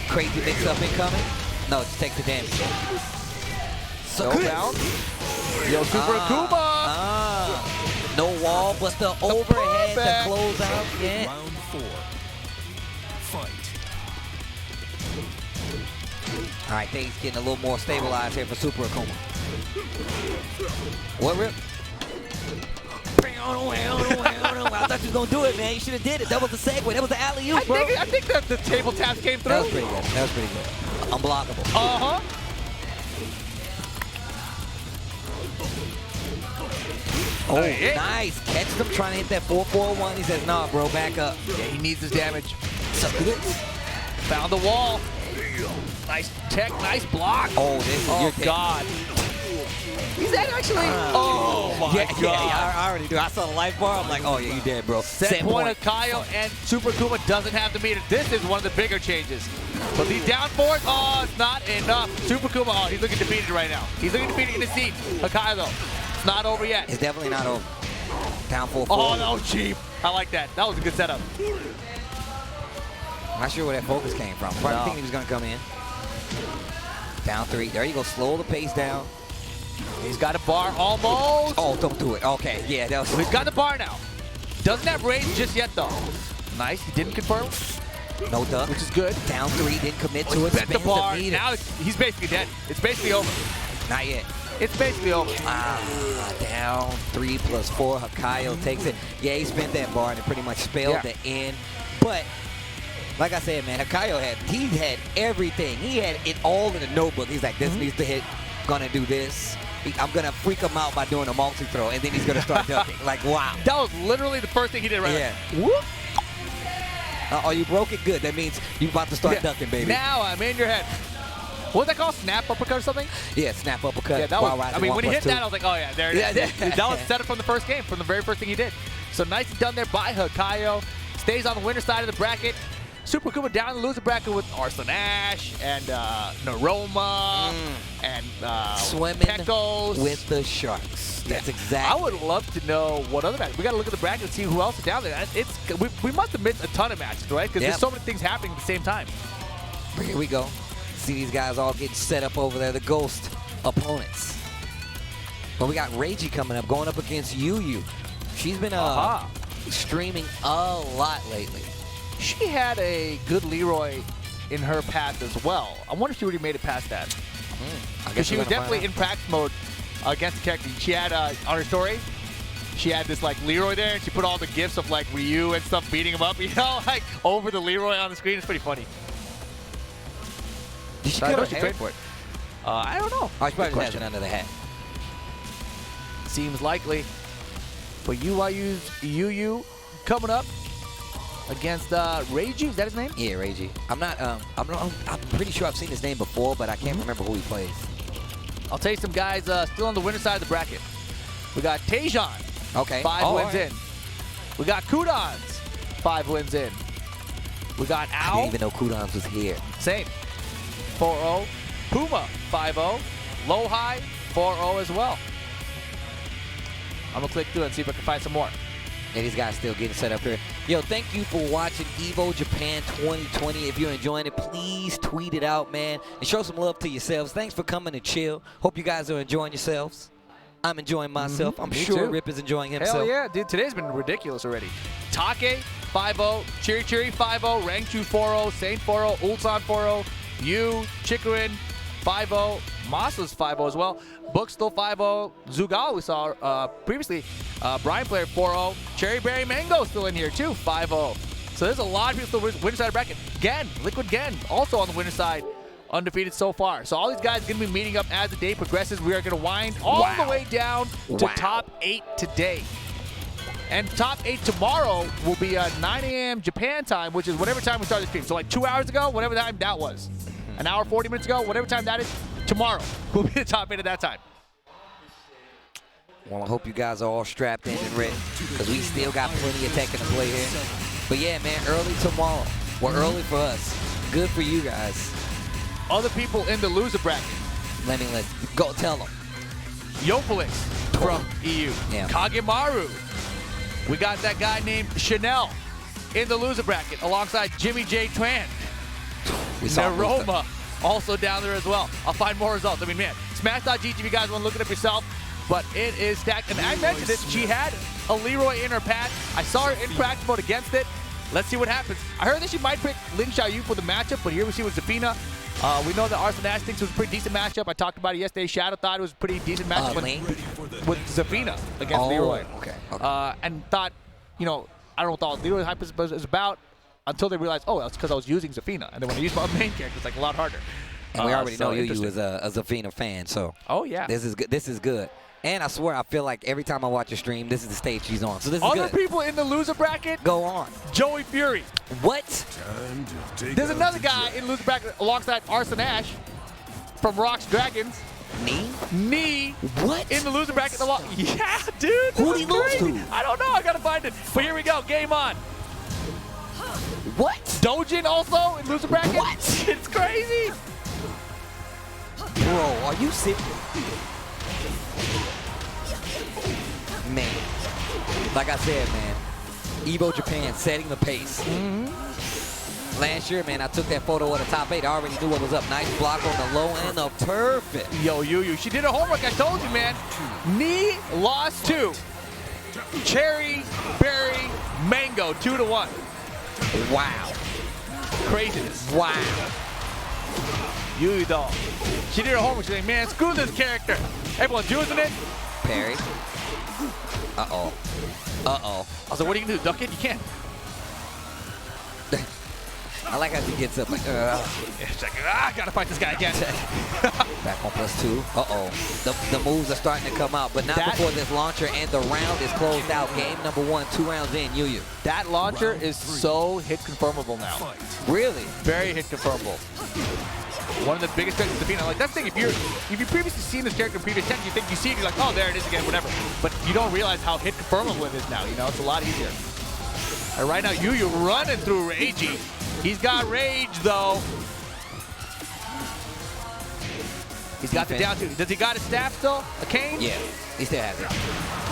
S1: Crazy mix-up incoming. No, just take the damage. So
S3: No bounce. Yo, Super Akuma.
S1: No wall, but the overhead to
S3: putback.
S1: close out. Yeah.
S4: Round 4. Fight.
S1: All right, things getting a little more stabilized here for Super Akuma. What rip? I thought you was gonna do it, man. You should have did it. That was the segue. That was the alley-oop, bro.
S3: I think that the table taps came through.
S1: That was pretty good. That was pretty good. Unblockable.
S3: Uh-huh.
S1: Oh,
S3: yeah.
S1: nice. Catch them trying to hit that 4-4-1. He says, nah, bro, back up.
S3: Yeah, he needs his damage.
S1: So good.
S3: Found the wall. Nice tech, nice block.
S1: Oh, this is your
S3: Oh,
S1: thing.
S3: God. He's dead, actually. Oh, my
S1: Yeah,
S3: God.
S1: yeah, I already do. I saw the life bar. I'm like, oh, yeah, you dead, bro.
S3: Set point of Kayo, and Super Akuma doesn't have to meet it. This is one of the bigger changes. But these down forward, oh, it's not enough. Super Akuma, oh, he's looking defeated right now. He's looking defeated in the seat. Kayo, though, it's not over yet.
S1: It's definitely not over. Down 4-4.
S3: Oh, that was cheap. I like that. That was a good setup.
S1: I'm not sure where that focus came from. Probably
S3: No.
S1: thinking he was going to come in. Down 3. There you go. Slow the pace down.
S3: He's got a bar almost.
S1: Oh, don't do it. Okay, yeah, that was...
S3: He's got the bar now. Doesn't have range just yet, though. Nice. He didn't confirm,
S1: No duck.
S3: which is good.
S1: Down 3, didn't commit to it.
S3: Bet the
S1: Spins
S3: bar.
S1: meter.
S3: Now he's basically dead. It's basically over.
S1: Not yet.
S3: It's basically over.
S1: Down 3 + 4. Kayo takes it. Yeah, he spent that bar and it pretty much spelled the end. But like I said, man, Kayo had everything. He had it all in the notebook. He's like, this needs to hit. Gonna do this. I'm gonna freak him out by doing a multi-throw, and then he's gonna start ducking. Like, wow.
S3: That was literally the first thing he did right
S1: Yeah.
S3: there. Whoop.
S1: Oh, you broke it? Good. That means you're about to start ducking, baby.
S3: Now I'm in your head. What's that called? Snap uppercut or something?
S1: Yeah, snap uppercut.
S3: Yeah, that
S1: while
S3: was.
S1: rising
S3: I mean, when he
S1: 1
S3: hit
S1: + 2.
S3: that, I was like, oh yeah, there it is.
S1: Yeah.
S3: That was set up from the first game, from the very first thing he did. So nice done there by Kayo. Stays on the winner side of the bracket. Super Akuma down in the loser bracket with Arslan Ash and Noroma and
S1: Swimming
S3: Pecos.
S1: with the Sharks. That's exactly.
S3: I would love to know what other matches. We got to look at the bracket and see who else is down there. We must have missed a ton of matches, right? Because there's so many things happening at the same time.
S1: Here we go. See these guys all getting set up over there, the ghost opponents. But we got Reiji coming up, going up against Youyou. She's been streaming a lot lately.
S3: She had a good Leroy in her path as well. I wonder if she already made it past that. Because she was definitely in practice mode against the character. She had, on her story, she had this like Leroy there, and she put all the gifs of like Ryu and stuff beating him up, you know, like over the Leroy on the screen. It's pretty funny.
S1: Did she
S3: I
S1: cut
S3: know
S1: her
S3: she
S1: hair?
S3: trained for it. I don't know.
S1: Oh, she probably
S3: Good
S1: has it under the hat.
S3: Seems likely. But Youyou coming up against Reiji. Is that his name?
S1: Yeah, Reiji. I'm pretty sure I've seen his name before, but I can't remember who he plays.
S3: I'll tell you some guys still on the winner side of the bracket. We got Tejan,
S1: Okay.
S3: 5 wins
S1: right.
S3: in. We got Kudans, 5 wins in. We got
S1: I
S3: Owl,
S1: didn't even know Kudans was here.
S3: same, 4-0. Puma, 5-0. Low High, 4-0 as well. I'm gonna click through and see if I can find some more.
S1: Yeah, these guys still getting set up here. Yo, thank you for watching EVO Japan 2020. If you're enjoying it, please tweet it out, man. And show some love to yourselves. Thanks for coming to chill. Hope you guys are enjoying yourselves. I'm enjoying myself. I'm
S2: Me
S1: sure
S2: too.
S1: Rip is enjoying himself.
S2: Hell yeah, dude. Today's been ridiculous already. Take, 5-0. Chiri Chiri, 5-0. Rangchu, 4-0. Saint, 4-0. Ulsan, 4-0. Yu, Chikurin, 5-0. Massa's 5-0 as well. Book still 5-0. Zugal, we saw previously. Brian player, 4-0. Cherry Berry Mango still in here, too, 5-0. So there's a lot of people still winner side bracket. Gen, Liquid Gen, also on the winner side. Undefeated so far. So all these guys are going to be meeting up as the day progresses. We are going to wind all the way down to top 8 today. And top 8 tomorrow will be 9 a.m. Japan time, which is whatever time we started the stream. So like 2 hours ago, whatever time that was. An hour, 40 minutes ago, whatever time that is, tomorrow will be the top 8 at that time.
S1: Well, I hope you guys are all strapped in and ready, because we still got plenty of Tekken to play here. But yeah, man, early tomorrow. Well, early for us. Good for you guys.
S2: Other people in the loser bracket.
S1: Let's go tell them.
S2: Yopolis from EU.
S1: Yeah.
S2: Kagemaru. We got that guy named Chanel in the loser bracket alongside Jimmy J. Tran.
S1: We saw
S2: Noroma also down there as well. I'll find more results. I mean, man, Smash.gg if you guys want to look it up yourself. But it is stacked. And I mentioned it. She had a Leroy in her pad. I saw her in practice mode against it. Let's see what happens. I heard that she might pick Lin Xiaoyu for the matchup, but here we see with Zafina. We know that Arslan Ash thinks it was a pretty decent matchup. I talked about it yesterday. Shadow thought it was a pretty decent matchup with Zafina against Leroy.
S1: Okay.
S2: And thought, you know, I don't know what the Leroy hype is about until they realized, oh, that's because I was using Zafina. And then when I use my main character, it's like a lot harder.
S1: And we already know Youyou is a Zafina fan, so this is good. This is good. And I swear, I feel like every time I watch a stream, this is the stage she's on. So this is good.
S2: Other people in the loser bracket?
S1: Go on.
S2: Joey Fury.
S1: What?
S2: There's another guy in the loser bracket alongside Arslan Ash from Rocks Dragons. Knee.
S1: What?
S2: In the loser bracket. Yeah, dude.
S1: Who did he lose to?
S2: I don't know. I got to find it. But here we go. Game on.
S1: What?
S2: Dojin also in loser bracket.
S1: What?
S2: It's crazy.
S1: Bro, are you serious? Man, like I said, man, EVO Japan setting the pace. Last year, man, I took that photo of the top 8. I already knew what was up. Nice block on the low end of perfect.
S2: Yo, Youyou, she did her homework. I told you, man. Knee lost 2. Cherry, berry, mango, 2-1.
S1: Wow.
S2: Craziness.
S1: Wow.
S2: Youyou, though. She did her homework. She's like, man, screw this character. Everyone's using it.
S1: Parry. Uh-oh. Uh-oh.
S2: I was like, what are you going to do? Duck it? You can't.
S1: I like how she gets up like,
S2: It's like, I got to fight this guy again.
S1: Back on +2. Uh-oh. The moves are starting to come out, but not before this launcher, and the round is closed out. Game number 1, 2 rounds in, Youyou.
S2: That launcher is so hit confirmable now.
S1: Really?
S2: Very hit confirmable. One of the biggest characters to beat. Like, that's the thing, if you've previously seen this character in previous Tekken, you see it, you're like, oh, there it is again, whatever. But you don't realize how hit confirmable it is now, you know? It's a lot easier. And right now, Youyou running through Reiji. He's got Rage, though. He's got the down 2. Does he got a staff still? A cane?
S1: Yeah, he still has it.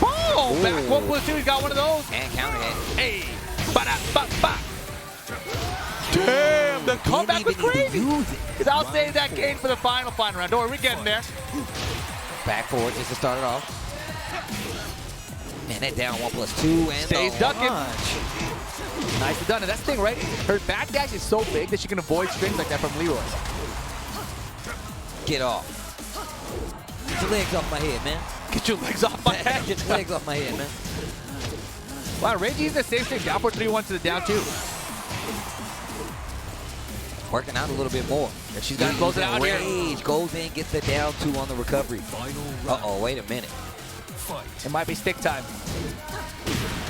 S2: Boom! Back 1+2, he's got one of those.
S1: And counter hit.
S2: Hey! Ba-da-ba-ba! Damn, the comeback was crazy. Because I'll save that game for the final round. Don't worry, we're getting there.
S1: Back forward just to start it off. Man, that down 1+2 and
S2: stays ducking.
S1: Launch.
S2: Nicely done. And that's the thing, right? Her back dash is so big that she can avoid strings like that from Leroy.
S1: Get off. Get your legs off my head, man.
S2: Get your legs off my head.
S1: Get your legs off my head, man.
S2: Wow, Reiji used the same thing. Down for 3-1 to the down 2.
S1: Working out a little bit more.
S2: Yeah, she's got to close it out here.
S1: Rage goes in, gets the down 2 on the recovery. Uh-oh, wait a minute.
S2: It might be stick time.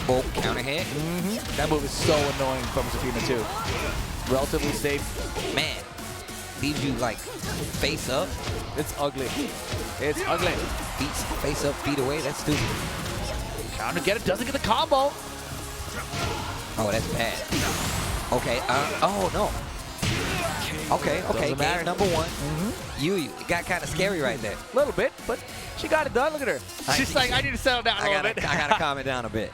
S1: Oh, counter hit.
S2: That move is so annoying from Zafina, too. Relatively safe.
S1: Man, leaves you like face up.
S2: It's ugly. It's ugly.
S1: Face up, feet away. That's stupid.
S2: Counter get it. Doesn't get the combo.
S1: Oh, that's bad. Okay. Oh, no. Okay. Game number 1. Youyou. It got kind of scary right there.
S2: A little bit, but she got it done. Look at her. She's like, I need to settle down a little bit.
S1: I got to calm it down a bit.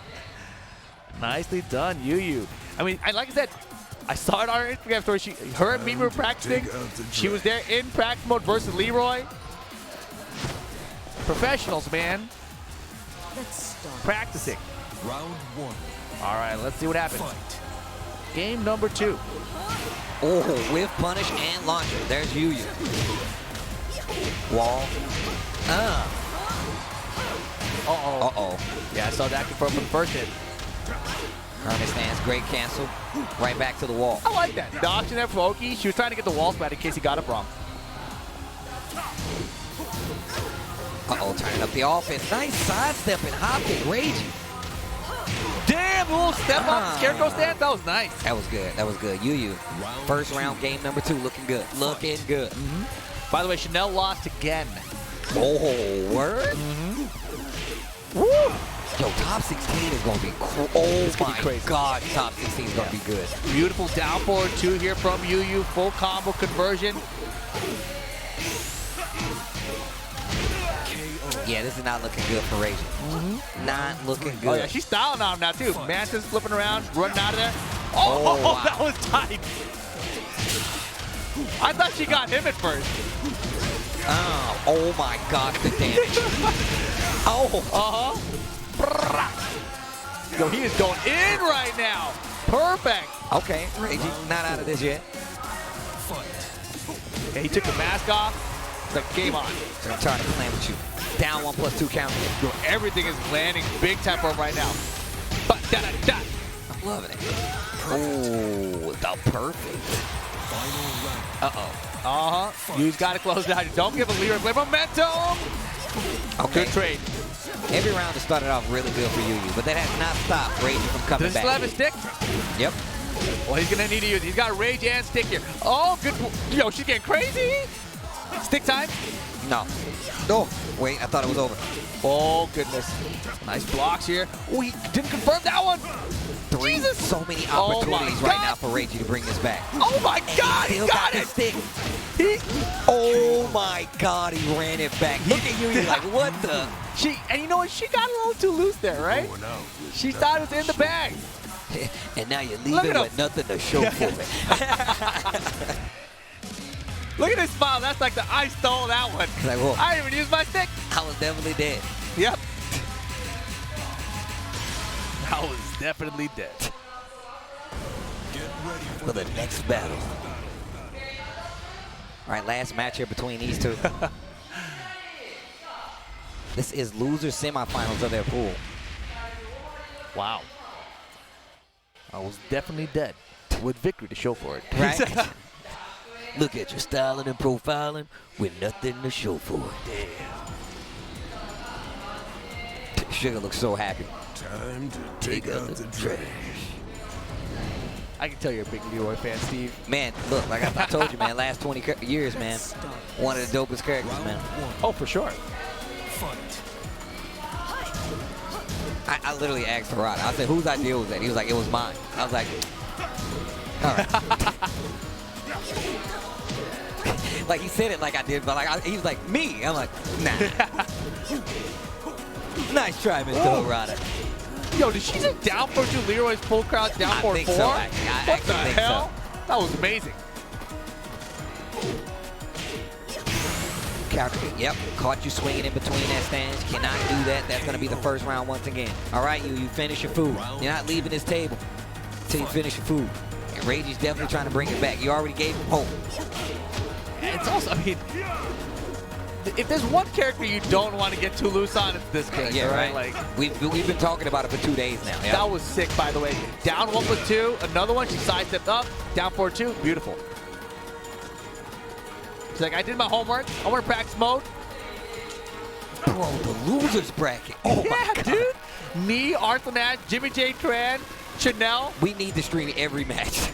S2: Nicely done, Youyou. I mean, like I said, I saw it on her Instagram story. Her and me were practicing. She was there in practice mode versus Leroy. Professionals, man.
S3: Practicing.
S4: Round 1.
S3: All right, let's see what happens.
S4: Fight.
S3: Game number 2.
S1: Oh, whiff, punish, and launcher. There's Youyou. Wall.
S3: Uh-oh.
S1: Uh-oh.
S3: Yeah, I saw that confirmed from the first hit.
S1: Hermit stance, great cancel. Right back to the wall.
S3: I like that. The option there for Oki, she was trying to get the wall splat in case he got it wrong.
S1: Uh-oh, turning up the offense. Nice sidestep and hop kick, Reiji.
S3: Damn, a little step up, scarecrow stance. That was nice.
S1: That was good. That was good. Youyou, first round, game number 2, looking good. Looking good.
S3: By the way, Chanel lost again.
S1: Oh, word?
S3: Woo!
S1: Yo, top 16 is going to be oh
S3: gonna
S1: my
S3: be crazy.
S1: God, top 16 is going to be good.
S3: Beautiful down forward 2 here from Youyou. Full combo conversion.
S1: Yeah, this is not looking good for Reiji. Not looking good.
S3: Oh yeah, she's styling on him now too. Manta's flipping around, running out of there. Oh,
S1: wow.
S3: that was tight. I thought she got him at first.
S1: Oh my God, the damage.
S3: Yo, he is going in right now. Perfect.
S1: Okay, Reiji, not out of this yet.
S3: Yeah, he took the mask off. It's like, game on.
S1: So I'm trying to plan with you. Down 1+2 counter.
S3: Yo, everything is landing big time for him right now. But da da da.
S1: I'm loving it. Oh, the perfect. Uh-oh.
S3: You've got to close it out. Don't give a Leroy play momentum.
S1: Okay.
S3: Good trade.
S1: Every round has started off really good for Youyou, but that has not stopped Reiji from coming
S3: Does he
S1: back.
S3: still have his stick?
S1: Yep.
S3: Well, he's going to need to use it. He's got Rage and stick here. Oh, good. Yo, she's getting crazy. Stick time.
S1: No. Oh, wait, I thought it was over.
S3: Oh, goodness. Nice blocks here. Oh, he didn't confirm that one. Jesus.
S1: So many
S3: Oh
S1: opportunities
S3: my
S1: right
S3: God.
S1: now for Reiji to bring this back.
S3: Oh, my God. He
S1: Still
S3: got
S1: the
S3: it.
S1: stick. Oh, my God, he ran it back. Look at Youyou like, what the?
S3: And you know what? She got a little too loose there, right? She thought it was in the bag.
S1: And now you're
S3: Look
S1: leaving
S3: at
S1: with nothing to show for it.
S3: Look at this smile. That's like the I stole that one.
S1: Like, whoa.
S3: I didn't even use my stick.
S1: I was definitely dead.
S3: Yep. I was definitely dead.
S1: For the next battle. All right, last match here between these two. This is loser semifinals of their pool.
S3: Wow. I was definitely dead with victory to show for it.
S1: Right? Look at your styling and profiling with nothing to show for it. Damn. Sugar looks so happy.
S4: Time to
S1: Take out the trash.
S3: I can tell you're a big Leroy fan, Steve.
S1: Man, look, like I told you, man, last 20 years, man, one of the dopest characters, man.
S3: Oh, for sure.
S1: I literally asked Harada. I said, whose idea was that? He was like, it was mine. I was like, all right. Like, he said it like I did, but like he was like, me. I'm like, nah. Nice try, Mr. Harada.
S3: Yo, did she just down for two Leroy's full crouch down
S1: I
S3: for
S1: think
S3: 4?
S1: so, actually. I
S3: What
S1: actually
S3: the
S1: think
S3: hell? That was amazing.
S1: Counter kick. Yep. Caught you swinging in between that stance. Cannot do that. That's going to be the first round once again. All right, you finish your food. You're not leaving this table until you finish your food. And Reiji's definitely trying to bring it back. You already gave him hope.
S3: It's also, I mean, if there's one character you don't want to get too loose on, it's this character,
S1: Yeah, right.
S3: Like,
S1: We've been talking about it for 2 days now. Yep.
S3: that was sick, by the way. Down 1 with 2, another one, she sidestepped up, down 4-2, beautiful. She's like, I did my homework, I want to practice mode.
S1: Bro, the losers bracket. Oh
S3: Yeah,
S1: my God.
S3: dude. Me, Arslan Ash, Jimmy J. Tran, Chanel.
S1: We need to stream every match.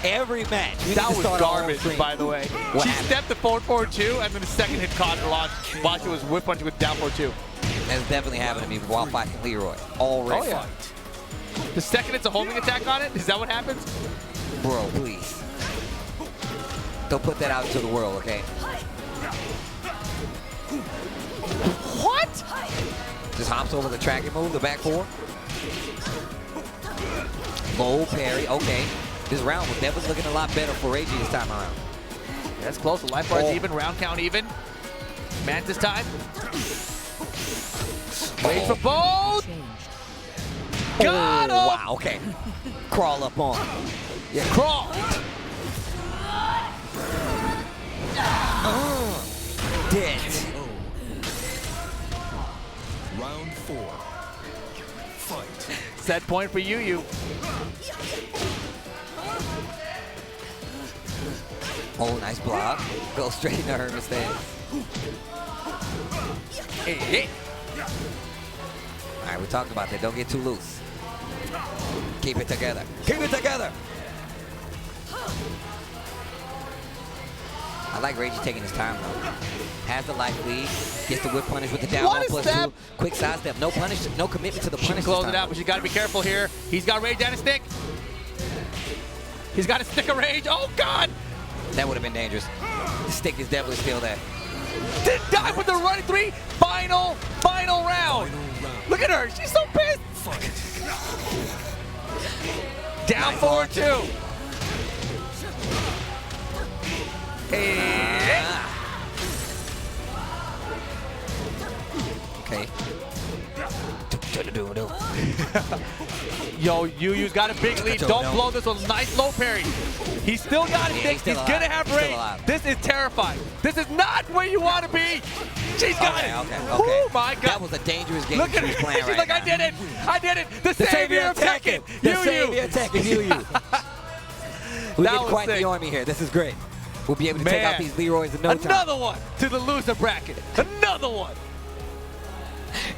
S1: Every match. We
S3: That
S1: need to
S3: was
S1: start our own
S3: garbage,
S1: stream.
S3: by the way.
S1: What
S3: She
S1: happened?
S3: stepped to 4-4-2, and then the second hit caught her launch while she was whip punching with down 4-2.
S1: That's definitely happened to me while fighting Leroy. Already.
S3: Oh, yeah. The second it's a homing attack on it, is that what happens?
S1: Bro, please. Don't put that out into the world, okay?
S3: What?
S1: Just hops over the tracking move, the back four. Low parry, okay. This round was definitely looking a lot better for Reiji this time around.
S3: That's close. The life bar's even, round count even. Mantis time.
S2: Wait for both. Got him.
S1: Wow, okay. Crawl up on.
S2: Yeah, crawl.
S1: Dead.
S4: Round 4. Fight.
S2: Set point for Youyou.
S1: Oh, nice block. Go straight into Hermit's stand.
S2: Hey.
S1: All right, we talked about that. Don't get too loose. Keep it together. Keep it together. I like Reiji taking his time, though. Has the life lead. Gets the whip punish with the down
S2: What
S1: one
S2: is
S1: plus
S2: that?
S1: 2. Quick sidestep. No punish. No commitment to the
S2: She
S1: punish.
S2: can close
S1: this
S2: it
S1: time.
S2: out, but you got to be careful here. He's got rage and a stick. He's got a stick of rage. Oh, God.
S1: That would have been dangerous. The stick is definitely still there.
S2: Didn't die with the running 3. Final round. Look at her. She's so pissed. Down 4-2. Hey.
S1: Okay.
S2: Yo, Youyou's got a big lead. Don't blow this with a nice low parry. He's still got his stick. He's going to have rage. This is terrifying. This is not where you want to be. She's got it.
S1: Okay.
S2: Oh, my God.
S1: That was a dangerous game.
S2: Look at
S1: she's
S2: her.
S1: playing
S2: She's
S1: right
S2: like,
S1: now.
S2: I did it. I did it. The savior of Tekken.
S1: The savior of Tekken. Youyou. We
S2: That
S1: get
S2: was
S1: quite
S2: sick.
S1: the army here. This is great. We'll be able to take out these Leroys in no time.
S2: Another one to the loser bracket. Another one.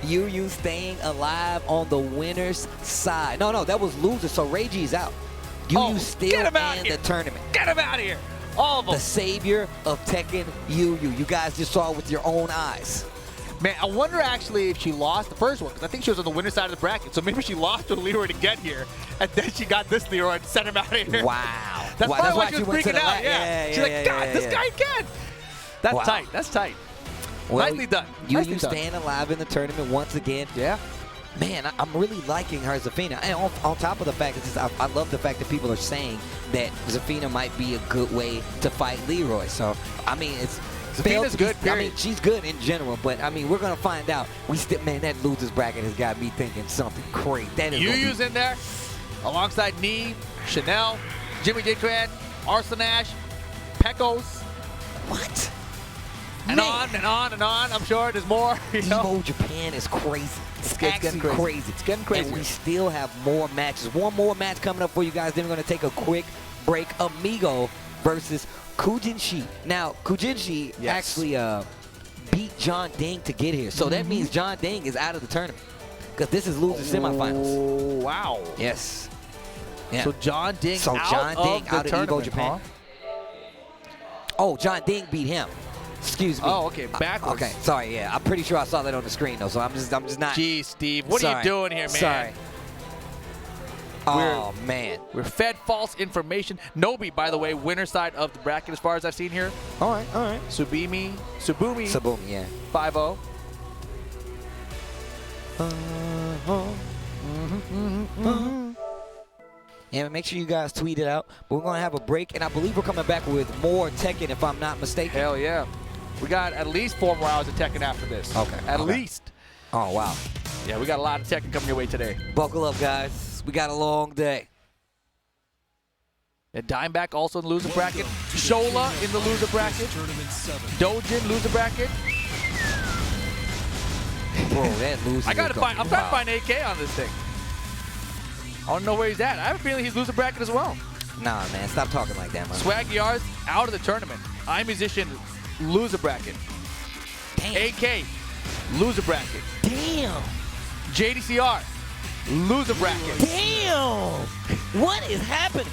S1: Youyou staying alive on the winner's side. No, that was loser, so Reiji's out. Youyou still
S2: get him out
S1: in
S2: here.
S1: the tournament.
S2: Get him out of here. All of them.
S1: The savior of Tekken, Youyou. You guys just saw it with your own eyes.
S2: Man, I wonder actually if she lost the first one, because I think she was on the winner's side of the bracket. So maybe she lost to Leroy to get here, and then she got this Leroy and sent him out of here.
S1: Wow.
S2: That's probably why she was
S1: went to
S2: freaking
S1: the
S2: out. Yeah. She's like, God, this guy again. That's
S1: Wow.
S2: tight. That's tight.
S1: Well,
S2: Nicely done. Nicely
S1: Youyou
S2: done.
S1: staying alive in the tournament once again.
S2: Yeah.
S1: Man, I'm really liking her Zafina. And on top of the fact that I love the fact that people are saying that Zafina might be a good way to fight Leroy. So, I mean, it's
S2: Zafina's good,
S1: I
S2: period.
S1: mean, she's good in general, but I mean, we're gonna find out. Man, that losers bracket has got me thinking something crazy. That is
S2: Youyou's in there, alongside Nee, Chanel, Jimmy Tran, Arslan Ash, Pecos,
S1: what?
S2: and
S1: Man.
S2: on and on and on. I'm sure there's more. You know?
S1: EVO Japan is crazy. It's
S2: getting
S1: actually
S2: crazy. It's getting crazy.
S1: And we still have more matches. One more match coming up for you guys. Then we're going to take a quick break. Amigo versus Kujinshi. Now, Kujinshi actually beat John Ding to get here. So that means John Ding is out of the tournament because this is loser semifinals.
S2: Oh, wow.
S1: Yes. Yeah.
S2: So John Ding
S1: So
S2: out
S1: John Ding
S2: of the
S1: out of EVO
S2: tournament,
S1: Japan.
S2: huh?
S1: Oh, John Ding beat him. Excuse me.
S2: Oh, okay, backwards.
S1: Okay, sorry. Yeah, I'm pretty sure I saw that on the screen though. So I'm just not.
S2: Geez, Steve, what are you doing here, man?
S1: Sorry. Oh, man.
S2: We're fed false information. Nobi, by the way, winner side of the bracket as far as I've seen here.
S1: All right, all right.
S2: Subumi,
S1: Sabumi, yeah.
S2: 5-0.
S1: Yeah, make sure you guys tweet it out. But we're going to have a break, and I believe we're coming back with more Tekken, if I'm not mistaken.
S2: Hell yeah. We got at least 4 more hours of Tekken after this.
S1: Okay.
S2: At least.
S1: Oh, wow.
S2: Yeah, we got a lot of Tekken coming your way today.
S1: Buckle up, guys. We got a long day.
S2: And Dimeback also in the loser bracket. Shola in the loser bracket.
S4: Tournament 7.
S2: Dojin loser bracket.
S1: Bro, that loser.
S2: I'm trying to find AK on this thing. I don't know where he's at. I have a feeling he's loser bracket as well.
S1: Nah, man. Stop talking like that, man.
S2: Swaggy R's out of the tournament. iMusician loser bracket.
S1: Damn.
S2: AK loser bracket.
S1: Damn.
S2: JDCR loser bracket.
S1: Damn. What is happening?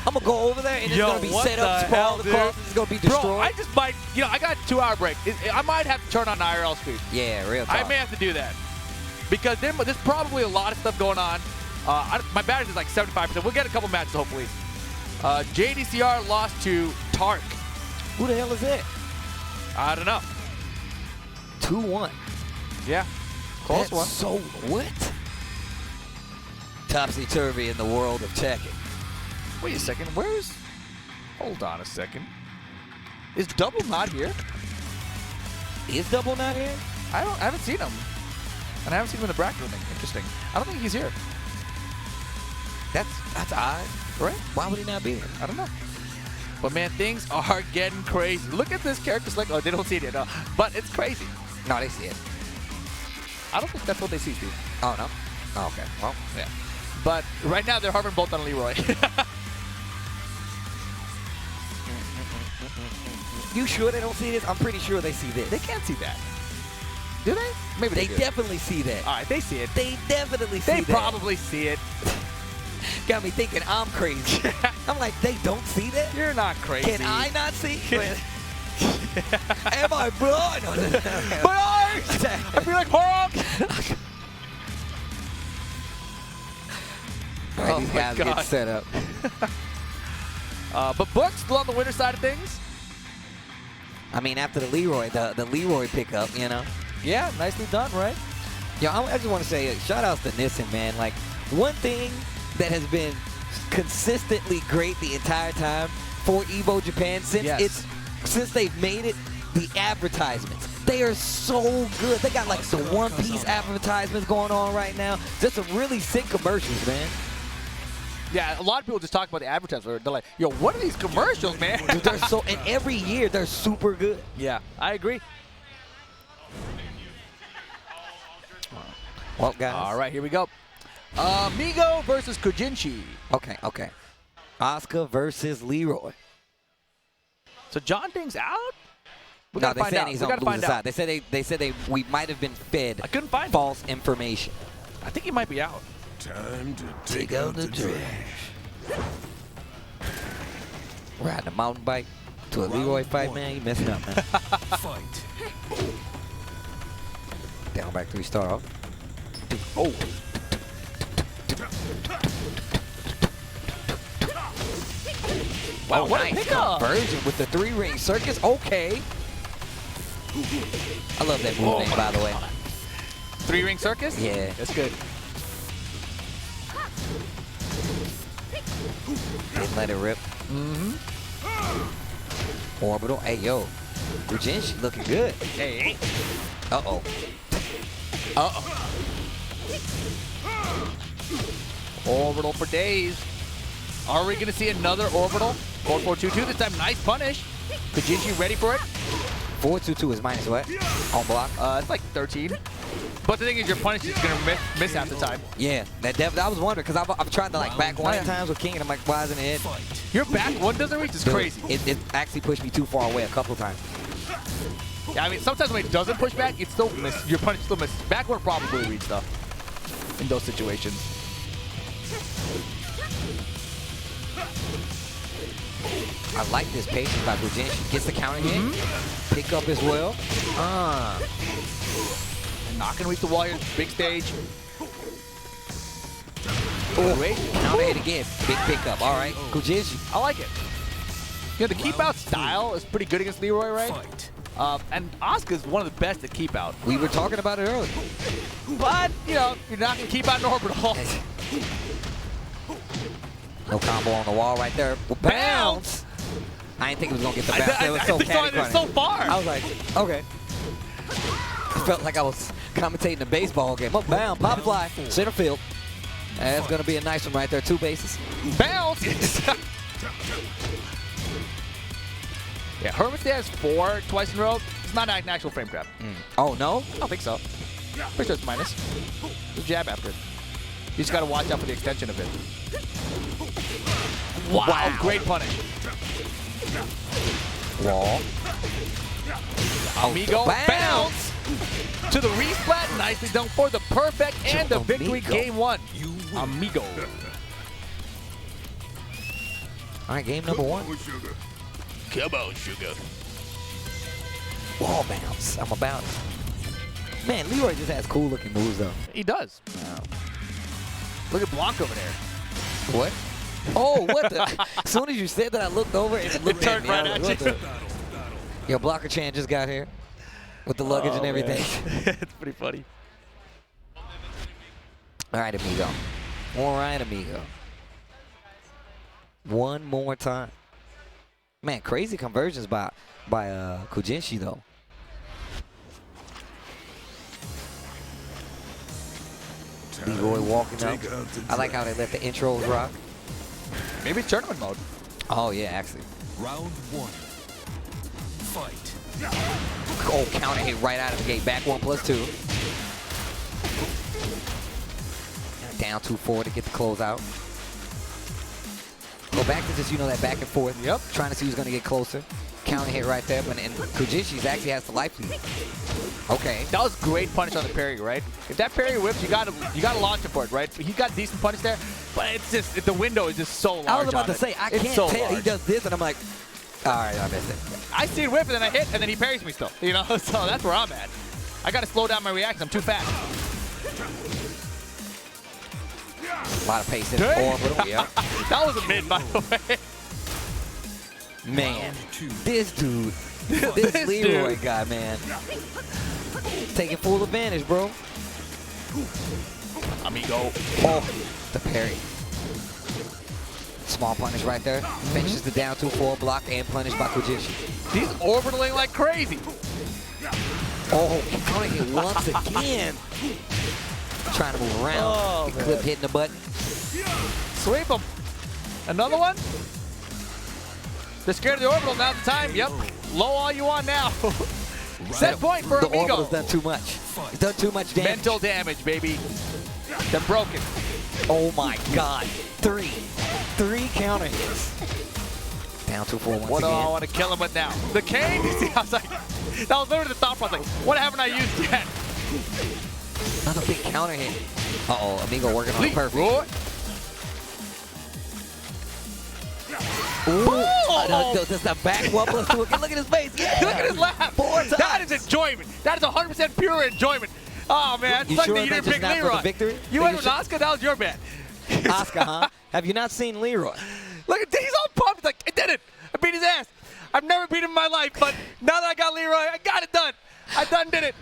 S1: I'm going to go over there, and it's going to be set up, sprawled across. It's going to be destroyed.
S2: Bro, I just might, I got a 2-hour break. I might have to turn on IRL speed.
S1: Yeah, real talk.
S2: I may have to do that. Because there's probably a lot of stuff going on. My battery is like 75%. We'll get a couple matches, hopefully. JDCR lost to Tark.
S1: Who the hell is that?
S2: I don't know.
S1: 2-1.
S2: Yeah. Close
S1: That's
S2: one.
S1: So what? Topsy-turvy in the world of Tekken.
S2: Wait a second. Where's... Hold on a second. Is Double not here?
S1: Is Double not here?
S2: I haven't seen him. And I haven't seen him in the bracket or anything. Interesting. I don't think he's here.
S1: That's odd, right? Why would he not be there?
S2: I don't know. But man, things are getting crazy. Look at this character select. Oh, they don't see it yet. No. But it's crazy.
S1: No, they see it.
S2: I don't think that's what they see, Steve.
S1: Oh, no? Oh, okay. Well,
S2: Yeah. But right now, they're hovering both on Leroy.
S1: you sure they don't see this? I'm pretty sure they see this.
S2: They can't see that. Do they? Maybe
S1: They
S2: do.
S1: definitely see that.
S2: All right, they see it.
S1: They definitely see
S2: They
S1: that.
S2: probably see it.
S1: Got me thinking I'm crazy. I'm like, they don't see that?
S2: You're not crazy.
S1: Can I not see? Am I blind?
S2: But I feel like horror.
S1: All right,
S2: Oh
S1: these
S2: my
S1: guys
S2: God.
S1: get set up.
S2: But Book's still on the winner side of things.
S1: I mean, after the Leroy pickup, you know.
S2: Yeah, nicely done, right?
S1: Yo, I just want to say shout outs to Nissen, man. Like, one thing that has been consistently great the entire time for EVO Japan since they've made it, the advertisements. They are so good. They got like the One Piece advertisements going on right now. Just some really sick commercials, man.
S2: Yeah, a lot of people just talk about the advertisements. They're like, yo, what are these commercials, man?
S1: Dude, they're so, and every year they're super good.
S2: Yeah, I agree.
S1: Well, guys.
S2: All right, here we go. Amigo versus Kujinshi.
S1: Okay. Oscar versus Leroy.
S2: So John Ding's out? We
S1: No,
S2: gotta
S1: they
S2: find
S1: said
S2: out.
S1: he's
S2: We
S1: on
S2: gotta
S1: the
S2: find
S1: loser
S2: out.
S1: side. They said we might have been fed
S2: I couldn't find him.
S1: false information.
S2: I think he might be out.
S4: Time to
S1: Take out the trash. Riding a mountain bike to a Leroy fight, man. You messing up, man.
S4: Fight.
S1: Down back 3 start off. Oh.
S2: Wow, what a
S1: nice
S2: pickup.
S1: conversion with the 3-ring circus. Okay. I love that move name, by the way.
S2: 3-ring circus?
S1: Yeah.
S2: That's good.
S1: Didn't let it rip. Orbital. Hey, yo. Kujinshi looking good.
S2: Hey.
S1: Uh-oh.
S2: Orbital for days. Are we going to see another orbital? 4-4-2-2. This time, nice punish. Kujinshi ready for it?
S1: 4-2-2 is minus what? On block?
S2: It's like 13. But the thing is, your punish is going to miss half the time.
S1: Yeah. I was wondering, because I've tried to like back one
S2: yeah.
S1: times with King, and I'm like, why isn't it?
S2: Your back one doesn't reach is
S1: Dude,
S2: crazy.
S1: It actually pushed me too far away a couple times.
S2: Yeah, I mean, sometimes when it doesn't push back, it still miss. Your punish still misses. Back one probably reads stuff in those situations.
S1: I like this patience by Kujinshi. Gets the counter hit. Pick up as well.
S2: And not going to reach the wall here. Big stage.
S1: Oh, wait. Counter hit again. Big pickup. All right. Kujinshi.
S2: I like it. You know, the keep out style is pretty good against Leroy, right?
S4: Fight.
S2: And Asuka's one of the best at keep out.
S1: We were talking about it earlier.
S2: But, you know, you're not going to keep out an orbital.
S1: No combo on the wall right there. Bounce. I didn't think it was going to get the bounce. It was so
S2: it's so far.
S1: I was like, okay. I felt like I was commentating a baseball game. Oh, bound, pop fly, center field. That's going to be a nice one right there. 2 bases.
S2: Bounce. Yeah, Hermit has 4 twice in a row. It's not an actual frame grab.
S1: Oh, no?
S2: I don't think so. Pretty sure it's minus. Just jab after it. You just got to watch out for the extension of it. Wow, great punish.
S1: Wall.
S2: Amigo
S1: bounce.
S2: to the resplat. Nicely done for the perfect and the victory.
S1: Amigo.
S2: Game 1. Amigo.
S1: All right, game number 1.
S2: Come on, sugar.
S1: Wall bounce. I'm about it. Man, Leroy just has cool looking moves, though.
S2: He does. Look at Blanc over there.
S1: What? Oh, what the? As soon as you said that, I looked over and it looked
S2: turned
S1: at me.
S2: right
S1: I was
S2: at
S1: like,
S2: you.
S1: what the? Yo, Blocker Chan just got here with the luggage and everything.
S2: It's pretty funny.
S1: All right, Amigo. All right, Amigo. One more time. Man, crazy conversions by Kujinshi, though. Leroy walking up.
S4: Take out the
S1: I like how they let the intros rock.
S2: Maybe it's tournament mode.
S1: Oh, yeah, actually.
S4: Round 1. Fight.
S1: Oh, counter hit right out of the gate. Back 1+2. Down 2-4 to get the closeout. Go back to just, that back and forth.
S2: Yep.
S1: Trying to see who's going to get closer. Counter hit right there. And Kujinshi actually has the life lead. Okay.
S2: That was great punish on the parry, right? If that parry whips, you gotta launch it for it, right? He got decent punish there, but it's just the window is just so large.
S1: I was about
S2: on
S1: to
S2: it.
S1: say, I
S2: It's
S1: can't
S2: so
S1: tell. He
S2: large.
S1: does this, and I'm like, all right, I missed it.
S2: I see it whip, and then I hit, and then he parries me still. So that's where I'm at. I gotta slow down my reaction. I'm too fast.
S1: A lot of pace in
S2: Dang.
S1: orbital. Yeah.
S2: That was a mid, by the way.
S1: Man, this dude, this Leroy guy, man, taking full advantage, bro.
S2: Amigo.
S1: Oh, the parry. Small punish right there. Finishes the down 2-4 block and punish by Kujinshi.
S2: He's orbitaling like crazy.
S1: Oh, counter hit once again. Trying to move around.
S2: Oh,
S1: Clip hitting the button.
S2: Sweep him. Another one. They're scared of the orbital. Now's the time. Yep. Low all you want now. Set point for
S1: The
S2: Amigo.
S1: orbital's done too much. He's done too much damage.
S2: Mental damage, baby. They're broken.
S1: Oh my God. Three counter hits. Down 2-4 once
S2: What do
S1: again.
S2: I want to kill him with now? The cane? You see, I was like, that was literally the thought process. Like, what haven't I used yet?
S1: Another big counter hit. Uh-oh, Amigo working on it perfect.
S2: Leroy.
S1: Ooh, does the back 1+2 again? Look at his face. Yeah.
S2: Look at his laugh.
S1: 4 times.
S2: That is enjoyment. That is 100% pure enjoyment. Oh, man.
S1: You
S2: It's like
S1: sure
S2: that you
S1: that's
S2: didn't pick
S1: just not for
S2: Leroy.
S1: the victory?
S2: You
S1: Think
S2: went
S1: you
S2: with
S1: should-
S2: Oscar? That was your bet.
S1: Oscar, huh? Have you not seen Leroy?
S2: Look at he's all pumped. He's like, I did it. I beat his ass. I've never beat him in my life, but now that I got Leroy, I got it done. I did it.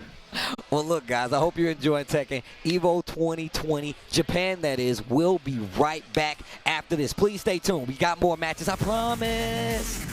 S1: Well, look, guys, I hope you're enjoying Tekken. EVO 2020, Japan, that is. We'll be right back after this. Please stay tuned. We got more matches, I promise.